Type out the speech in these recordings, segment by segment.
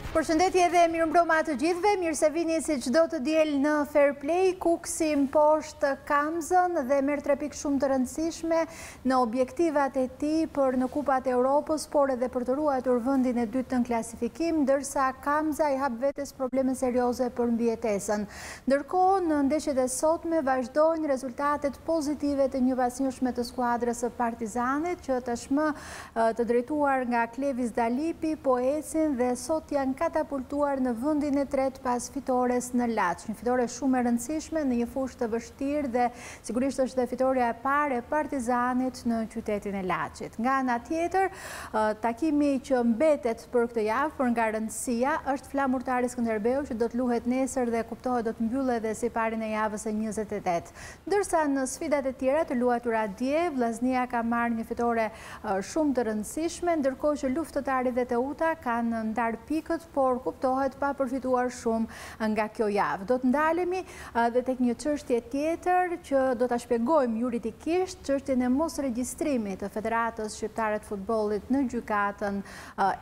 Përshëndetje dhe mirëmbrëma të gjithëve, mirë se vini si çdo të diel në Fair Play. Kuksi mposhtë Kamzën dhe merr 3 pikë shumë të rëndësishme në objektivat e tij për në Kupat e Europës, por edhe për të ruajtur vendin e dytë në klasifikim, ndërsa Kamza i hap vetes probleme serioze për mbijetesën. Ndërkohë, në ndeshjet e sotme vazhdojnë rezultatet pozitive të një pasnjëshme të skuadrës së Partizanit, që tashmë të drejtuar nga Klevis Dalipi po ecin dhe sot janë katapultuar në vendin e tretë pas fitores në Laç. Një fitore shumë e rëndësishme në një fushë të vështirë dhe sigurisht është dhe fitoria e parë e Partizanit në qytetin e Laçit. Nga ana tjetër, takimi që mbetet për këtë javë për nga rëndësia është flamurtari Skënderbeu, që do të luhet nesër dhe kuptohet do të mbyllet edhe si parin e javës së 28. Ndërsa në sfidat e tjera të luajtura dje, Vllaznia ka marrë një fitore shumë të rëndësishme, ndërkohë që luftëtarit dhe Teuta kanë ndarë pikët, por kuptohet pa përfituar shumë nga kjo javë. Do të ndalemi dhe tek një çështje tjetër që do ta shpjegojmë juridikisht, çështjen e mosregjistrimit të Federatës Shqiptare të Futbollit në gjykatën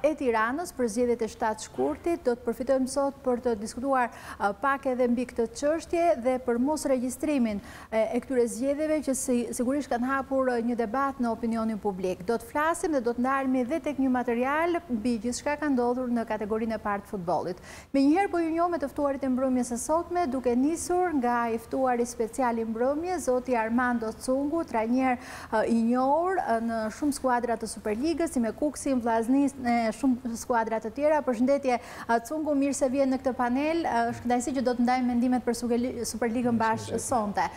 e Tiranës për zgjedhjet e 7 shkurtit. Do të përfitojmë sot për të diskutuar pak edhe mbi këtë çështje dhe për mosregjistrimin e këtyre zgjedhjeve që sigurisht kanë hapur një debat në opinionin publik. Do të flasim dhe do të ndalemi edhe tek një material mbi gjithçka ka ndodhur në kategorinë e parë të futbollit. Menjëherë po ju njoh me të ftuarit e mbrëmjes së sotme, duke nisur nga i ftuari special i mbrëmjes, zoti Armando Cungu, trajner i njohur në shumë skuadra të Superligës, si me Kuksin, Vllaznisë, në shumë skuadra të tjera. Përshëndetje Cungu, mirë se vjen në këtë panel. Është kënaqësi që do të ndajmë mendimet për Superligën bashkë sonte.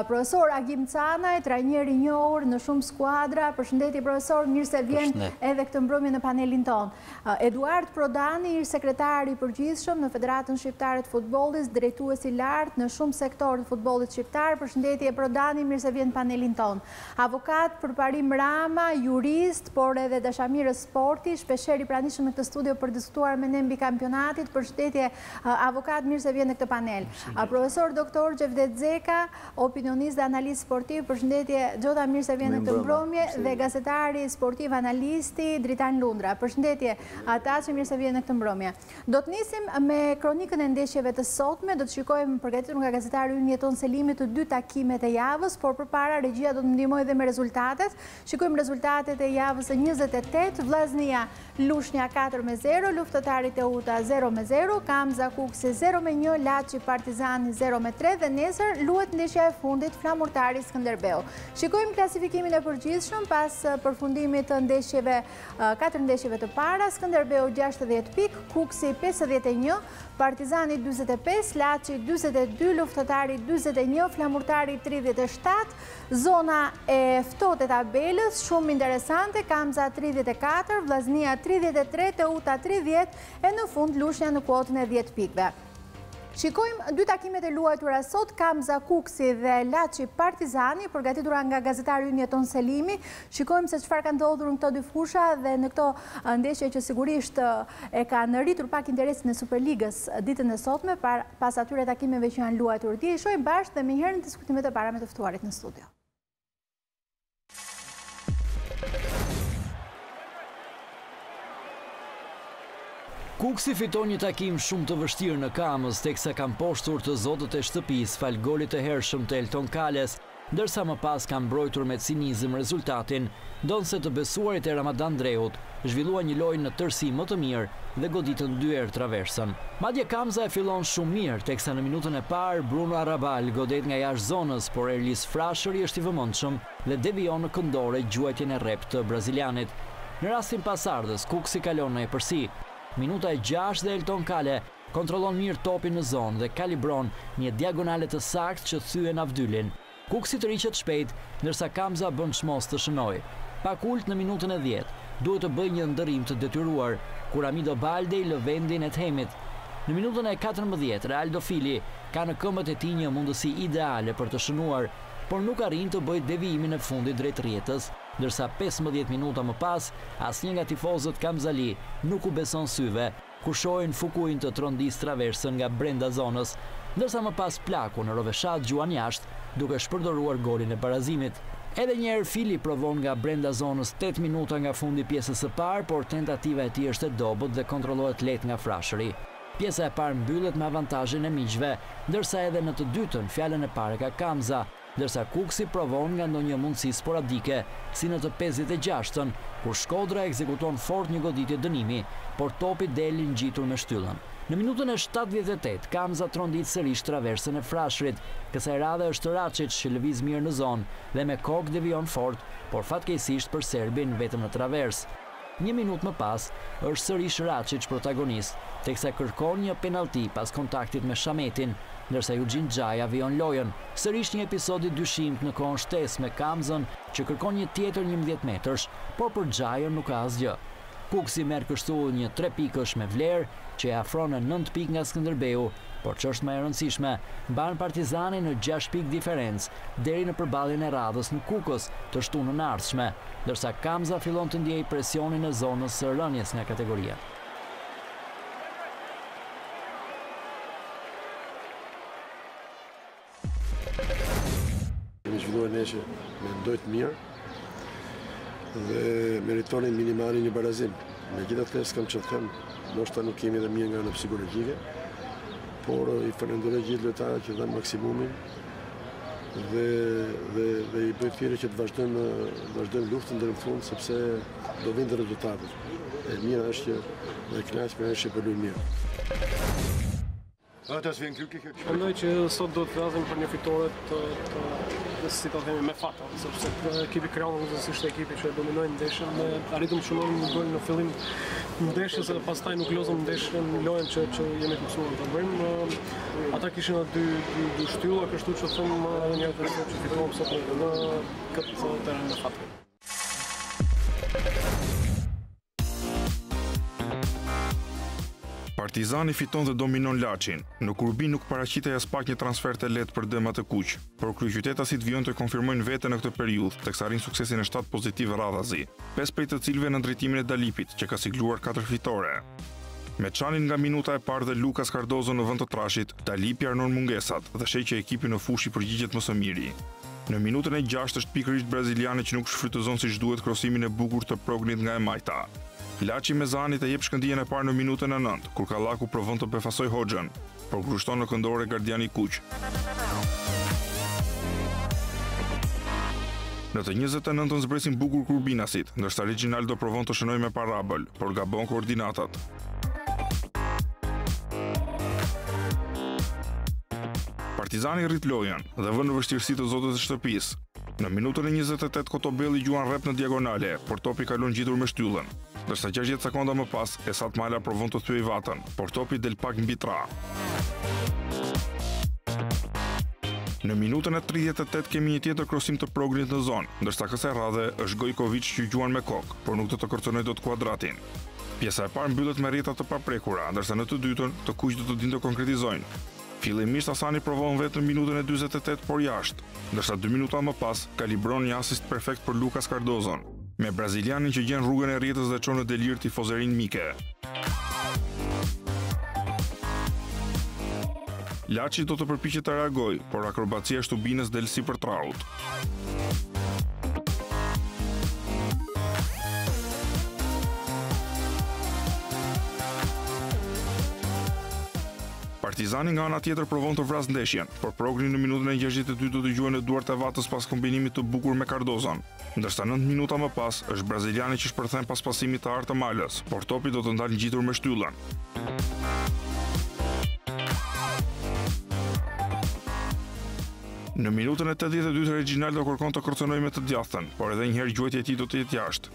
Profesor Agim Canaj, trajner i njohur në shumë skuadra. Përshëndetje profesor, mirë se vjen edhe këtë mbrëmje në panelin ton. Eduard Prodani, sekretari i përgjithshëm në Federatën Shqiptare të Futbollit, drejtuesi i lartë në shumë sektorë të futbollit shqiptar. Përshëndetje Prodani, mirë se vjen në panelin ton. Avokat përparim Rama, jurist, por edhe dashamirë sporti, shpeshherë i pranishëm në këtë studio për diskutuar me ne mbi kampionatit. Përshëndetje avokat, mirë se vjen në këtë panel. Profesor doktor Enkeleida Zeko, opinionist dhe analist sportiv. Përshëndetje Gjota, mirë se vjen në këtë mbrëmje, dhe gazetari sportiv analisti Dritan Lundra. Përshëndetje Ataçi, mirë se vjen në këtë mbrëmje. Do të nisim me kronikën e ndeshjeve të sotme, do të shikojmë përgatitur nga gazetari ynë Jeton Selimi të 2 takimet e javës, por përpara regjia do të ndihmojë edhe me rezultatet. Shikojmë rezultatet e javës së 28, Vllaznia Lushnja 4-0, luftëtari Teuta 0-0, Kamza Kuksi 0-1, Laçi Partizani 0-3 dhe nesër luhet ndeshja e fundit flamurtari Skënderbeu. Shikojmë klasifikimin e përgjithshëm pas përfundimit të ndeshjeve, 4 ndeshjeve të para. Skënderbeu 60 pikë, Kuksi 51, Partizani 45, Laçi 42, luftëtari 41, flamurtari 37, zona e ftohtë e tabelës, shumë interesante, Kamza 34, Vllaznia 33, Teuta 30 e në fund Lushnja në kuotën e 10 pikëve. Shikojmë 2 takimet e luajtura sot, Kamza Kuksi dhe Laçi Partizani, përgatitura nga gazetari ynë Jeton Selimi. Shikojmë se çfarë ka ndodhur në këto dy fusha dhe në këto ndeshje që sigurisht e kanë rritur pak interesin e Superligës ditën e sotme pas atyre takimeve që janë luajtur dje. I shohim bashkë dhe menjëherë në diskutimet e para me të ftuarit në studio. Kuksi fiton një takim shumë të vështirë në Kamës, teksa kanë poshtur të zotët e shtëpisë fal golit të hershëm të Elton Kales, ndërsa më pas kanë mbrojtur me cinizëm rezultatin, ndonse të besuarit e Ramadan Dreut zhvillua një lojë në tërësi më të mirë dhe goditën 2 herë traversën. Madje Kamza e fillon shumë mirë, teksa në minutën e parë Bruno Arrabal godet nga jashtë zonës, por Erlis Frashëri është i vëmendshëm dhe devion në këndore gjuajtjen e rrep të brazilianit. Në rastin pasardhës, Kuksi kalon në epërsi. Minuta e 6 dhe Elton Kale kontrollon mirë topin në zonë dhe kalibron një diagonale të saktë që thyen Avdylin. Kuksi të riqet shpejt, ndërsa Kamza bën çmos të shënojë. Pak ult në minutën e 10, duhet të bëjë një ndërim të detyruar, kur Amido Baldej lë vendin e Themit. Në minutën e 14, Realdo Fili ka në këmbët e tij një mundësi ideale për të shënuar, por nuk arrin të bëjë devijimin e fundit drejt rrjetës, ndërsa 15 minuta më pas, asnjë nga tifozët kamzali nuk u beson syve, kur shohin Fukuin të trondis traversën nga brenda zonës, ndërsa më pas plaku në roveshat gjuan jashtë, duke shpërdoruar golin e barazimit. Edhe njerë Fili provon nga brenda zonës 8 minuta nga fundi pjesës së parë, por tentativa e tij është e dobët dhe kontrollohet lehtë nga Frashëri. Pjesa e parë mbyllet me avantazhin e miqve, ndërsa edhe në të dytën fjalën e parë ka Kamza, ndërsa Kuksi provon nga ndonjë mundësi sporadike, si në të 56-ën, kur Shkodra ekzekuton fort një goditje dënimi, por topi deli ngjitur me shtyllën. Në minutën e 78, Kamza trondit sërish traversën e Frashërit, kësaj radhe është Račić që lëviz mirë në zonë dhe me kokë devion fort, por fatkeqësisht për serbin vetëm në travers. Një minutë më pas, është sërish Račić protagonist, teksa kërkon një penalti pas kontaktit me Shametin, ndërsa Eugene Xhaja vijon lojën. Sërish një episodi dyshimt në kohën shtesë me Kamzën, që kërkon një tjetër 11 metrësh, por për Xhajën nuk ka asgjë. Kuksi merr kështu një 3 pikësh me vlerë, që e afron në 9 pikë nga Skënderbeu, por që është më e rëndësishme, mban Partizani në 6 pikë diferencë, deri në përballjen e radhës në Kukës të shtunën e ardhshme, ndërsa Kamza fillon të ndjejë presionin e zonës së rënies nga kategoria. Kemi zhvilluar nesër me ndojtë mirë dhe meritonin minimali një barazim. Megjithatë, s'kam që të them, ndoshta nuk kemi edhe mirë nga ana psikologjike, por i falenderoj gjithë lojtarët që dhanë maksimumin dhe i bëj thirrje që të vazhdojmë luftën deri në fund, sepse do vinë rezultatet. E mira është që ne kënaqemi është për lojë mirë. Mendoj që sot do të flasim për një fitore si ta themi me fata, sepse ekipi Krahun është ekipi që dominoi ndeshjen, arritëm të shunojmë një gol në fillim të ndeshjes dhe pastaj nuk lozëm ndeshjen, lojën që jemi të mësuar të bëjmë. Ata kishin aty dy shtylla, kështu që them një herë që fituam sot në këtë terren me fata. Partizani fiton dhe dominon Laçin. Në Kurbi nuk paraqitej as pak një transfer të lehtë për dëmat e kuq, por kryeqytetasit vijnë të konfirmojnë veten në këtë periudhë, teksa arrin suksesin e 7 pozitiv radhazi, 5 prej të cilëve në drejtimin e Dalipit, që ka sigluar 4 fitore. Me Çanin nga minuta e parë dhe Lukas Cardozo në vend të trashit, Dalipi arnon mungesat dhe sheh që ekipi në fushë i përgjigjet më së miri. Në minutën e 6 është pikërisht braziliani që nuk shfrytëzon siç duhet krosimin e bukur të Prognit nga e majta. Laçi me Zanit e jep shkëndijën e parë në minutën e 9, kur Kallaku provon të befasoj Hoxhën, por grushton në këndore gardiani kuq. Në të 29-ën zbresin bukur Kurbinasit, ndërsa Reginaldo provon të shënojë me parabol, por gabon koordinatat. Partizani rrit lojën dhe vën në vështirësi të zotët e shtëpisë. Në minutën e 28 Kotobelli gjuan rrep në diagonale, por topi kalon ngjitur me shtyllën. Ndërsa 60 sekonda më pas, Esat Mala provon të thyej vatën, por topi del pak mbi tra. Në minutën e 38 kemi një tjetër krosim të Prognit në zonë, ndërsa kësaj radhe është Gojkovic që gjuan me kokë, por nuk do të kërcënoj dot Kuadratin. Pjesa e parë mbyllet me rrjeta të paprekura, ndërsa në të dytën të kuq do të dinë të konkretizojnë. Fillimisht Hasani provon vetë në minutën e 48, por jashtë, ndërsa 2 minuta më pas kalibron një asist perfekt për Lukas Cardozon, me brazilianin që gjen rrugën e rrjetës dhe çon në delir tifozerin mike. Laçi do të përpiqet të reagojë, por akrobacia e Shtubinës del si për traut. Partizani nga ana tjetër provon të vrasë ndeshjen, por Progri në minutën e 62 do të gjuhën në duart e vatës pas kombinimit të bukur me Cardozon, ndërsa 9 minuta më pas është braziliani që shpërthen pas pasimit të artë të Malës, por topi do të ndalë ngjitur me shtyllën. Në minutën e 82 Reginaldo kërkon të kërcënojë me të djathtën, por edhe një herë gjuajtja e tij do të jetë jashtë.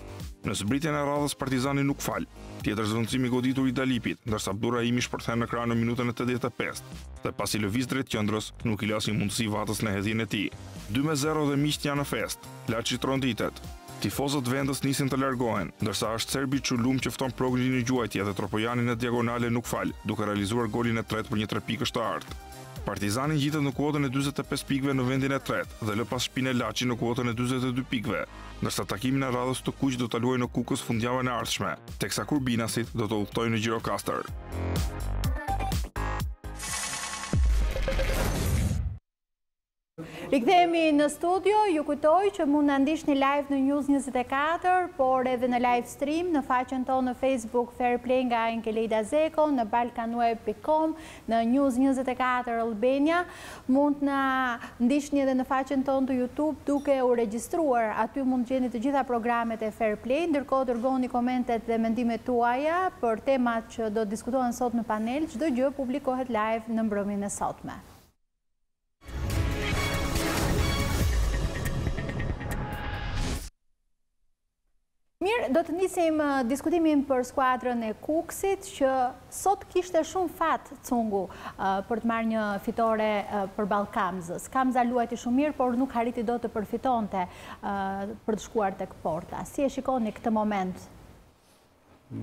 Në zbritjen e radhës Partizani nuk fal. Tjetër zvendësim i goditur i Dalipit, ndërsa Abdurrahimi shpërthen në krah në minutën e 85, dhe pasi lëviz drejt qendrës, nuk i lasi mundësi vatës në hedhjen e tij. 2-0 dhe miqt janë në fest. Laçi tronditet. Tifozët vendës nisin të largohen, ndërsa është serbi Çulum që fton Progrin në gjuajtje dhe Tropojani në diagonale nuk fal, duke realizuar golin e tretë për një 3 pikësh të artë. Partizani ngjitet në kuotën e 45 pikëve në vendin e tretë dhe lë pas shpinë Laçi në kuotën e 42 pikëve, ndërsa takimin e radhës të kuq do ta luajë në Kukës fundjavën e ardhshme, teksa Kurbinasit do të udhtojë në Gjirokastër. Rikthehemi në studio, ju kujtoj që mund në ndishni live në News24, por edhe në live stream në faqen tonë në Facebook Fair Play nga Enkeleida Zeko, në balkanweb.com, në News24 Albania. Mund në ndishni edhe në faqen tonë të YouTube duke u regjistruar. Aty mund gjeni të gjitha programet e Fair Play, ndërkohë dërgoni komentet dhe mendimet tuaja për temat që do diskutohen sot në panel. Çdo gjë publikohet live në mbrëmjen e sotme. Mirë, do të nisim diskutimin për skuadrën e Kuksit, që sot kishte shumë fat Cungu për të marrë një fitore përballë Kamzës. Kamza luajti shumë mirë, por nuk arriti dot të përfitonte për të shkuar tek porta. Si e shikoni këtë moment?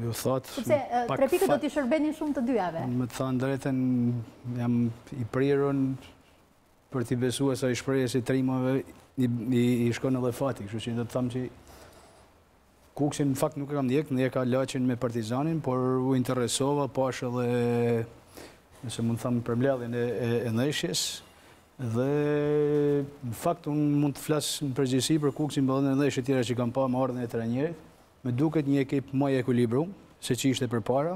Ju thot, sepse tre pikët do t'i shërbenin shumë të dyjave. Me të thënë drejtën, jam i prirun për t'i besuar sa i shprehje si trimave i shkon edhe fati, kështu që do të them që Kuksin në fakt nuk e kam ndjeka laqin me Partizanin, por u interesova, pash edhe, nëse mund të thamë, përmbledhjen e ndeshjes, dhe në fakt unë mund të flasë në përgjithësi për Kuksin mbledhjen e ndeshje tjera që kam pa me ardhen e trajnerit, me duket një ekip më i ekuilibruar se që ishte përpara,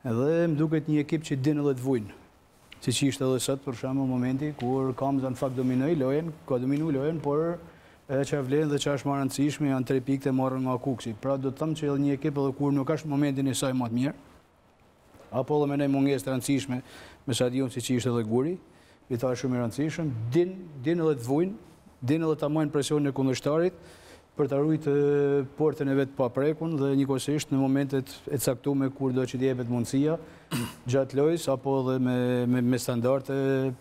edhe më duket një ekip që din edhe të vujnë, si që ishte edhe sot për shembull momenti kur Kamza në fakt dominoi lojën, ka dominu lojën, por edhe që vlen dhe që është më rëndësishme janë 3 pikë të marrën nga Kuksi. Pra do të thëmë që edhe një ekip edhe kur nuk është momentin e saj më të mirë, apo edhe me një mungesë të rëndësishme me stadion si që ishte edhe Guri, i tha shumë i rëndësishëm, din edhe të vujnë, din edhe të majnë presionin e kundërshtarit për të ruajtë portën e vetë pa prekun dhe njëkohësisht në momentet e caktuara kur do që t'i jepet mundësia gjatë lojës apo edhe me standarde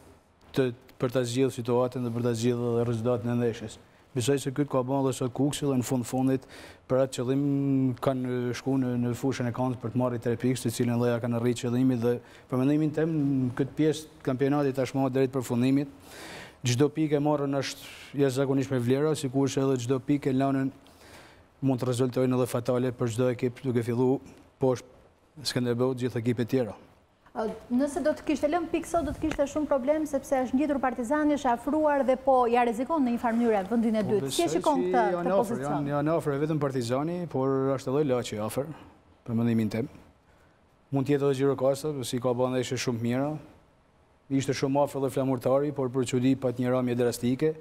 për ta zgjidhur situatën dhe për ta zgjidhur edhe rezultatin e ndeshjes. Besoj se këtë ka bën edhe sot Kuksi dhe në fundit për atë qëllim kanë shku në fushën e Kamzës për të marrë 3 pikë, të cilën dhe ja kanë arrit qëllimin dhe për mendimin tim në këtë pjesë të kampionatit tashmë drejt përfundimit, çdo pikë e marrën është jashtëzakonisht me vlera, sikurse edhe çdo pikë e lënën mund të rezultojnë edhe fatale për çdo ekip duke filluar poshtë Skënderbeut gjithë ekipet tjera. Nëse do të kishte lënë pikë sot, do të kishte shumë problem, sepse është ngjitur Partizani, është afruar dhe po ja rrezikon në një farë mënyrë vendin e dytë. Si e shikon këtë pozicion? Janë afër vetëm Partizani, por është edhe Laçi afër, për mendimin tim. Mund të jetë edhe Gjirokasta, si ka bën ndeshje shumë mira. Ishte shumë afër edhe Flamurtari, por për çudi pa një ramje drastike.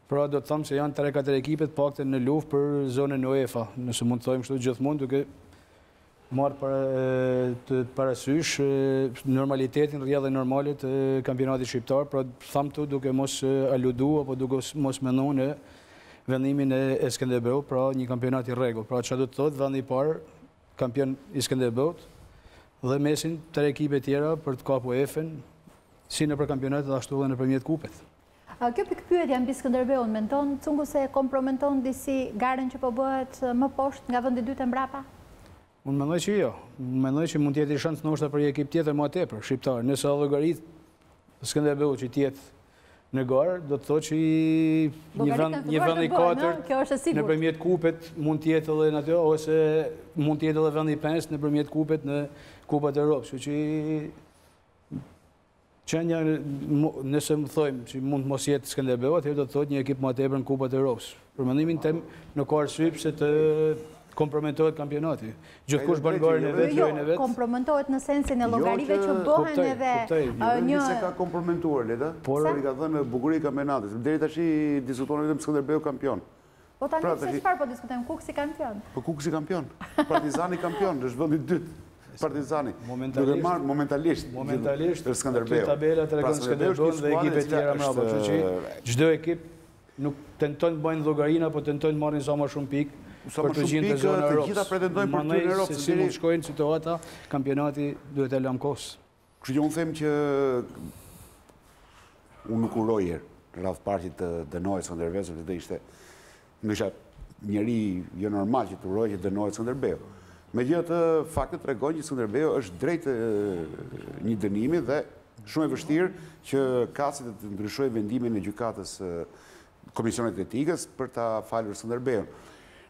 Pra do të them se janë 3-4 ekipet paktën në luftë për zonën UEFA, nëse mund të thojmë kështu gjithmonë duke marrë të parasysh normalitetin, rrjedhën normale të kampionatit shqiptar, pra tham tu duke mos aludu apo duke mos menu në vendimin e Skënderbeut, pra një kampionat i rregull. Pra çfarë do të thotë vendi i parë kampion i Skënderbeut dhe mesin 3 ekipe tjera për të kapur UEFA-n, si nëpër kampionatet ashtu edhe nëpërmjet kupet. Kjo pikpyetje mbi Skënderbeun mendon Cungu se kompromenton disi garën që po bëhet më poshtë nga vendi i dytë mbrapa? Unë mendoj që jo. Unë mendoj që mund të jetë shans ndoshta për një ekip tjetër më tepër shqiptar. Nëse llogarit Skënderbeut që të jetë në garë, do të thotë që një vend i katërt nëpërmjet kupet mund të jetë edhe në atë, ose mund të jetë edhe vendi i pestë nëpërmjet kupet në Kupat e Europës. Kështu që nëse më thojmë që mund të mos jetë Skënderbeu, atëherë do të thotë një ekip më tepër në Kupat e Europës. Për mendimin tim nuk ka arsye pse të kompromentohet kampionati. Gjithkush bën garën e vet, lojën e vet. Kompromentohet në sensin e llogarive që bëhen edhe një se ka kompromentuar Leda, por i ka dhënë bukurinë kampionatit. Deri tash diskutonin vetëm Skënderbeu kampion. Po tani se çfarë po diskutojmë? Kuksi kampion. Po Kuksi kampion. Partizani kampion, është vendi i dytë. Partizani. Duke marrë momentalisht Skënderbeu. Tabela tregon Skënderbeu dhe ekipet tjera mbrapa, kështu që çdo ekip nuk tenton të bëjnë llogarinë apo tentojnë të marrin sa më shumë pikë. Për të gjithë të gjitha pretendojnë për ty në Europë. Se si mund shkojnë situata, kampionati duhet e lëmë kohës. Kështu që unë them që unë nuk uroj herë rreth parqit të dënohet Skënderbeu, sepse do ishte ndoshta njëri jo normal që të urojë që dënohet Skënderbeu. Megjithatë, fakti tregon që Skënderbeu është drejt një dënimi dhe shumë e vështirë që kasi të ndryshojë vendimin e gjykatës Komisionit Etikës për ta falur Skënderbeun.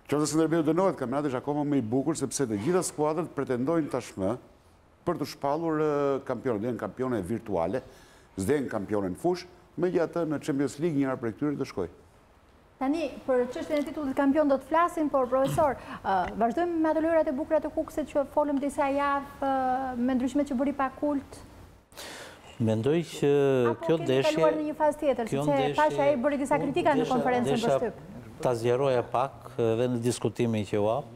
Qoftë Skënderbeu dënohet, kampionati është akoma më i bukur sepse të gjitha skuadrat pretendojnë tashmë për të shpallur kampionin, janë kampione virtuale, s'den kampione në fush, Megjithatë në Champions League njëra prej këtyre do shkoj. Tani, për çështjen e titullit kampion do të flasim, por profesor, vazhdojmë me ato lojrat e bukura të Kukësit që folëm disa javë me ndryshimet që bëri pa kult. Mendoj që kjo ndeshje... Apo kemi kaluar në një fazë tjetër, sepse pasha ai bëri disa kritika në konferencën për shtyp. Ta zgjeroja pak edhe në diskutimin që u hap.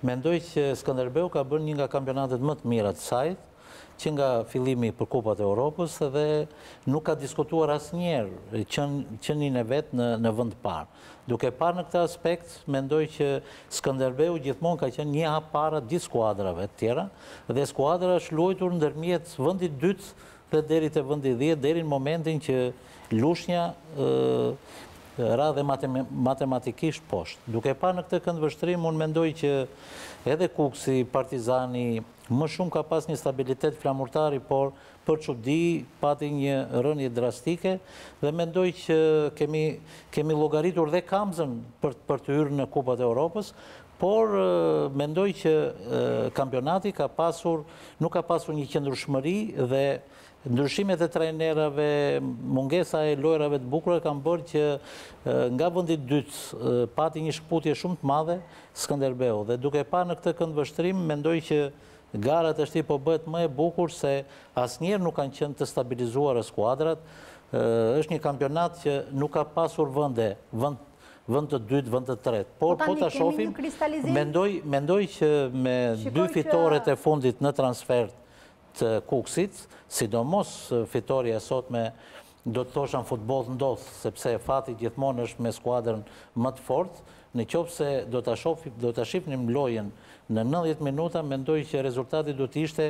Mendoj që Skënderbeu ka bërë një nga kampionatet më të mira të saj, që nga fillimi për Kupat e Europës dhe nuk ka diskutuar asnjëherë qenin e vet në vend parë. Duke parë në këtë aspekt, mendoj që Skënderbeu gjithmonë ka qenë një hap para gjithë skuadrave të tjera dhe skuadra është luajtur ndërmjet vendit dytë dhe deri te vendi 10 deri në momentin që lushnja ra dhe matematikisht poshtë. Duke parë në këtë këndvështrim, unë mendoj që edhe Kuksi, Partizani, më shumë ka pas një stabilitet flamurtari, por për çudi pati një rënje drastike dhe mendoj që kemi llogaritur dhe Kamzën për të hyrë në Kupat e Europës, por mendoj që kampionati nuk ka pasur një qëndrueshmëri dhe ndryshimet e trajnerave, mungesa e lojrave të bukura kanë bërë që nga vendi i dytë pati një shkputje shumë të madhe Skënderbeu dhe duke parë në këtë këndvështrim mendoj që gara të shti po bëhet më e bukur se asnjëherë nuk kanë qenë të stabilizuara skuadrat. Është një kampionat që nuk ka pasur vend të dytë, vend të tretë. Por po ta shohim, mendoj që me dy fitoret e fundit në transfer të Kuksit, sidomos fitoria e sotme do të thosha në futboll ndodh, sepse fati gjithmonë është me skuadrën më të fortë. Në qoftë se do ta shihnim lojën në 90 minuta, mendoj që rezultati do të ishte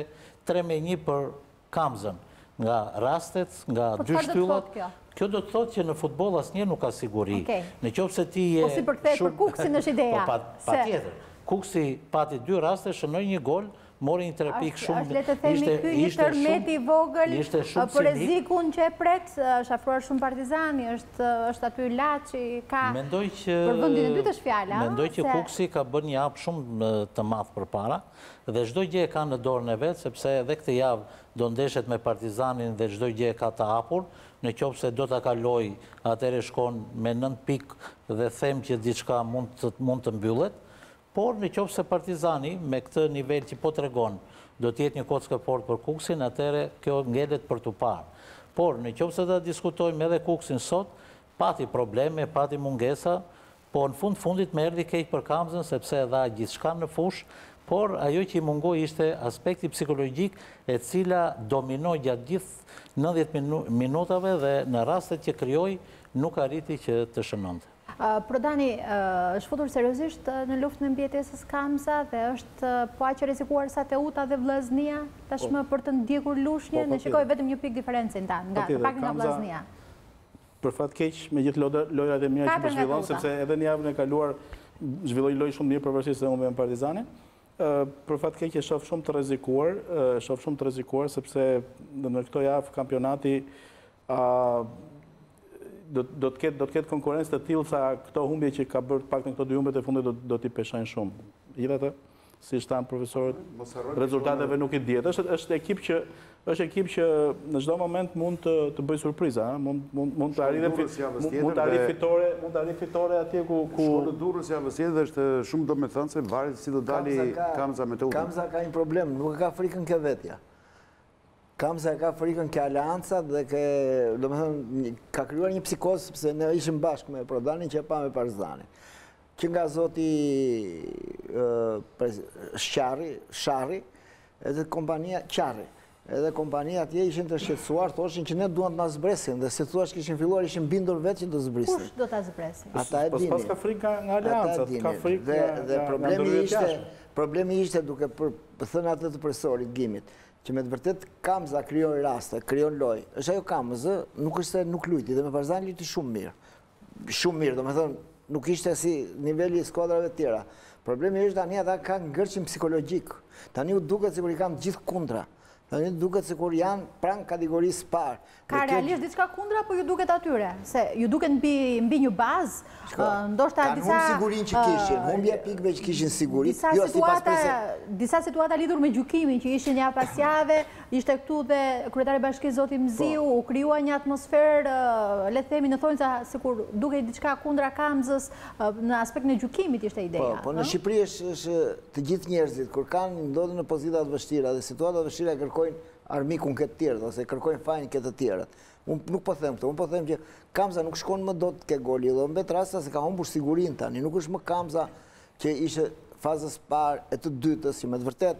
3-1 për Kamzën. Nga rastet, nga dy shtyllat. Kjo do të thotë që në futboll asnjëherë nuk ka siguri. Në qoftë se ti je... Po si përkthehet për Kuksin është ideja. Patjetër. Kuksi pati 2 raste, shënoi 1 gol, mori një 3 pikë shumë... Është le të themi ky një tërmet i vogël, për rrezikun që e pret, është afruar shumë Partizani, është aty Laçi, ka... Për vendin e dytë është fjala. Mendoj që Kuksi ka bërë një hap shumë të madh përpara dhe çdo gjë e ka në dorën e vet, sepse edhe këtë javë do ndeshet me Partizanin dhe çdo gjë e ka të hapur. Në qoftë se do ta kaloj, atëherë shkon me 9 pikë dhe them që diçka mund të mbyllet. Por në qoftë se Partizani, me këtë nivel që po tregon, do të jetë një kockë fort për Kuksin, atëherë kjo ngelet për tu parë. Por në qoftë se ta diskutojmë edhe Kuksin sot, pati probleme, pati mungesa, po në fundit më erdhi keq për Kamzën sepse dha gjithçka në fushë, por ajo që i mungoi ishte aspekti psikologjik e cila dominoi gjatë gjithë 90 minutave dhe në rastet që krijoi nuk arriti që të shënonte. Prodani, është futur seriozisht në luftën e mbijetesës Kamza dhe është po aq e rrezikuar sa Teuta dhe Vllaznia tashmë për të ndjekur lushnjën, ne shikoj vetëm një pikë diferencën nga pak nga Vllaznia. Për fat keq me gjithë lojrat e mira që po zhvillon, sepse edhe në javën e kaluar zhvilloi lojë shumë mirë pavarësisht se humbën Partizanin. Për fat keq e shoh shumë të rrezikuar, sepse në këto javë kampionati do të ketë konkurrencë të tillë sa këto humbje që ka bërë pak në këto 2 humbjet e fundit do t'i peshojnë shumë. Megjithatë, siç thanë profesorët, rezultateve nuk i dihet. Është ekip që në çdo moment mund të bëjë surpriza, mund të arrijë fitore atje ku shkon në Durrës javës tjetër dhe është shumë domethënëse varet si do dali Kamza me Teutën. Kamza ka një problem, nuk e ka frikën ke vetja. Kamza ka frikën ke aleancat dhe ka krijuar një psikozë sepse ne ishim bashkë me Prodanin që e pa me Partizanin. Që nga zoti Sharri, edhe kompania Qarri, edhe kompania atje ishin të shqetësuar, thoshin që ne duan të na zbresin dhe si thua që kishin filluar ishin bindur vetë që do zbrisin. Kush do ta zbresin? Ata e dinin. Pas ka frikë nga aleancat, ka frikë dhe problemi ishte duke thënë atë të profesorit Gimit, që me të vërtet Kamza krijon raste, krijon lojë. Është ajo Kamzë, nuk është se nuk luajti, dhe me Partizan luajti shumë mirë. Shumë mirë, domethënë nuk ishte si niveli i skuadrave të tjera. Problemi është tani ata kanë ngërçim psikologjik. Tani u duket sikur i kanë gjithë kundra. Duket se kur janë pranë kategorisë parë. Ka realisht diçka kundra, po ju duket atyre? Se ju duket mbi një bazë, ndoshta kanë disa... humbë sigurin që kishin, humbja pikëve që kishin sigurin. Disa situata lidhur me gjykimin që ishin një pas jave, ishte këtu dhe kryetari bashkisë Zoti Mziu, u krijua një atmosferë, le të themi në thonjza, sikur duket diçka kundra Kamzës, në aspektin e gjykimit ishte ideja. Po në Shqipëri është të gjithë njerëzit, kur kanë ndodhin në pozita të vështira dhe situata të vështira kërkojnë armikun këtë tjerët, ose kërkojnë fajnë këtë tjerët. Unë nuk po them këtë, unë po them që Kamza nuk shkon më do të ke goli, dhe mbet rasta se ka humbur sigurin tani, nuk është më Kamza që ishte fazës parë e të dytës, që me të vërtet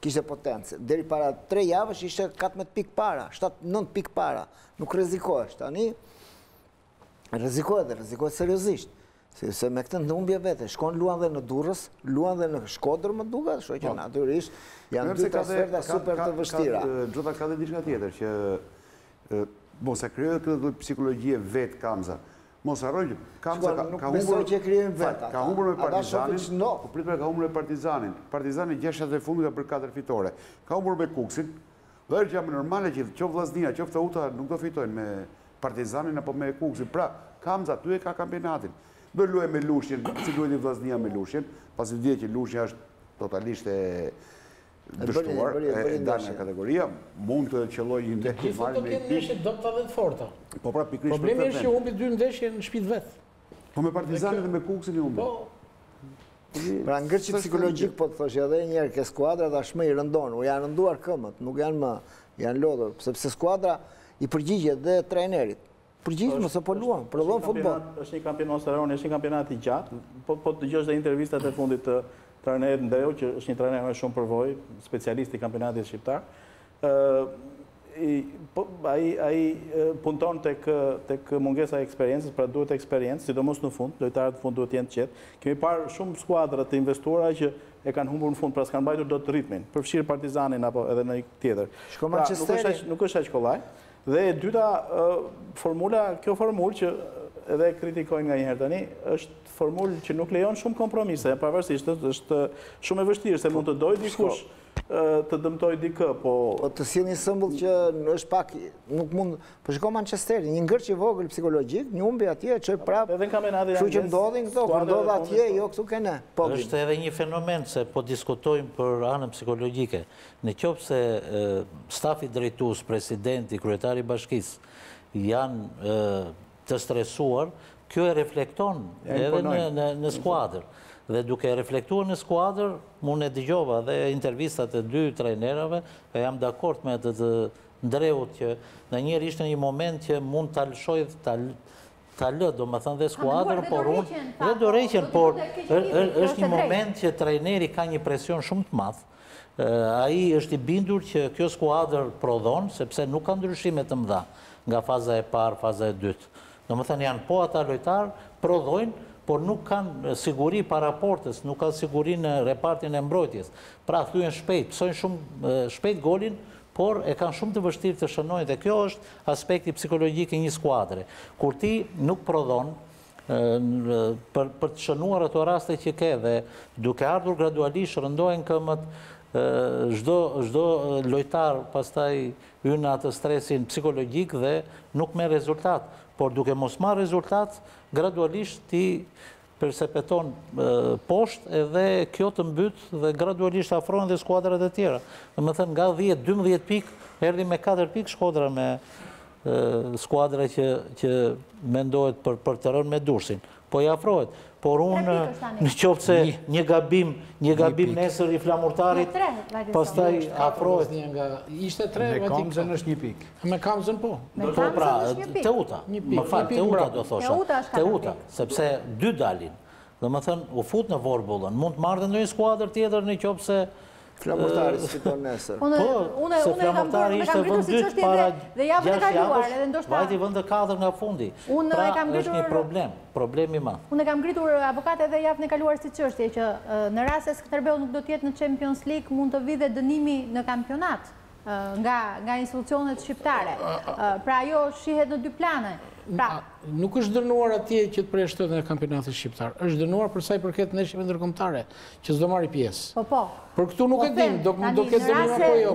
kishte potencë. Deri para 3 javësh ishte 14 pikë para, 7-9 pikë para, nuk rrezikohesh tani, rrezikohet seriozisht. Se me këtë humbje vete, shkon luan dhe në Durrës, luan dhe në Shkodër më duket, shoh që natyrisht janë dy transferta super të vështira. Gjota ka dhe diçka tjetër që mos e krijohet këtë psikologjie vet Kamza. Mos harroj që Kamza ka humbur që krijojnë vet. Ka humbur me Partizanin. Po pritme ka humbur me Partizanin. Partizani 6 e fundit ka bërë 4 fitore. Ka humbur me Kuksin. Dhe është jam normale që qoftë Vllaznia, qoftë Teuta nuk do fitojnë me Partizanin apo me Kuksin. Pra, Kamza ty e ka kampionatin. Do luaj me Lushin, si luajti Vllaznia me Lushin, pasi dihet që Lushi është totalisht e dështuar, e dalë nga kategoria, mund të qellojë një ndeshje me Gjithë do kenë ndeshje dopta dhe të forta. Po pra pikërisht. Problemi është që humbi 2 ndeshje në shtëpi vet. Po me Partizanin dhe me Kuksin i humbi. Pra ngërçi psikologjik po të thosh edhe një herë ke skuadra tashmë i rëndon, u janë rënduar këmbët, nuk janë më janë lodhur, sepse skuadra i përgjigjet dhe trajnerit. Përgjigj mëse po luan, prodhon futboll. Është një kampionat serioz, është një kampionat i gjatë. Po dëgjosh dhe intervistat e fundit të trajnerit Ndeu, që është një trajner me shumë përvojë, specialist i kampionatit shqiptar. Ai punton tek mungesa e eksperiencës, pra duhet eksperiencë, sidomos në fund, lojtarët në fund duhet të jenë të qetë. Kemi parë shumë skuadra të investuara që e kanë humbur në fund, pra s'kanë mbajtur dot ritmin, përfshirë Partizanin apo edhe në një tjetër. Nuk është aq kollaj. Dhe e dyta, kjo formulë që edhe kritikojnë nga njëherë tani, është formulë që nuk lejon shumë kompromise, pavarësisht është shumë e vështirë, se mund të dojë dikush të dëmtoj dikë, po... Të sjell një shembull që është pak, nuk mund... Po shiko Manchesteri, një ngërç i vogël psikologjik, një humbi atje, çoj prapë. Edhe në kampionatin kështu që ndodhin këto, kur ndodh atje, jo këtu kene. Është edhe një fenomen se po diskutojmë për anën psikologjike. Në qoftë se stafi drejtues, presidenti, kryetari i bashkisë janë të stresuar, kjo e reflekton edhe në skuadër. Dhe duke reflektuar në skuadër, unë e dëgjova dhe intervistat e 2 trajnerave, e jam dakord me të Ndreut që në njerë ishte një moment që mund të alëshoj të lë, do më thënë dhe skuadër, por unë, dhe dorëheqjen, por është një moment që trajneri ka një presion shumë të madh. Ai është i bindur që kjo skuadër prodhon, sepse nuk ka ndryshime të mëdha nga faza e parë, faza e dytë. Do më thënë janë po ata lojtarë, prodhojnë, por nuk kanë siguri para portës, nuk kanë siguri në repartin e mbrojtjes. Pra, thyen shpejt, pësojnë shumë shpejt golin, por e kanë shumë të vështirë të shënojnë, dhe kjo është aspekti psikologjik i një skuadre. Kur ti nuk prodhon, për të shënuar ato raste që ke, dhe duke ardhur gradualisht rëndohen këmbët, çdo lojtar pastaj hyn në atë stresin psikologjik dhe nuk merr rezultat. Por duke mos marrë rezultat, gradualisht ti persepeton poshtë edhe kjo të mbyt dhe gradualisht afrohen dhe skuadrat e tjera. Dhe më thënë, nga 10-12 pikë, erdi me 4 pikë Shkodra me skuadra që mendohet për të rënë me Durrësin. Po i afrohet. Por unë në qoftë se një gabim nesër i flamurtarit, pastaj afrohet. Ishte 3. Me Kamzën është 1 pikë. Me Kamzën po. Po pra, Teuta. Më falë, Teuta do thosha. Teuta, sepse 2 dalin. Dhe më thënë, u fut në vorbullën. Mund të marrë dhe në një skuadër tjetër në qoftë se Flamurtari si fiton nesër. Po, se Flamurtari ishte vend 2 para 6 javësh, vajti vend 4 nga fundi. Pra është një problem, problemi i madh. Unë kam ngritur avokat edhe javën e kaluar si çështje që në rast se Skënderbeu nuk do të jetë në Champions League, mund të vijë dhe dënimi në kampionat. nga institucionet shqiptare. Pra ajo shihet në dy plane. Nuk është dënuar atje që të presh shtëtën e kampionatit shqiptar. Është dënuar për sa i përket ndeshjeve ndërkombëtare që s'do marrë pjesë. Po. Por këtu nuk e dim, do ketë dënuar apo jo.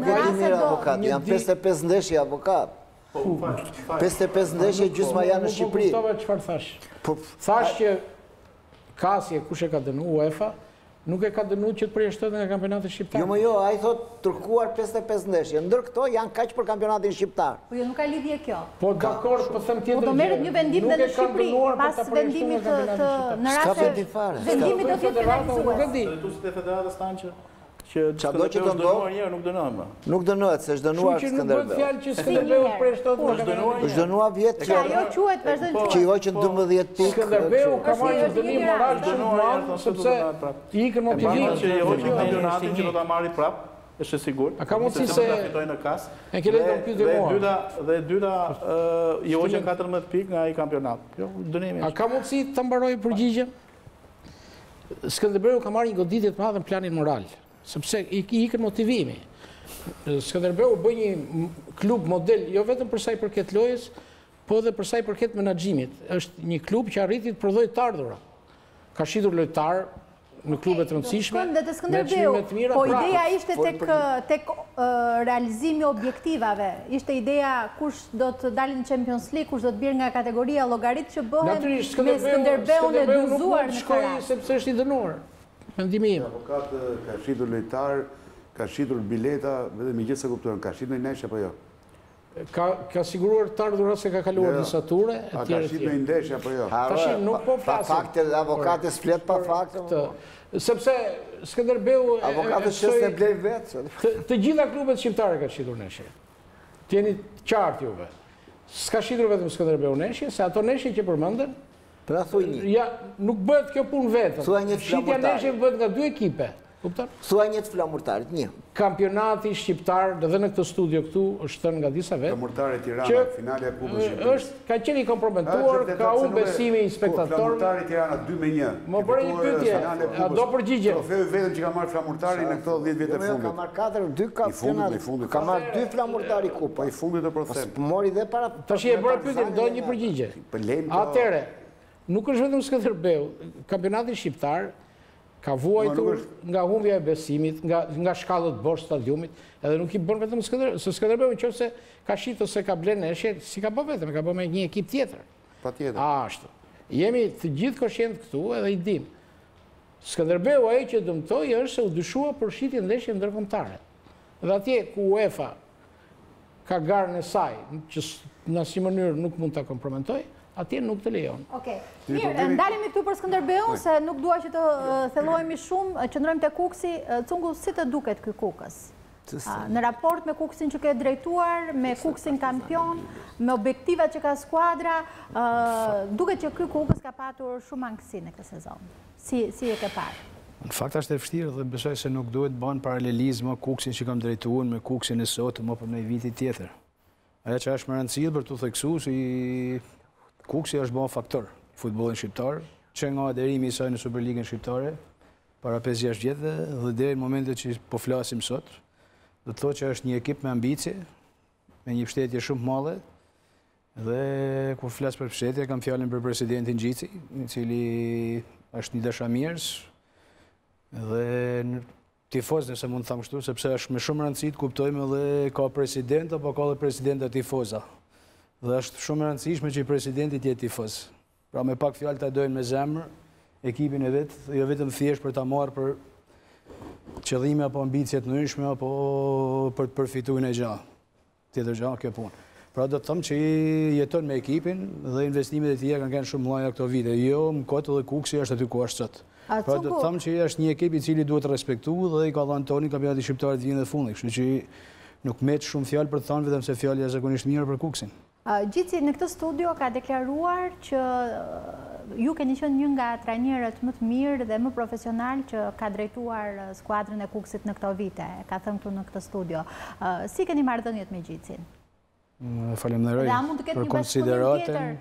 Avokat, janë 55 ndeshje avokat. 55 ndeshje gjysma janë në Shqipëri. Çfarë thash? Thash që Kasje, kush e ka dënu, UEFA, nuk e ka dënu që të prej shtëtën e kampionatit shqiptar. Jo, a i thot tërkuar 55 ndeshje. Ndër këto janë kaq për kampionatin shqiptar. Po jo, nuk ka lidhje kjo. Po dakord, po them tjetër gjë. Po do merret një vendim dhe në Shqipëri, pas vendimit në rast se vendimit do të jetë penalizues. Tu si federatës tanë që çdo që do dënuar një nuk dënohet. Nuk dënohet se është dënuar Skënderbeu. Nuk fjalë që Skënderbeu prej shtëtën është dënuar vjet që ajo quhet vazhdon që i hoqën 12 pikë. Skënderbeu ka marrë dënim moral shumë të madh sepse i ikën motivimin që i hoqën kampionatin që do ta marrë prap. Është sigurt. A ka mundësi se fitojnë në kas? Enkeleida pyeti mua. Dhe dyta i hoqën 14 pikë nga ai kampionat. Jo, dënimi. A ka mundësi ta mbarojë përgjigjen? Skënderbeu ka marrë një goditje të madhe në planin moral, sepse i ikën motivimi. Skënderbeu bën një klub model, jo vetëm për sa i përket lojës, po edhe për sa i përket menaxhimit. Është një klub që arriti të prodhojë të ardhurat. Ka shitur lojtar në klube të rëndësishme, me çmime të mira. Po ideja ishte tek realizimi objektivave. Ishte ideja kush do të dalin në Champions League, kush do të bjerë nga kategoria llogarit që bëhen me Skënderbeun e dyzuar në shkojë sepse është i dënuar. Mendimi im. Avokat ka shitur lojtar, ka shitur bileta, vetëm i gjithë se kuptojnë, ka shitur në ndeshje apo jo? Ka siguruar të ardhurat se ka kaluar disa ture. A ka shitur në ndeshje apo jo? Tashi nuk po flasim. Fakte dhe avokatës flet pa fakte. Sepse Skënderbeu avokatës që se blej vetë. Të gjitha klubet shqiptare ka shitur ndeshje. Të jeni qartë juve. S'ka shitur vetëm Skënderbeu ndeshje, se ato ndeshje që përmenden, pra thuj një. Ja, nuk bëhet kjo punë vetëm. Shitja ndeshje bëhet nga dy ekipe. Thuaj një të flamurtarit, një. Kampionati shqiptar, dhe në këtë studio këtu, është thënë nga disa vetë. Flamurtarit Tirana, finalja Kupës Shqipërisë. Ka qenë i komprometuar, ka u besimi i spektatorëve. Flamurtarit Tirana 2-1. Më bëre një pyetje, a do përgjigje? Trofeu vetëm që ka marrë flamurtari në këto 10 vjet e fundit. Ka marrë 2 kampionat. Ka marrë 2 flamurtari Kupa. I fundit të procesit. Mori dhe para. Tash e bëra pyetje, do një përgjigje. Atëre, nuk është vetëm Skënderbeu, kampionati shqiptar ka vuajtur nga humbja e besimit, nga shkallët bosh stadiumit, edhe nuk i bën vetëm Skënderbeu, se Skënderbeu nëse ka shitur se ka blen ndeshje, si ka bë vetëm, ka bë me një ekip tjetër. Patjetër. Ashtu. Jemi të gjithë koshient këtu edhe i dim. Skënderbeu ai që dëmtoi është se u dyshua për shitje ndeshje ndërkombëtare. Dhe atje ku UEFA ka garën e saj, që në asnjë mënyrë nuk mund ta komprometoj, atje nuk të lejon. Okej. Mirë, ndalemi këtu për Skënderbeun, se nuk dua që të thellohemi shumë, qëndrojmë te Kuksi. Cungu, si të duket ky Kukës? Në raport me Kuksin që ke drejtuar, me Kuksin kampion, me objektivat që ka skuadra, duket që ky Kukës ka patur shumë ankësi në këtë sezon. Si e ke parë? Në fakt është e vështirë dhe besoj se nuk duhet bën paralelizëm Kuksin që kam drejtuar me Kuksin e sotëm apo në viti tjetër. Ajo që është më rëndësishme për të theksuar si Kuksi është bën faktor i futbollit shqiptar, që nga aderimi i saj në Superligën shqiptare para 5-6 vjetëve dhe deri në momentin që po flasim sot, do të thotë që është një ekip me ambicie, me një mbështetje shumë të madhe. Dhe kur flas për mbështetje, kam fjalën për presidentin Gjici, i cili është një dashamirës dhe tifoz, nëse mund të them kështu, sepse është me shumë rëndësi të kuptojmë edhe ka president apo ka edhe presidenta tifoza. Dhe është shumë e rëndësishme që i presidenti të jetë tifoz. Pra me pak fjalë ta dojnë me zemër ekipin e vet, jo vetëm thjesht për ta marrë për qëllime apo ambicie të ndryshme apo për të përfituar në gjë. Tjetër gjë kjo punë. Pra do të them që jeton me ekipin dhe investimet e tij kanë qenë shumë mëdha këto vite. Jo, Mkoto dhe Kuksi është aty ku është sot. Pra do të them që është një ekip i cili duhet të respektuar dhe i ka dhënë tonin kampionati shqiptar të vitin e fundit, kështu që nuk më shumë fjalë për të thënë vetëm se fjalë jashtëzakonisht mirë për Kuksin. Gjici në këtë studio ka deklaruar që ju keni qenë një nga trajnerët më të mirë dhe më profesional që ka drejtuar skuadrën e Kuksit në këto vite, ka thënë këtu në këtë studio. Si keni marrëdhëniet me Gjicin? Faleminderoj për konsideratën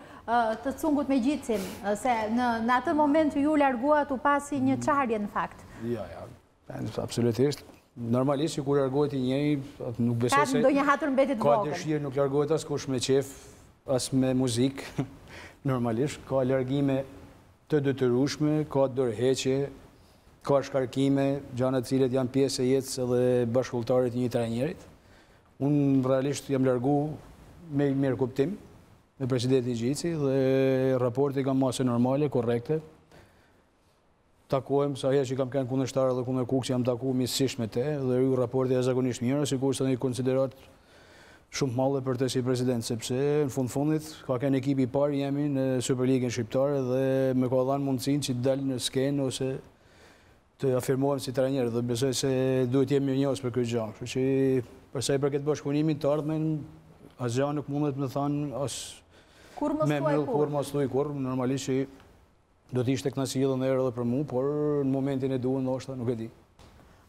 të Cungut me Gjicin, se në atë moment ju larguat u pasi një çarje në fakt. Ja, absolutisht. Normalisht, kur largohet i njëri, nuk besoj se... Ka ndonjë hatër mbetit Ka vogël. dëshirë, nuk largohet as kush me qef, as me muzikë. Normalisht, ka largime të detyrueshme, ka dorëheqje, ka shkarkime, gjana të cilet janë pjesë e jetës edhe bashkëpunëtarit të një trajnerit. Unë realisht jam largu me mirë kuptim me presidentin Gjici dhe raporti kam masë normale, korrekte. Takohem, sa herë që kam kënë kundërshtar dhe kundër Kukës jam taku misisht me te dhe rrugë raporti e zakonisht mirë, sikur së një konsiderat shumë malle për të si president, sepse në fundit ka kënë ekipi parë jemi në Superligën Shqiptare dhe me ka dhanë mundësin që të dalë në skenë ose të afirmohem si trajner dhe besoj se duhet jemi mirë njës për këtë gjahë. Kështu që përsa i për këtë bashkëpunimin të ardhmen, asë gjahë nuk mundet me thanë asë me kur mos thuaj kur, normalisht që do t'ishte knasi edhe në erë edhe për mu, por në momentin e duhen ndoshta nuk e di.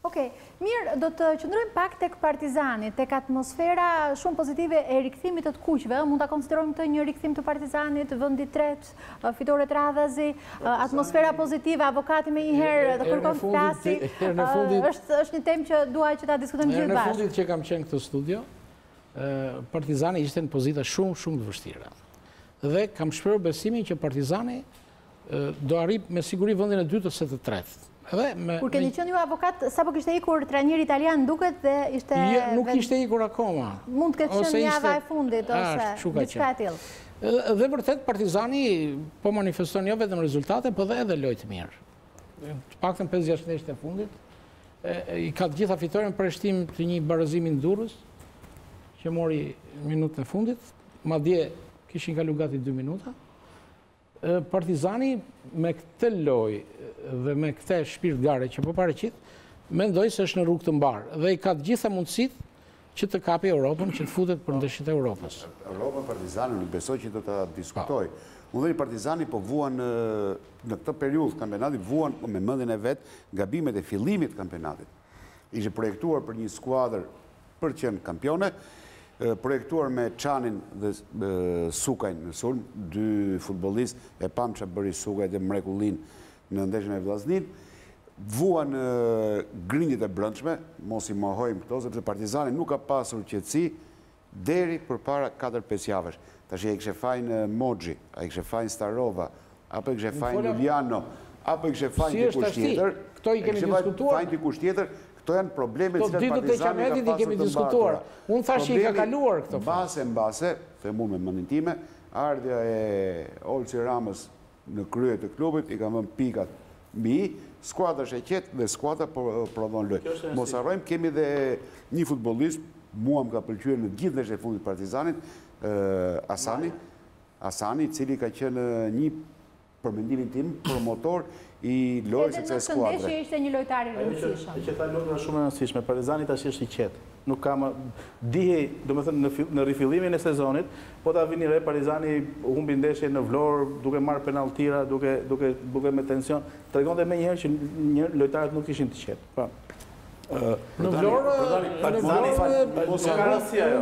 Okej, mirë, do të qëndrojmë pak tek Partizani, tek atmosfera shumë pozitive e rikthimit të kuqve. Mund ta konsiderojmë këtë një rikthim të Partizanit, vendi i tretë, fitore të radhazi, atmosfera pozitive, avokati më një herë të kërkon flasi. Është një temë që dua që ta diskutojmë gjithë bashkë. Në fundit që kam qenë këtë studio, Partizani ishte në pozita shumë të vështira. Dhe kam shprehur besimin që Partizani do arrijë me siguri vendin e dytë ose të tretë. Kur keni qenë ju avokat, sa po kishte ikur trajneri italian duket dhe ishte... Nuk ishte ikur akoma. Mund të ketë qenë java e fundit ose diçka e tillë. Dhe vërtet Partizani po manifeston jo vetëm rezultate, po dhe edhe lojë të mirë. Të paktën 5-6 ndeshjet e fundit, i ka të gjitha fitoren për shtim të një barazimi në Durrës, që mori minutën e fundit, madje kishin kalu gati 2 minuta. Partizani me këtë lojë dhe me këtë shpirt gare që po paraqit, mendoj se është në rrugë të mbarë dhe i ka të gjitha mundësit që të kapi Europën, që të futet për ndeshjet e Europës. Europën Partizani nuk besoj që do ta diskutoj. Unë dhe i Partizani po vuan në këtë periudhë kampionatit, vuan me mendjen e vet gabimet e fillimit të kampionatit. Ishte projektuar për një skuadër për të qenë kampione, projektuar me Çanin dhe Sukajn në sulm, 2 futbollistë e pam çfarë bëri Sukaj dhe mrekullin në ndeshjen e Vllaznin, vuan grindjet e brendshme, mos i mohojmë këto sepse Partizani nuk ka pasur qetësi deri përpara 4-5 javësh. Tash ai kishte fajin Moxhi, ai kishte fajin Starova, apo kishte fajin Juliano, apo kishte fajin dikush tjetër. Këto i kemi diskutuar. Fajin dikush tjetër. Këto janë problemet që Partizani ka pasur të diskutuar. Unë thash që i ka kaluar këto. Mbase, themu me mendjen time, ardhja e Olsi Ramës në krye të klubit i ka vënë pikat mbi, skuadra është e qetë dhe skuadra prodhon lojë. Mos harrojmë, kemi dhe një futbollist, mua më ka pëlqyer në gjithë ndeshjet e fundit Partizanit, Asani, i cili ka qenë një për mendimin tim promotor i lojës së kësaj skuadre. Edhe në ndeshje ishte një lojtar i rëndësishëm. Që ta lojë është shumë e rëndësishme. Partizani tash është i qetë. Nuk ka më dihej, domethënë në rifillimin e sezonit, po ta vini re Partizani humbi ndeshje në Vlorë, duke marrë penalltira, duke me tension. Tregonte më njëherë që lojtarët nuk ishin të qetë. Në Vlorë, mos ka rëndësi ajo.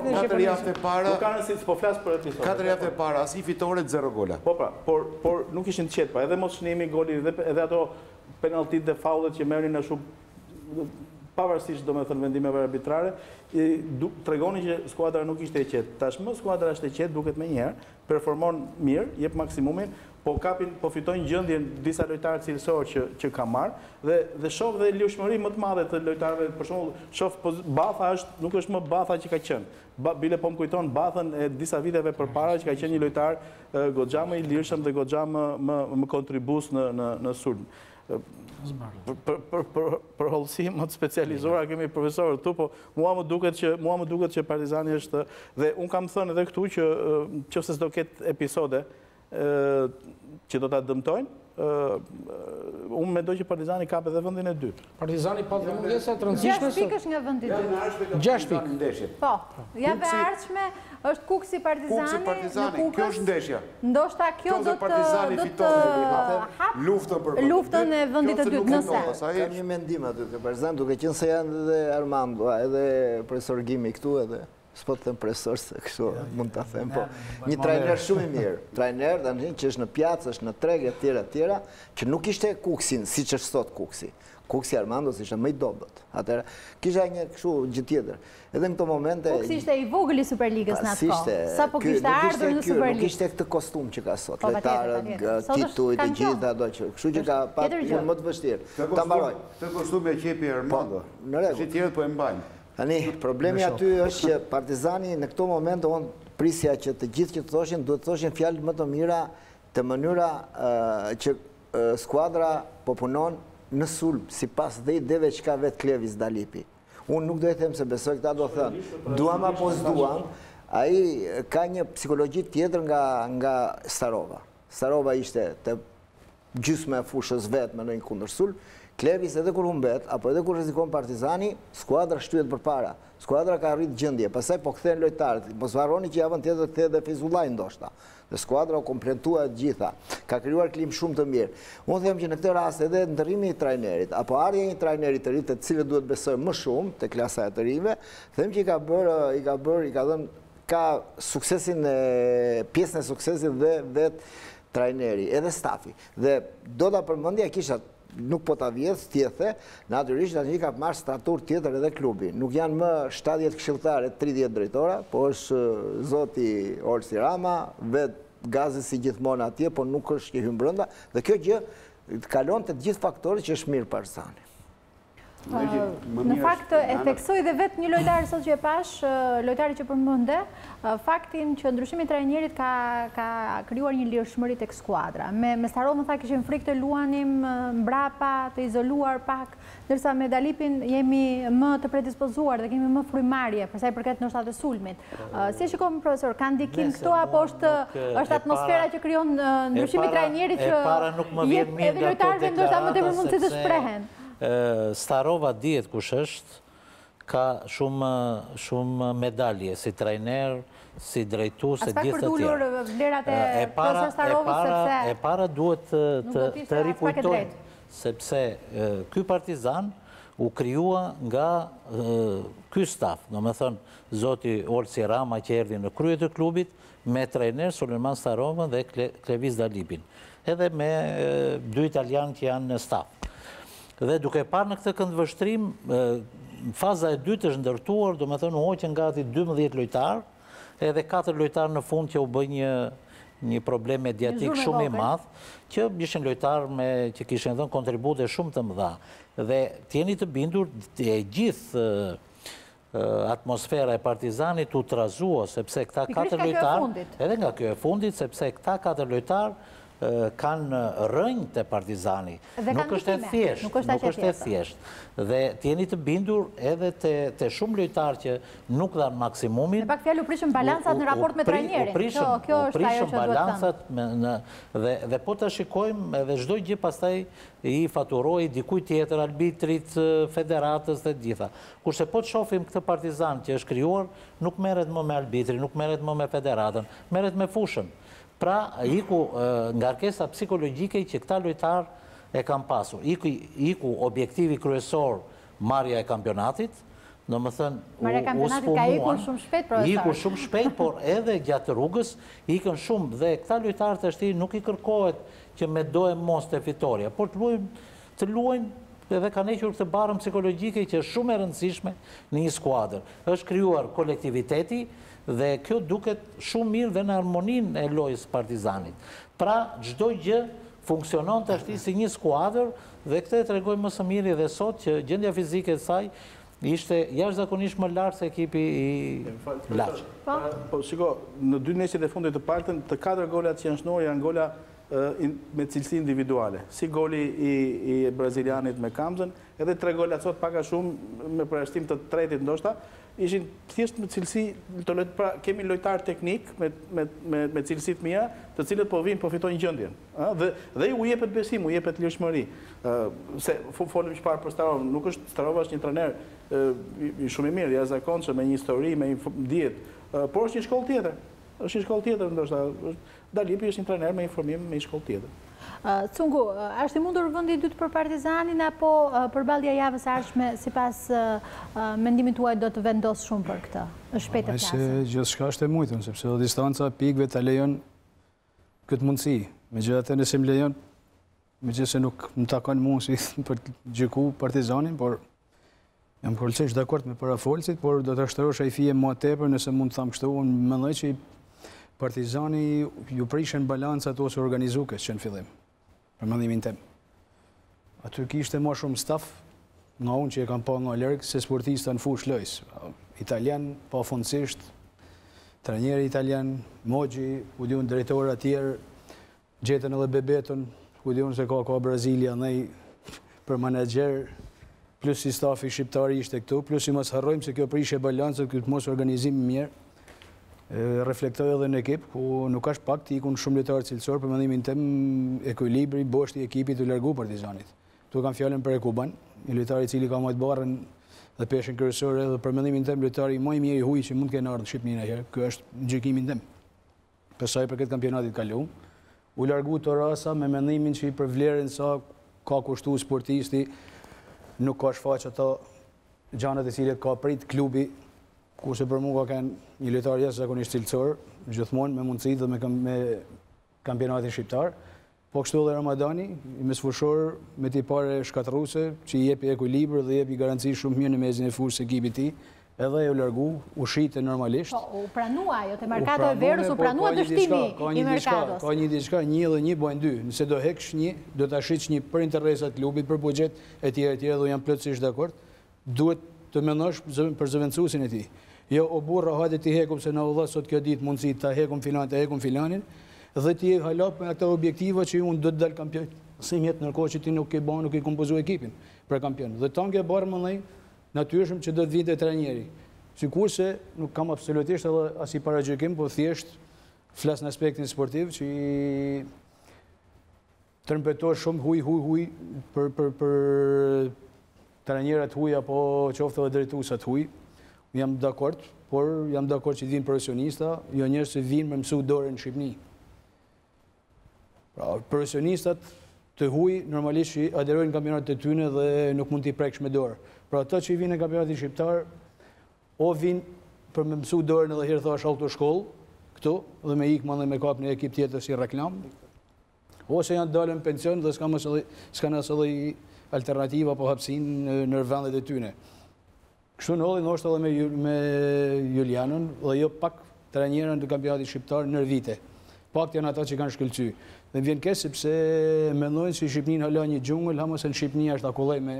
4 javë të para. Nuk ka rëndësi, po flas për episodin. 4 javë të para, as një fitore 0 gola. Po pra, por nuk ishin të qetë, edhe mos shnimi goli edhe ato penalltit dhe faullet që merrin ashtu pavarësisht domethënë vendimeve arbitrare, tregoni që skuadra nuk ishte e qetë. Tashmë skuadra është e qetë, duket më njëherë, performon mirë, jep maksimumin, po fitojnë gjendjen disa lojtarë cilësorë që ka marrë dhe shoh dhe lëshmëri më të madhe të lojtarëve, për shembull, shoh Batha nuk është më Batha që ka qenë. Bile po më kujton Bathën e disa viteve përpara që ka qenë një lojtar goxha më i lirshëm dhe goxha më kontribues në sulm. Për hollësi më të specializuara kemi profesorë këtu, po mua më duket që Partizani është, dhe unë kam thënë edhe këtu që nëse do ketë episode që do ta dëmtojnë, unë mendoj që Partizani ka edhe vendin e dytë. Partizani pa të mundesa të rëndësishme. 6 pikësh nga vendi i dytë. 6 pikë. Po, javë e ardhshme është Kuksi Partizani. Kjo është ndeshja. Ndoshta kjo do të luftën e vendit të dytë nëse. Kam një mendim aty te Partizani, duke qenë se janë edhe Armando, edhe profesor Gimi këtu edhe s'po të them profesor se kështu mund ta them, po një trajner shumë i mirë. Trajner tani që është në pjacë, është në treg etj, që nuk ishte Kuksin siç është sot Kuksi. Kuksi Armandos ishte më i dobët. Atëherë, kisha një kështu gjë tjetër. Edhe në këto momente... Kuksi ishte i vogël i Superligës në atë kohë. Sa po kishte ardhur në Superligë. Nuk ishte këtë kostum që ka sot. Letarët, titujt, e gjitha do që. Kështu që ka pat punë më të vështirë. Ta mbaroj. Këtë kostum e qepi Armando. Si tjerët po e mbajnë. Tani, problemi aty është që Partizani në këto momente unë prisja që të gjithë që të thoshin, duhet të thoshin fjalë më të mira të mënyra që skuadra po punon në sulm, si pas dhe ideve që ka vetë Klevis Dalipi. Unë nuk do e them se besoj këta do thënë, duam apo s'duam, a i ka një psikologji tjetër nga Starova. Starova ishte të gjysme fushës vetë me në një kundër sulm, Klevis edhe kur humbet, apo edhe kur rrezikon Partizani, skuadra shtyhet përpara. Skuadra ka arrit gjendje, pastaj po kthehen lojtarët. Mos harroni që javën tjetër kthehet edhe Fizullaj ndoshta. Dhe skuadra u kompletua të gjitha. Ka krijuar klim shumë të mirë. Unë them që në këtë rast edhe ndërrimi i trajnerit apo ardhja e një trajneri të ri, të cilët duhet besojmë më shumë te klasa e të rive, them që i ka dhënë ka suksesin pjesën e suksesit dhe vetë trajneri, edhe stafi. Dhe do ta përmendja kisha nuk po ta vjedh tjethe, natyrisht tani ka marrë statur tjetër edhe klubi. Nuk janë më 70 këshilltarë, 30 drejtora, po është zoti Olsi Rama, vetë gazi si gjithmonë atje, po nuk është që hyn brenda, dhe kjo gjë kalon të gjithë faktorët që është mirë Partizani. Në fakt e theksoj dhe vetë një lojtarë sot që e pash, lojtari që përmënde, faktin që ndryshimi i trajnerit ka krijuar një lirshmëri tek skuadra. Me Starova më tha kishim frikë të luanim mbrapa, të izoluar pak, ndërsa me Dalipin jemi më të predispozuar dhe kemi më frymarrje, për sa i përket ndoshta të sulmit. Si e shikon profesor, ka ndikim këto apo është atmosfera që krijon ndryshimi i trajnerit që jep edhe lojtarëve ndoshta më tepër mundësi të shprehen? Starova dihet kush është, ka shumë medalje si trajner, si drejtues e gjithë të tjerë. Vlerat e profesor Starovës sepse e para duhet të rikujtojmë sepse ky Partizan u krijua nga ky staf, domethënë zoti Olsi Rama që erdhi në krye të klubit me trajner Sulejman Starovën dhe Klevis Dalipin, edhe me dy italianë që janë në staf. Dhe duke parë në këtë këndvështrim, faza e dytë është ndërtuar, do me thënë u hoqën gati 12 lojtarë, edhe 4 lojtarë në fund që u bëj një problem mediatik shumë i madh, që ishin lojtarë që kishin dhënë kontribute shumë të mëdha. Dhe t'jeni të bindur e gjithë atmosfera e Partizanit u trazua, sepse këta 4 lojtarë, edhe nga kjo e fundit, sepse këta 4 lojtarë kanë rënjë të Partizani. Nuk është e thjesht. Dhe t'jeni të bindur edhe të shumë lojtarë që nuk dhanë maksimumin. Në pak fjalë u prishëm balancat në raport me trajnerin. Kjo është ajo që duhet thënë. Dhe po të shikojmë edhe çdo gjë pastaj i faturoi dikujt tjetër, arbitrit, federatës dhe gjitha. Kurse po të shohim këtë Partizan që është krijuar, nuk merret më me arbitrin, nuk merret më me federatën, merret me fushën. Pra, iku ngarkesa psikologjike që këta lojtarë e kam pasur. Iku objektivi kryesor marrja e kampionatit, do më thënë, marrja e kampionatit ka ikur shumë shpejt, profesor. Ikur shumë shpejt, por edhe gjatë rrugës ikën shumë. Dhe këta lojtarë të shti nuk i kërkohet që me dojë mos të fitoria, por të luajnë edhe kanë hequr këtë barën psikologjike që është shumë e rëndësishme në një skuadër. Është krijuar kolektiviteti, dhe kjo duket shumë mirë dhe në harmonin e lojës Partizanit. Pra, çdo gjë funksionon të ashti si një skuadër dhe këtë e tregoj më së miri dhe sot që gjendja fizike e saj ishte jashtëzakonisht më lartë se ekipi i Laç. Po, shiko, në 2 nesjet e fundit të partën, të 4 golat që janë shnuar janë gola me cilësi individuale. Si goli i brazilianit me Kamzën, edhe 3 golat sot paka shumë me përjashtim të tretit ndoshta, ishin thjesht me cilësi, kemi lojtar teknik me cilësit mira, të cilët po vinë, po fitojnë gjendjen. Dhe u jepet besim, u jepet lirshmëri. Se folëm që parë për Starova, nuk është Starova është një trener shumë i mirë, jashtëzakonshëm, me një histori, me një dietë, por është një shkollë tjetër. Është një shkollë tjetër, ndoshta. Dalipi është një trener me informim me një shkollë tjetër. Cungu, është i mundur vendi i dytë për Partizanin apo përballja javës ardhshme sipas mendimit tuaj do të vendos shumë për këtë? Është shpejt të flasë. Gjithçka është e mujtur, sepse distanca pikëve ta lejon këtë mundësi. Megjithatë nëse më lejon me gjithë se nuk më takon mu si për të gjyku Partizanin, por jam përëllësisht dakord me parafolësit, por do të ashtërosh e i fije ma tepër nëse mund të thamë kështu, unë mendoj që Partizani ju prishen balancat ose organizukës që në fillim, për mendimin tem. Aty kishte ma shumë staf, nga unë që e kam pa nga lërgë, se sportista në fush lojës. Italian, pa fundësisht, trajneri italian, Moggi, ku di unë drejtorë atjerë, gjetën edhe Bebeton, ku di unë se ka Brazilia, nej për manager, plus si stafi shqiptari ishte këtu, plus si mos harrojmë se kjo prishe balancët, këtë mos organizim mirë, reflektoj edhe në ekip, ku nuk është pak të ikun shumë lojtarë cilësor, për mendimin tem ekuilibri, boshti ekipit të largu Partizanit. Tu kam fjallën për Ekuban, një lojtari cili ka majtë barën dhe peshen kërësore, dhe për mendimin tem lojtari maj mirë i huj që mund kënë ardhë Shqipëni në herë, kjo është në gjykimin tem. Pësaj për këtë kampionatit kaluam, u largu të rasa me mendimin që i për vlerën sa ka kushtu sportisti, nuk ka shfaq ato gjanët e cilet ka prit klubi, kurse për mu ka kënë një lojtar jasë zakonisht cilësor, gjithmonë me mundësit dhe me kampionatin shqiptar. Po kështu dhe Ramadani, i mesfushor me t'i pare shkatruse, që i jepi ekuilibër dhe jepi garanci shumë mirë në mezin e fushës e ekipit ti, edhe e u largu, u shite normalisht. Po, u pranua, jo te Mercato e verës, u pranua dështimi i Mercatos. Ka një diçka, një dhe një bojnë dy. Nëse do heksh një, do t'a shitsh një për interesat klubit, për bugjet e tjere, dhe jam plotësisht dakord, duhet të mendosh për zëvendësuesin e tij. Jo, o burra, hajde ti hekum se na u dha sot kjo ditë mundësi ta hekum filanin, dhe ti halap me ata objektiva që unë do të dal kampion. Si mjet nërkohë që ti nuk ke bën, nuk i kompozu ekipin për kampion. Dhe tanke barë më ndaj, natyrshëm që do të vinte trajneri. Sikurse nuk kam absolutisht edhe as i paragjykim, po thjesht flas në aspektin sportiv që trembetosh shumë huj për trajnerat huj apo qoftë edhe drejtuesat huj. Jam dakord, por jam dakord që vinë profesionista, jo njerëz që vinë me mësu dorën në Shqipëni. Pra, profesionistat të huj normalisht që aderojnë në kampionatet e tyne dhe nuk mund t'i preksh me dorë. Pra, ata që vinë në kampionatin shqiptar, o vinë për me mësu dorën edhe herë thash autoshkollë, këtu, dhe me ikë dhe me kap një ekip tjetër si reklam, ose janë dalën pension dhe s'ka nësë edhe alternativa po hapsin në vendet e tyne. Kështu në odhin është edhe me Julianën dhe jo pak trajnerën të kampionatit shqiptar nër vite. Pak të janë ata që kanë shkëlqy. Dhe vjen keq sepse mendojnë se Shqipërinë hala një xhungël, ama se në Shqipëni është akulloj me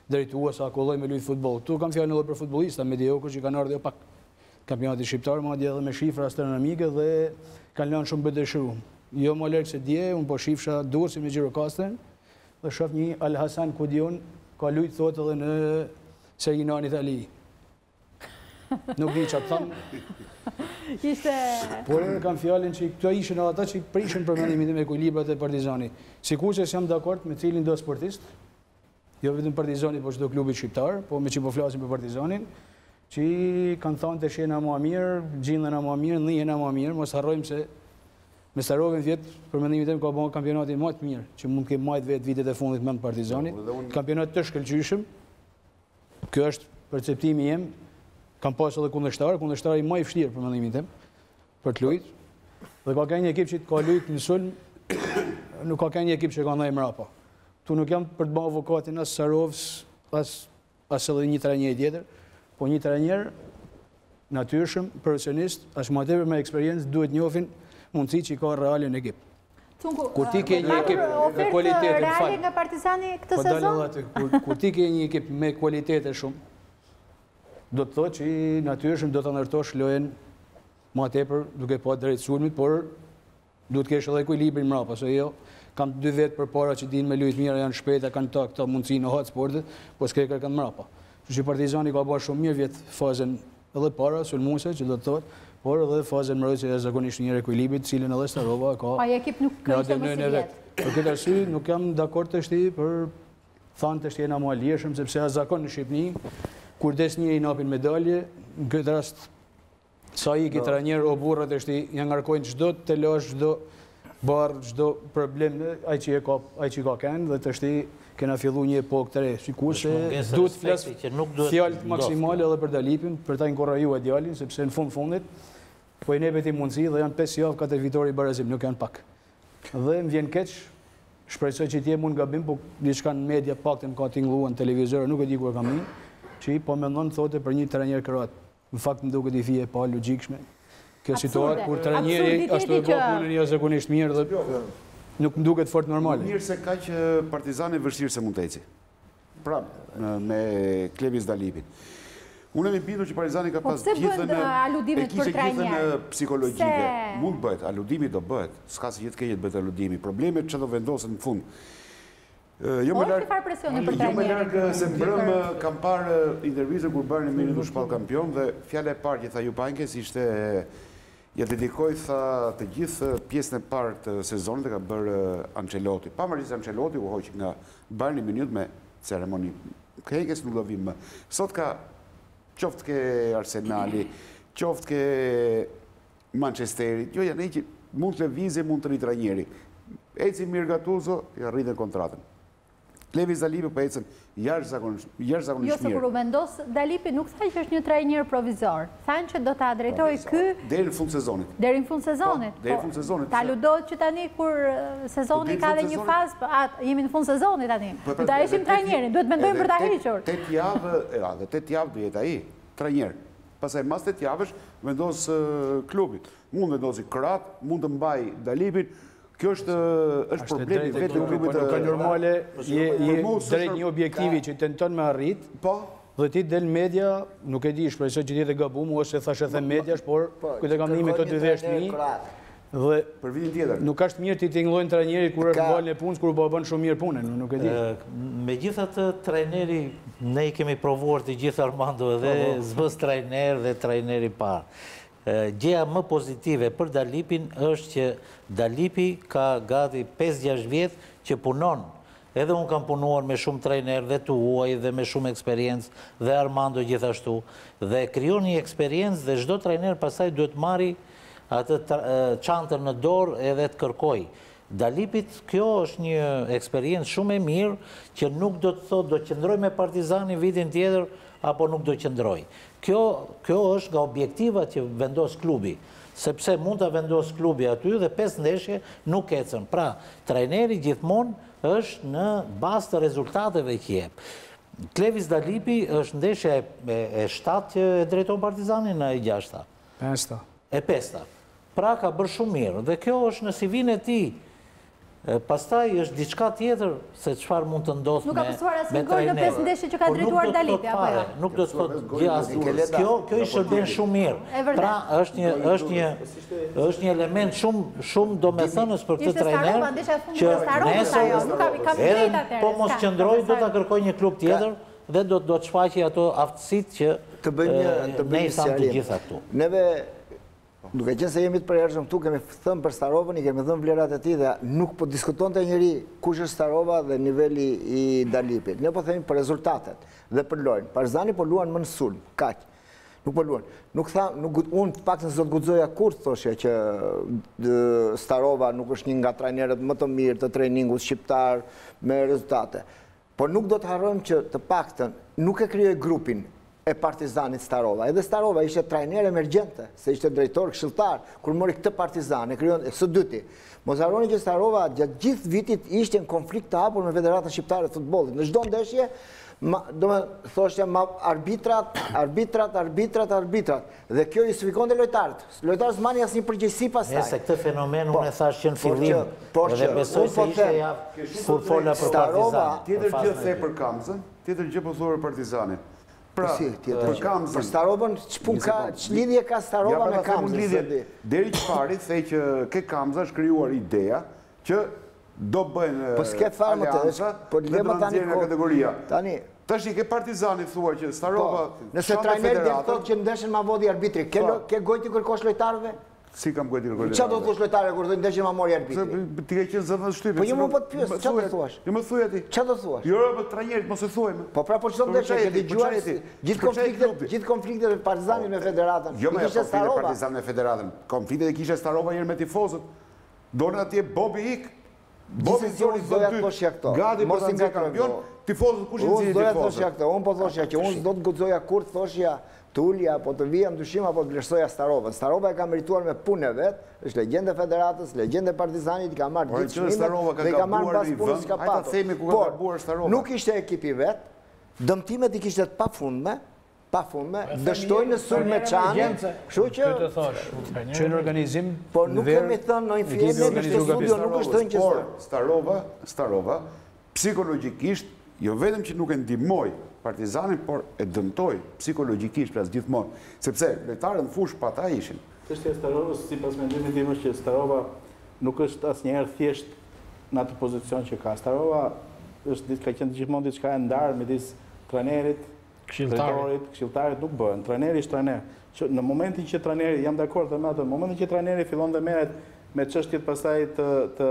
drejtues, akulloj me luajt futboll. Tu kam fjalën edhe për futbollista mediokër që kanë ardhur jo pak kampionatit shqiptar, madje edhe me shifra astronomike dhe kanë lënë shumë bedëshuar. Jo më lërë se dje, unë po shifsha Durrësin me Gjirokastën dhe shoh një Al Hasan Kudion ka luajt thotë edhe në Serie A në Itali. Nuk di çfarë thënë. Por edhe kam fjallin që këto ishin ata që prishin për mendimin me ekuilibrat e Partizanit. Sikurse jam dakord me cilin do sportist, jo vetëm Partizanit, por çdo klubi shqiptar, po me që po flasim për Partizanin, që kanë thënë të shena më mirë, gjindën më mirë, njehen më mirë, mos harrojmë se me Starovin vjet për mendimin tim ka bën kampionatin më të mirë, që mund të kemë majt vet vitet e fundit me Partizanit. Kampionat të shkëlqyeshëm. Kjo është perceptimi im. Kam pas edhe kundërshtari më i vështirë për mendimin tim për të luajtur. Dhe ka një ekip që ka luajtur në sulm, nuk ka një ekip që ka ndaj mrapa. Tu nuk jam për të bërë avokatin as Sarovs, as edhe një trajner tjetër, po një trajner natyrshëm, profesionist, as më tepër me eksperiencë duhet njohin mundësitë që ka reale në ekip. Kur ti ke një ekip me kualitet reale nga Partizani këtë sezon? Kur ti ke një ekip me kualitete shumë, do të thotë që natyrshëm do të ndërtosh lojën më tepër duke pa drejt sulmit, por duhet të kesh edhe ekuilibrin mbrapa, se jo kam 2 vet përpara që dinë me lujt mirë, janë shpejta, kanë këto mundësi në hot sportit, po s'ka kanë mbrapa. Kështu që Partizani ka bërë shumë mirë vjet fazën edhe para sulmuese, që do të thotë, por edhe fazën mbrojtëse e zakonisht një ekuilibrit, cilën edhe Starova ka. Pa ekip nuk ka ishte më si vjet. Për këtë arsye nuk jam dakord të shti për thënë të shtiena më alirshëm, sepse as zakon në Shqipëni kur des një i napin medalje, në këtë rast, sa i ki trajner o burrat e shti, janë ngarkojnë çdo të lash, çdo barë, çdo problem, ai që ka kënë, dhe të shti kena fillu një epokë të re. Sikurse duhet flasë fjalët maksimale edhe për Dalipin, për ta inkorraju djalin, sepse në fundit, po i nepet i mundësi dhe janë 5 javë 4 vitori barazim, nuk janë pak. Dhe më vjen keq Shpresoj që ti e mund gabim, po diçka në media pak të më ka tingluar në televizor, nuk e di kur kam një, që i po mendon thotë për një trajner kroat. Në fakt më duket i fije pa logjikshme. Kjo situatë kur trajneri ashtu e bën punën jo zakonisht mirë dhe nuk më duket fort normale. Mirë se kaq Partizani vështirë se mund të eci. Pra, me Klevis Dalipin. Unë e mi bindur që Partizani ka pas gjithën psikologjike. Mund bëhet, aludimi do bëhet. Ska se gjithë kejet bëhet aludimi. Problemet që do vendosen në fund. Jo me largë se mbrëmë kam parë intervjizë kur bërë në mirë në shpall kampion dhe fjale e parë që tha ju Pankes ishte ja dedikoj tha të gjithë pjesën e parë të sezonit dhe ka bërë Ancelotti. Pa mërisë Ancelotti u hoqë nga bërë një minut me ceremoni. Këhenkes nuk do vim më. Sot ka qoftë ke Arsenali, qoftë ke Manchesteri, jo janë e që mund të levizje, mund të rritë trajnjeri. Eci Mirë Gattuso, ja rritën kontratën. Klevis Dalipi për ecën jashtëzakonisht mirë. Jo, se kur u vendos Dalipi nuk thaj që është një trajner provizor. Thanë që do ta drejtoj ky deri në fund sezonit. Deri në fund sezonit. Deri në fund sezonit. Ta ludohet që tani kur sezoni ka dhe një fazë, jemi në fund sezonit tani. Ta ishim trajnerin, duhet mendojmë për ta hequr. 8 javë, edhe 8 javë do jetë ai trajner. Pastaj mas 8 javësh vendos klubit. Mund vendosi Kroat, mund të mbaj Dalipin. Kjo është problemi vetë në klubit. Nuk ka normale, je drejt një objektivi që tenton me arrit, dhe ti del media, nuk e di, shpresoj që ti dhe gabum, ose thash e them mediash, por këtë e kam një me të dy dhesht një, dhe për vitin tjetër. Nuk është mirë ti t'inglojnë trajnerit kur është valën e punës, kur bën shumë mirë punën, nuk e di. Me gjithat trajneri, ne i kemi provuar të gjithë Armando edhe zbës trajner dhe trajneri parë. Gjeja më pozitive për Dalipin është që Dalipi ka gati 5-6 vjetë që punon. Edhe unë kam punuar me shumë trajner dhe të uaj dhe me shumë eksperiencë dhe Armando gjithashtu. Dhe kryon një eksperiencë dhe çdo trajner pasaj duhet marri atë çantën në dorë edhe të kërkoj. Dalipit kjo është një eksperiencë shumë e mirë që nuk do të thotë do qëndroj me Partizani vitin tjetër apo nuk do qëndroj. Kjo është nga objektivat që vendos klubi, sepse mund të vendos klubi aty dhe 5 ndeshje nuk ecën. Pra, trajneri gjithmonë është në bazë të rezultateve që jep. Klevis Dalipi është ndeshja e 7 që e drejton Partizanin në e 6-ta. 5-ta. E 5-ta. Pra ka bërë shumë mirë dhe kjo është në CV-n e tij. Pastaj është diçka tjetër se çfarë mund të ndodhë me trajner. Nuk ka pësuar asnjë gol në 5 ndeshje që ka drejtuar Dalipi apo jo? Nuk do të thotë gjë asnjë. Kjo i shërben shumë mirë. Pra është një element shumë domethënës për këtë trajner që nesër po mos qëndroj do ta kërkoj një klub tjetër dhe do të shfaqej ato aftësitë që të bëjmë një sjarim. Neve duke qenë se jemi të përhershëm këtu, kemi thënë për Starovën, i kemi thënë vlerat e tij dhe nuk po diskutonte njëri kush është Starova dhe niveli i Dalipit. Ne po themi për rezultatet dhe për lojën. Partizani po luan më në sulm, kaq. Nuk po luan. Unë paktën s'do të guxoja kur thoshja që Starova nuk është një nga trajnerët më të mirë të trajningut shqiptar me rezultate. Por nuk do të harrojmë që të paktën nuk e krijoi grupin e Partizanit Starova. Edhe Starova ishte trajner emergjente, se ishte drejtor këshilltar, kur mori këtë Partizan, e kryon së dyti. Mos harroni që Starova gjatë gjithë vitit ishte në konflikt të hapur me Federatën Shqiptare të Futbollit. Në çdo ndeshje, do me thoshte arbitrat. Dhe kjo i sfikonte lojtarët. Lojtarët s'mani asnjë përgjegjësi pastaj. Nëse këtë fenomen unë e thash që në fillim, dhe besoj se ishte ja kur fola për Partizan. Tjetër gjë the për Kamzën, tjetër gjë po thua për Partizanin. Për Starovën, që lidhje ka Starova me Kamzën? Deri që pari, thej që ke Kamza është krijuar ideja që do bëjnë alianca dhe do nxjerrin nga kategoria. Tash i ke Partizani thua që Starova... Nëse trajneri dhe thotë që ndeshën ma vodi arbitri, ke gojë t'i kërkosh lojtarëve? Si kam gojë t'i kërkosh lojtarëve? Qa do të thush lojtarëve kur ndeshën ma mori arbitri? Ti ke qenë zëvën shtypit. Po ju më po të pyes, qa do të thuash? Ju më thuaj ti. Qa do të thuash? Jo, për trajnerit, mos e thuajme. Po pra po qëto ndeshën, ke dëgjuar gjithë konfliktet e Partizanit me Federatën. Jo me konfliktet e Partizanit me Federatën. Konfliktet e kishe Starova njërë me tifozët. Donë atje Bobi ik. Bobi zoni zëndy. Gati për të nxjerrë kampion. tifozët kush i nxjerrin tifozët? Unë po thoshja që unë s'do të guxoja kur të thoshja të ulja, apo të vija ndryshim, apo të vlerësoja Starovën. Starova e ka merituar me punë e vet, është legjendë e Federatës, legjendë e Partizanit, i ka marrë gjithë çmimet dhe i ka marrë pas punës që ka patur. Por nuk ishte ekipi vet, dëmtimet i kishte të pafundme, dështojnë në sulm me Çanin, kështu që që në organizim por nuk kemi thënë në infjellje në këtë studio, nuk është thënë që Starova psikologjikisht jo vetëm që nuk e ndihmoi Partizanin, por e dëmtoi psikologjikisht plas gjithmonë, sepse lojtarët në fushë pa ata ishin. Çështja e Starovës, sipas mendimit tim, është që Starova nuk është asnjëherë thjesht në atë pozicion që ka. Starova ka qenë gjithmonë diçka e ndarë midis trajnerit, këshilltarit nuk bëhen. Trajneri është trajner. Në momentin që trajneri, jam dakord me atë, në momentin që trajneri fillon dhe merret me çështjet pastaj të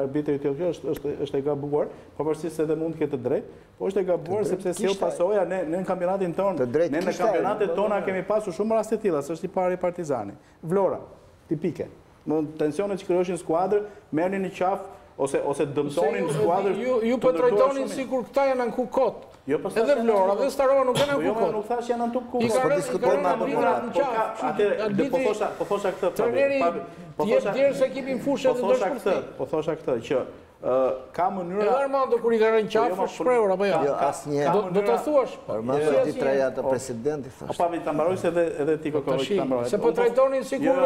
arbitrit, është e gabuar, pavarësisht se edhe mund të ketë drejt, po është e gabuar sepse si pasoja ne në kampionatin tonë, ne në kampionatet tona kemi pasur shumë raste të tilla, s'është i pari Partizani. Vlora, tipike. Në tensionet që krijoheshin skuadër, merrnin në qafë ose dëmtonin skuadrën. Ju po trajtonin sikur këta janë anku kot. Edhe Vlora dhe Starova nuk janë anku kot. Nuk thash janë anku kot. Po diskutojmë më po thosha këtë. Trajneri tjerë se ekipin fushë dhe dëshpërsti. Po thosha këtë që ka mënyra. Edhe Armando kur i ka rënë qafë shprehur apo jo? Jo, asnjëherë. Do ta thuash. Armando ti treja të presidentit thosh. Po ta mbaroj se edhe ti kokoj ta mbaroj. Se po trajtonin sikur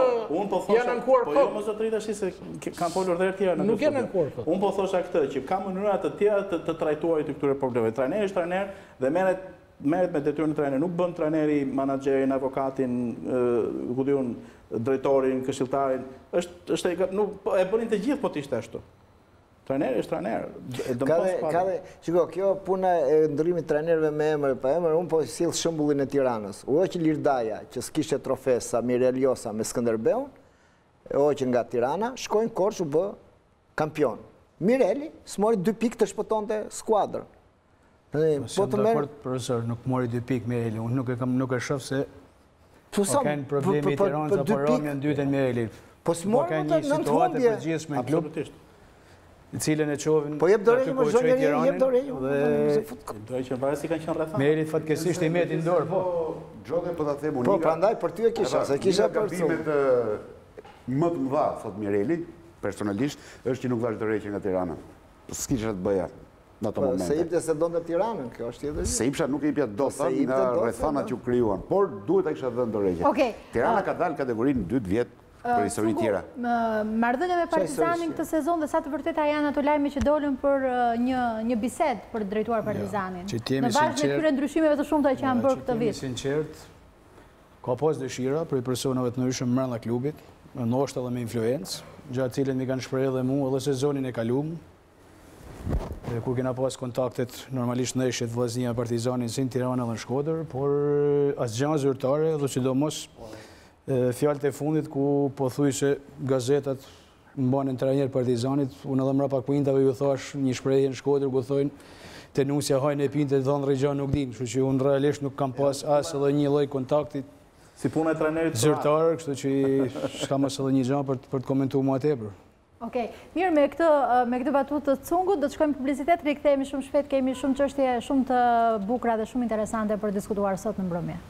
janë ankuar kot. Po jo mos do të rritash se kanë folur edhe të tjerë. Nuk janë ankuar kot. Unë po thosha këtë që ka mënyra të tjera të trajtuarit të këtyre problemeve. Trajneri është trajner dhe merret me detyrën e trajnerit. Nuk bën trajneri menaxherin, avokatin, ku diun, drejtorin, këshilltarin. Është e bënin të gjithë po të ishte ashtu. Trajneri është trajner. Shiko, kjo puna e ndërrimit trajnerëve me emër pa emër, unë po sill shembullin e Tiranës. Që Lirdaja, që s'kishte trofe sa Mirel Josa me Skënderbeun, që nga Tirana, shkojnë Korçë u bë kampion. Mireli s'mori 2 pikë të shpëtonte skuadrën. Po të merr, profesor, nuk mori 2 pikë Mireli, unë nuk e shoh se po kanë probleme Tiranës apo Romi në dytën Mireli. Po s'mori në situatë të përgjithshme në klub. Në cilën e qovin... Po jep dorejë më zonjeri, jep dorejë. Dorejë që varet si kanë qenë rrethana. Merit fatkesisht i meti në dorë, po. Gjode po ta them unë. Po, prandaj për ty e kisha, se kisha për të. Gabimet më të mëdha, thot Mireli, personalisht, është që nuk vash dorejë nga Tirana. S'kisha të bëja në ato momente. Se Ipte se donte Tiranën, kjo është tjetër. Se Ipsha nuk i jepja dot nga rrethanat që u krijuan, por duhet ta kisha dhënë dorejë. Tirana ka dalë kategorinë 2 vjet. Për histori tjera. Marrëdhënia me Partizanin këtë sezon dhe sa të vërteta janë ato lajme që dolën për një bisedë për të drejtuar Partizanin. Në bazë të këtyre ndryshimeve të shumta që janë bërë këtë vit. Sinqert, ka pas dëshira për personave të ndryshëm brenda klubit, ndoshta edhe me influencë, gjatë cilën mi kanë shprehë edhe mua edhe sezonin e kaluar. Kur kena pas kontaktet normalisht ndeshjet vllaznia Partizanin si në Tiranë dhe në Shkodër, por asgjë zyrtare, dhe sidomos fjalët e fundit ku po thuj se gazetat mbanin trajner Partizanit, unë edhe mrapa kuintave ju thash një shprehje në Shkodër ku thojnë tenusja hajnë e pinte dhënë rregja nuk din, kështu që unë realisht nuk kam pas as edhe një lloj kontakti si puna e trajnerit zyrtar, kështu që s'kam as edhe një gjë për të komentuar më tepër. Okej, mirë, me këtë batutë të cungut do të shkojmë publicitet, rikthehemi shumë shpejt, kemi shumë çështje shumë të bukura dhe shumë interesante për diskutuar sot në mbrëmje.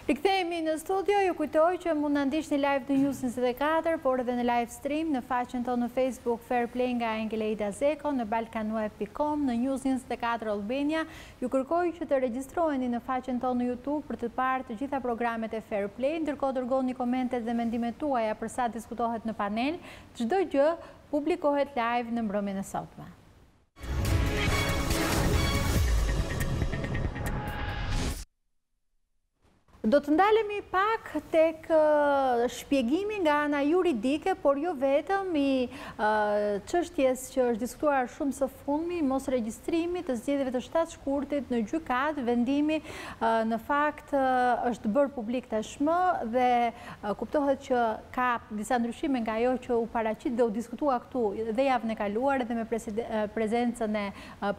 Rikthehemi në studio, ju kujtoj që mund në ndiqni live në News24, por edhe në live stream në faqen tonë në Facebook Fair Play nga Enkeleida Zeko, në balkanweb.com, në News24 Albania. Ju kërkoj që të regjistroheni në faqen tonë në YouTube për të parë të gjitha programet e Fair Play, ndërkohë dërgoni komentet dhe mendimet tuaja për sa diskutohet në panel. Çdo gjë publikohet live në mbrëmjen e sotme. Do të ndalemi pak tek shpjegimi nga ana juridike, por jo vetëm i çështjes që është diskutuar shumë së fundmi, mos regjistrimit të zgjedhjeve të 7 shkurtit në gjykat. Vendimi në fakt është bërë publik tashmë dhe kuptohet që ka disa ndryshime nga ajo që u paraqit dhe u diskutua këtu dhe javën e kaluar edhe me prezencën e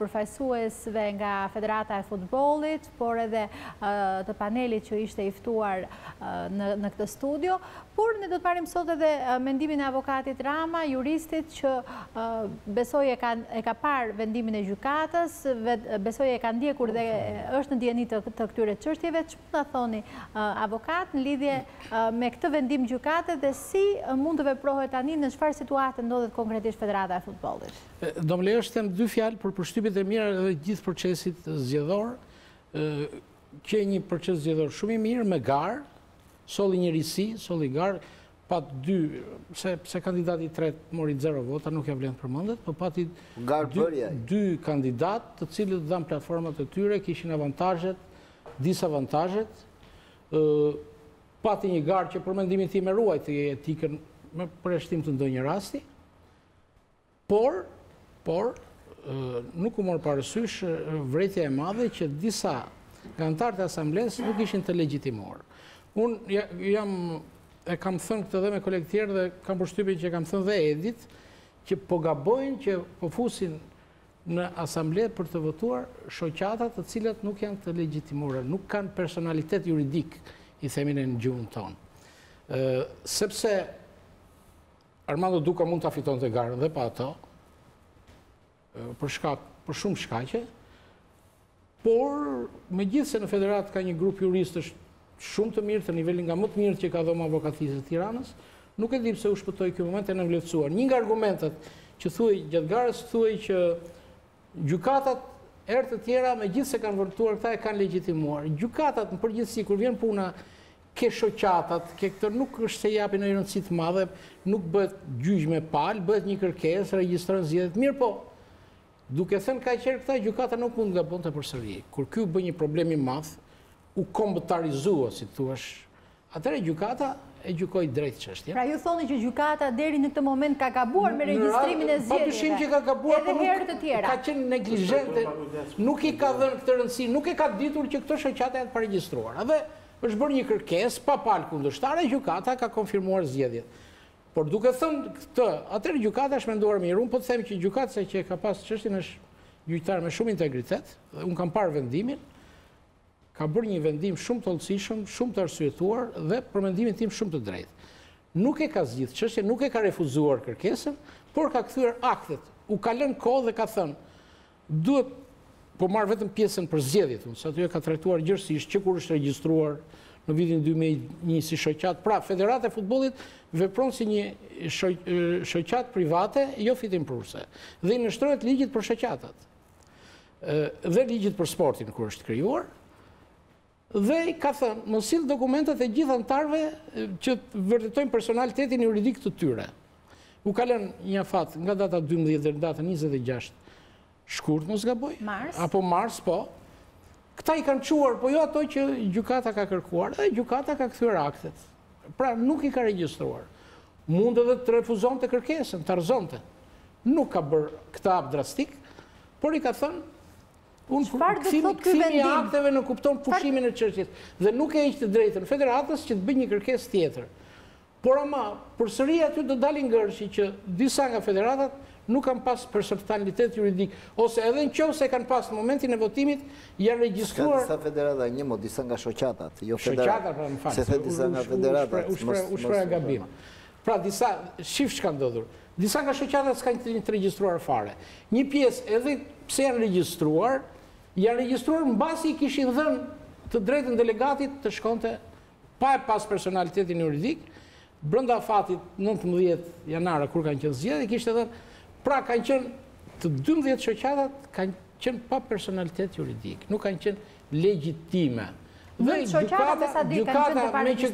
përfaqësuesve nga Federata e Futbollit, por edhe të panelit që ishte ishte i ftuar në këtë studio, por ne do të parim sot edhe mendimin e avokatit Rama, juristit që besoj e ka parë vendimin e gjykatës, besoj e ka ndjekur dhe është në dieni të këtyre çështjeve. Ç'mund ta thoni avokat në lidhje me këtë vendim gjykate dhe si mund të veprohet tani, në çfarë situate ndodhet konkretisht Federata e Futbollit? Do më lejosh të them dy fjalë për përshtypjet e mira dhe gjithë procesit zgjedhor, që një proces zgjedhor shumë i mirë, me garë, solli njërisi, solli garë, pat dy, se kandidati i tretë mori 0 vota, nuk ja vlen përmendet, po pati dy kandidat të cilët dhanë platformat e tyre, kishin avantazhet, disavantazhet, pati një garë që për mendimin tim e ruajti etikën me përshtim të ndonjë rasti, por nuk u morë parasysh vërejtja e madhe që disa anëtarë të asamblesë nuk ishin të legjitimorë. Unë e kam thënë këtë dhe me kolegë tjerë dhe kam përshtypjen që kam thënë dhe Edit, që po gabojnë që po fusin në asamble për të votuar shoqata të cilat nuk janë të legjitimore, nuk kanë personalitet juridik, i themin e në gjuhën tonë. Sepse Armando Duka mund të fiton të garën dhe pa ato, për shumë shkaqe, por me gjithë se në federat ka një grup juristësh shumë të mirë, të nivelin nga më të mirë që ka dhoma avokatisë të Tiranës, nuk e di pse u shpëtoi ky moment e në vlerësuar. Një nga argumentet që thuaj gjatë garës thuaj që gjykatat herë të tjera me gjithë se kanë votuar këta e kanë legjitimuar. Gjykatat në përgjithësi kur vjen puna ke shoqatat, ke këto nuk është se japin një rëndësi të madhe, nuk bëhet gjyqje palë, bëhet një kërkesë, regjistron zgjedhjet mirë, po duke thënë ka qenë këta gjykata nuk mund nga bënte përsëri. Kur ky bë një problem i madh, u kombëtarizua, si thuash, atëherë gjykata e gjykoi drejt çështjen. Pra ju thoni që gjykata deri në këtë moment ka gabuar me regjistrimin e zgjedhjeve. Padyshim që ka gabuar, edhe herë të tjera. Ka qenë neglizhente, nuk i ka dhënë këtë rëndësi, nuk e ka ditur që këto shoqata janë të paregjistruara. Dhe është bërë një kërkesë pa palë kundërshtare, gjykata ka konfirmuar zgjedhjet. Por duke thënë këtë, atëherë gjykata është menduar mirë. Unë po të them që gjykata që ka pas çështjen është gjyqtar me shumë integritet, dhe unë kam parë vendimin, ka bërë një vendim shumë të hollësishëm, shumë të arsyetuar dhe për mendimin tim shumë të drejtë. Nuk e ka zgjidhur çështjen, nuk e ka refuzuar kërkesën, por ka kthyer aktet. U ka lënë kohë dhe ka thënë, duhet po marr vetëm pjesën për zgjedhjet, sa aty e ka trajtuar gjithësisht që kur është regjistruar në vitin 2001 si shoqat. Pra, Federata e Futbollit vepron si një shoqat private, jo fitimprurse. Dhe i nështrohet ligjit për shoqatat. Dhe ligjit për sportin kur është krijuar. Dhe ka thënë, mos sill dokumentet e gjithë anëtarëve që vërtetojnë personalitetin juridik të tyre. U ka lënë një afat nga data 12 deri në datën 26 shkurt, mos gaboj. Apo mars, po. Këta i kanë quar, po jo ato që gjykata ka kërkuar, dhe gjykata ka kthyer aktet. Pra nuk i ka regjistruar. Mund edhe të refuzonte kërkesën, të arzonte. Nuk ka bërë këtë hap drastik, por i ka thënë kthimi i akteve në kupton pushimin e çështjes dhe nuk e hiq të drejtën federatës që të bëjë një kërkesë tjetër. Por ama përsëri aty do dalin ngërshi që disa nga federatat nuk kanë pas personalitet juridik, ose edhe nëse kanë pas në momentin e votimit, janë regjistruar. Disa federata, disa nga shoqatat, jo federata. Shoqatat, më se the disa nga federatat. U shpreh gabim. Pra disa shif çka ndodhur. Disa nga shoqatat s'kan të regjistruar fare. Një pjesë edhe pse janë regjistruar mbasi i kishin dhënë të drejtën delegatit të shkonte pa e pas personalitetin juridik, brenda fatit 19 janara kur kanë qenë zgjedhjet, kishte dhënë. Pra kanë qenë të 12 shoqatat kanë qenë pa personalitet juridik, nuk kanë qenë legjitime. Dhe gjykata me që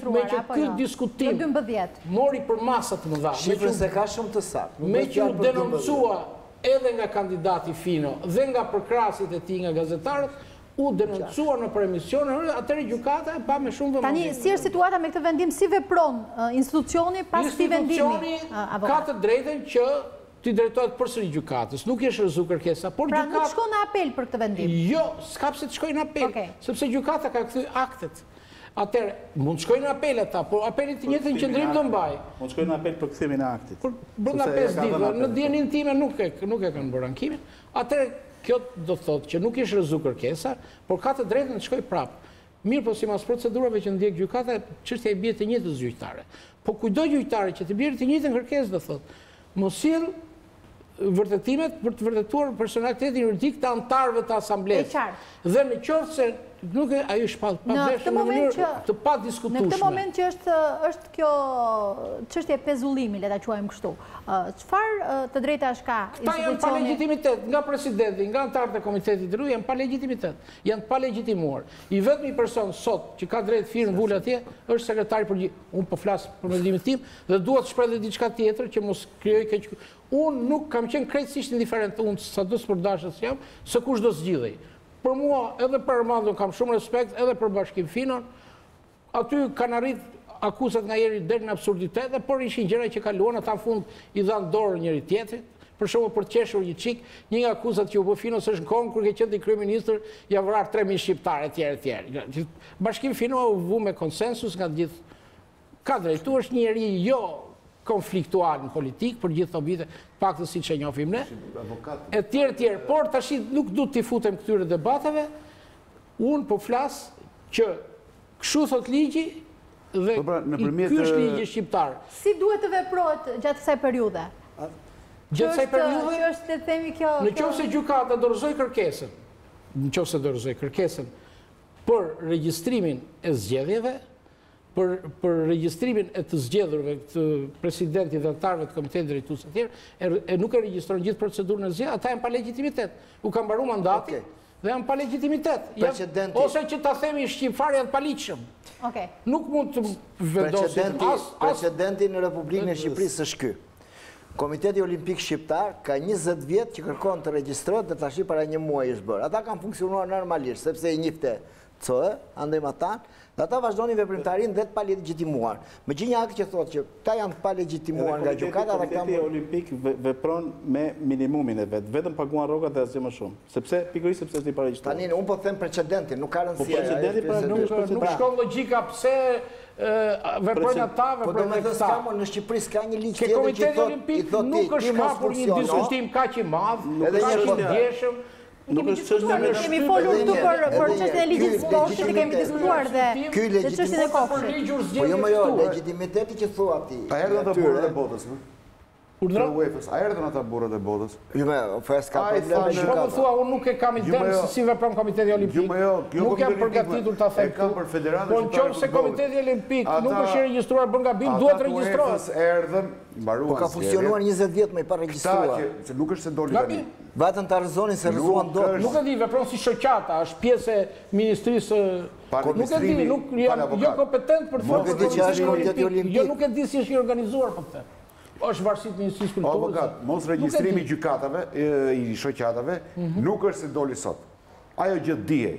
ky diskutim mori për masa të mëdha. Shifrën se ka shumë të saktë. Me që u denoncua edhe nga kandidati Fino dhe nga përkrasit e tij nga gazetarët, u denoncua në emisione, atëherë gjykata e pa me shumë vëmendje. Tani si është situata me këtë vendim, si vepron institucioni pas këtij vendimi? Institucioni ka të drejtën që t'i drejtohet përsëri gjykatës, nuk është rrezu kërkesa, por gjykata... Pra nuk shkon në apel për këtë vendim? Jo, s'ka pse të shkojnë në apel, sepse gjykata ka kthyer aktet. Atëherë, mund të shkojnë në apel ata, por apelit të njëjtën qëndrim të mbaj. Mund të shkojnë në apel për kthimin e aktit. Brenda 5 ditëve, në dijenin time nuk e kanë bërë ankimin. Atëherë, kjo do të thotë që nuk është rrezu kërkesa, por ka të drejtën të shkojë prapë. Mirë, po si mas procedurave që ndjek gjykata, çështja i bie të njëjtës gjyqtare. Po kujdo gjyqtare që të bjerë të njëjtën kërkesë, do thotë, mos sill vërtetimet për të vërtetuar personalitetin juridik të antarëve të asamblesë. Dhe në qoftë se nuk e ajo shpall pa veshë në mënyrë të pa diskutueshme. Në këtë moment që është kjo çështje pezullimi, le ta quajmë kështu. Çfarë të drejtash ka institucioni? Ata janë pa legjitimitet, nga presidenti, nga antarët e komitetit të ri janë pa legjitimitet, janë pa legjitimuar. I vetmi person sot që ka drejt firmë vul atje është sekretari përgjithshëm. Unë po flas për mendimin tim dhe dua të shpreh diçka tjetër që mos krijoj keq. Unë nuk kam qenë krejtësisht indiferent, unë sado s'përdashës jam, se kush do zgjidhej. Për mua, edhe për Armandon kam shumë respekt, edhe për Bashkim Finon, aty kanë arrit akuzat nga jeri deri në absurditet, por ishin gjëra që kaluan, ata në fund i dhanë dorë njëri tjetrit, për shembull për të qeshur një çik, një nga akuzat që u bë Finos është në kohën kur ke qenë kryeministër, ja vrar 3000 shqiptarë etj. Bashkim Finon u vu me konsensus nga të gjithë. Ka drejtu, është një njeri jo konfliktual në politikë, për gjithë të obite, pak të si që njofim ne, e tjerë, por tash nuk du t'i futem këtyre debateve, unë po flasë që këshu thot ligji dhe ky është ligji shqiptar. Si duhet të veprohet gjatë kësaj periude? Gjatë kësaj periude, që është të themi kjo... Në qoftë se gjykata dorëzoi kërkesën për regjistrimin e zgjedhjeve, për regjistrimin e të zgjedhurve të presidentit dhe antarëve të komitetit drejtues të tjerë, e nuk e regjistron gjithë procedurën e zgjedhjeve, ata janë pa legjitimitet. U kanë mbaruar mandati dhe janë pa legjitimitet. Ose që ta themi shqiptarë janë pa ligjshëm. Nuk mund të vendosin Precedenti në Republikën e Shqipërisë është ky. Komiteti Olimpik Shqiptar ka 20 vjet që kërkon të regjistrohet dhe tash para një muaji është bërë. Ata kanë funksionuar normalisht sepse i njifte COE, andaj ma tanë, dhe ata vazhdojnë veprimtarin dhe të pa legjitimuar. Me gjithë një akë që thotë që ta janë pa legjitimuar nga gjykata dhe këta... Komiteti Olimpik vepron me minimumin e vetë, vetëm paguan rrogat dhe asgjë më shumë. Sepse, pikërisht sepse është i paregjistruar. Tanin, unë po them precedentin, nuk ka rëndësia. Po precedenti nuk shkon logjika pse veprojnë ata, veprojnë këta. Në Shqipëri s'ka një ligj tjetër që Komiteti Olimpik nuk është kapur një diskutim kaq i madh, kaq i ndjeshëm. Kemi folur këtu për çështjen e ligjit sportit, kemi diskutuar dhe çështjen e kofshit. Po jo, legitimiteti që thua ti. A erdhën ata burrët e botës, no? Urdhra UEFA-s, a erdhën ata burrët e botës? Jo, FS ka probleme gjykata. Po thua, unë nuk e kam iden se si vepron Komiteti Olimpik. Nuk jam përgatitur ta them këtu. Po nëse Komiteti Olimpik nuk është i regjistruar bën gabim, duhet të regjistrohet. Erdhën, mbaruan. Po ka funksionuar 20 vjet më i pa regjistruar. Se nuk është se doli tani. Vetëm ta rrezonin se rrezuan dot. Nuk e di, vepron si shoqata, është pjesë e ministrisë. Nuk e di, nuk jam jo kompetent për të thënë. Jo, nuk e di si është i organizuar për këtë. Është varësit Ministrisë Kulturës. Avokat, mos regjistrimi i gjykatave, i shoqatave, nuk është se doli sot. Ajo gjë dijej.